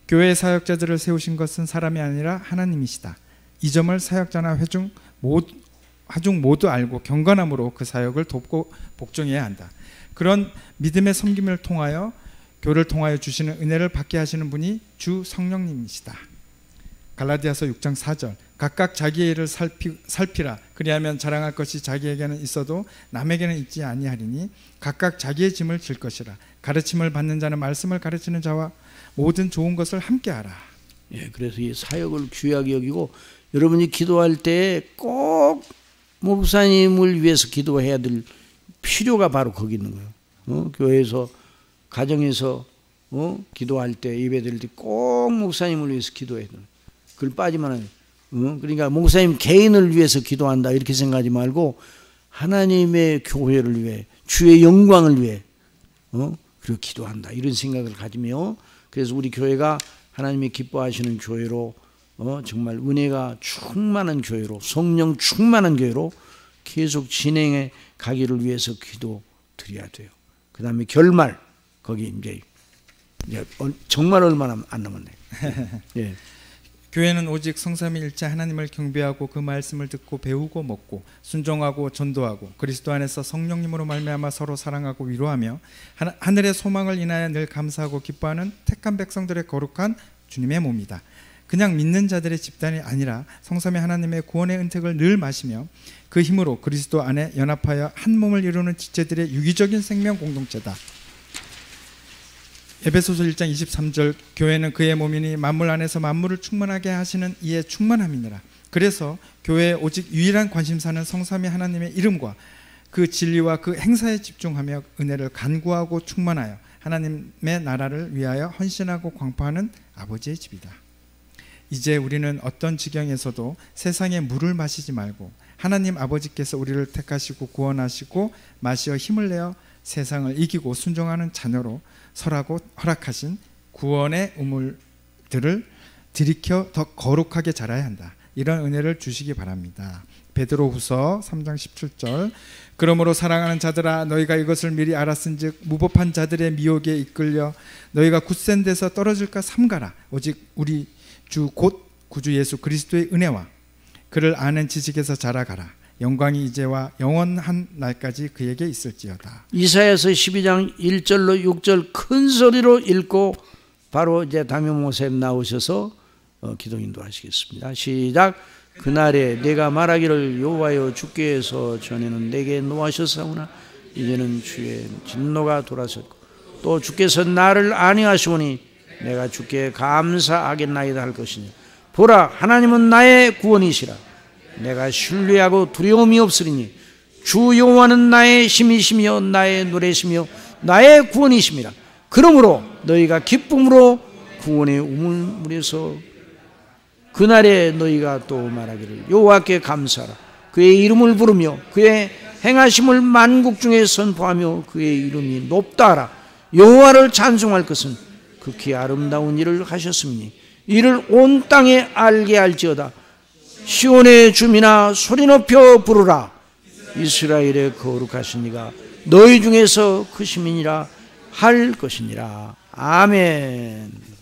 Speaker 2: 교회의 사역자들을 세우신 것은 사람이 아니라 하나님이시다. 이 점을 사역자나 회중 모두 알고 경건함으로 그 사역을 돕고 복종해야 한다. 그런 믿음의 섬김을 통하여 교를 통하여 주시는 은혜를 받게 하시는 분이 주 성령님이시다. 갈라디아서 6장 4절. 각각 자기의 일을 살피라. 그리하면 자랑할 것이 자기에게는 있어도 남에게는 있지 아니하리니 각각 자기의 짐을 질 것이라. 가르침을 받는 자는 말씀을 가르치는 자와 모든 좋은 것을 함께하라.
Speaker 1: 예, 그래서 이 사역을 귀하게 여기고 여러분이 기도할 때 꼭 목사님을 위해서 기도해야 될 필요가 바로 거기 있는 거예요. 교회에서 가정에서 기도할 때 예배드릴 때 꼭 목사님을 위해서 기도해야 돼요. 그걸 빠지면 안 돼요. 그러니까 목사님 개인을 위해서 기도한다 이렇게 생각하지 말고 하나님의 교회를 위해 주의 영광을 위해 그리고 기도한다 이런 생각을 가지며 그래서 우리 교회가 하나님이 기뻐하시는 교회로 정말 은혜가 충만한 교회로 성령 충만한 교회로 계속 진행해 가기를 위해서 기도 드려야 돼요. 그 다음에 결말 거기 이제 정말 얼마 안 남았네. 예.
Speaker 2: 교회는 오직 성삼위일체 하나님을 경배하고 그 말씀을 듣고 배우고 먹고 순종하고 전도하고 그리스도 안에서 성령님으로 말미암아 서로 사랑하고 위로하며 하늘의 소망을 인하여 늘 감사하고 기뻐하는 택한 백성들의 거룩한 주님의 몸이다. 그냥 믿는 자들의 집단이 아니라 성삼위 하나님의 구원의 은택을 늘 마시며 그 힘으로 그리스도 안에 연합하여 한 몸을 이루는 지체들의 유기적인 생명 공동체다. 에베소서 1장 23절. 교회는 그의 몸이니 만물 안에서 만물을 충만하게 하시는 이의 충만함이니라. 그래서 교회의 오직 유일한 관심사는 성삼위 하나님의 이름과 그 진리와 그 행사에 집중하며 은혜를 간구하고 충만하여 하나님의 나라를 위하여 헌신하고 광포하는 아버지의 집이다. 이제 우리는 어떤 지경에서도 세상의 물을 마시지 말고 하나님 아버지께서 우리를 택하시고 구원하시고 마시어 힘을 내어 세상을 이기고 순종하는 자녀로 설하고 허락하신 구원의 우물들을 들이켜 더 거룩하게 자라야 한다. 이런 은혜를 주시기 바랍니다. 베드로후서 3장 17절. 그러므로 사랑하는 자들아 너희가 이것을 미리 알았은즉 무법한 자들의 미혹에 이끌려 너희가 굳센 데서 떨어질까 삼가라. 오직 우리 주 곧 구주 예수 그리스도의 은혜와 그를 아는 지식에서 자라가라. 영광이 이제와 영원한 날까지 그에게 있을지어다.
Speaker 1: 이사야서 12장 1절로 6절 큰 소리로 읽고 바로 이제 담임 목사님 나오셔서 기도 인도하시겠습니다. 시작. 그날에 내가 말하기를 여호와여 주께서 전에는 내게 노하셨사오나 이제는 주의 진노가 돌아섰고 또 주께서 나를 안위하시오니 내가 주께 감사하겠나이다 할 것이니 보라 하나님은 나의 구원이시라. 내가 신뢰하고 두려움이 없으리니 주 여호와는 나의 힘이시며 나의 노래시며 나의 구원이심이라. 그러므로 너희가 기쁨으로 구원의 우물물에서 그날에 너희가 또 말하기를 여호와께 감사하라. 그의 이름을 부르며 그의 행하심을 만국 중에 선포하며 그의 이름이 높다 하라. 여호와를 찬송할 것은 극히 아름다운 일을 하셨으니 이를 온 땅에 알게 할지어다. 시온의 주민아 소리 높여 부르라. 이스라엘의 거룩하신 이가 너희 중에서 크심이니라 할 것이니라. 아멘.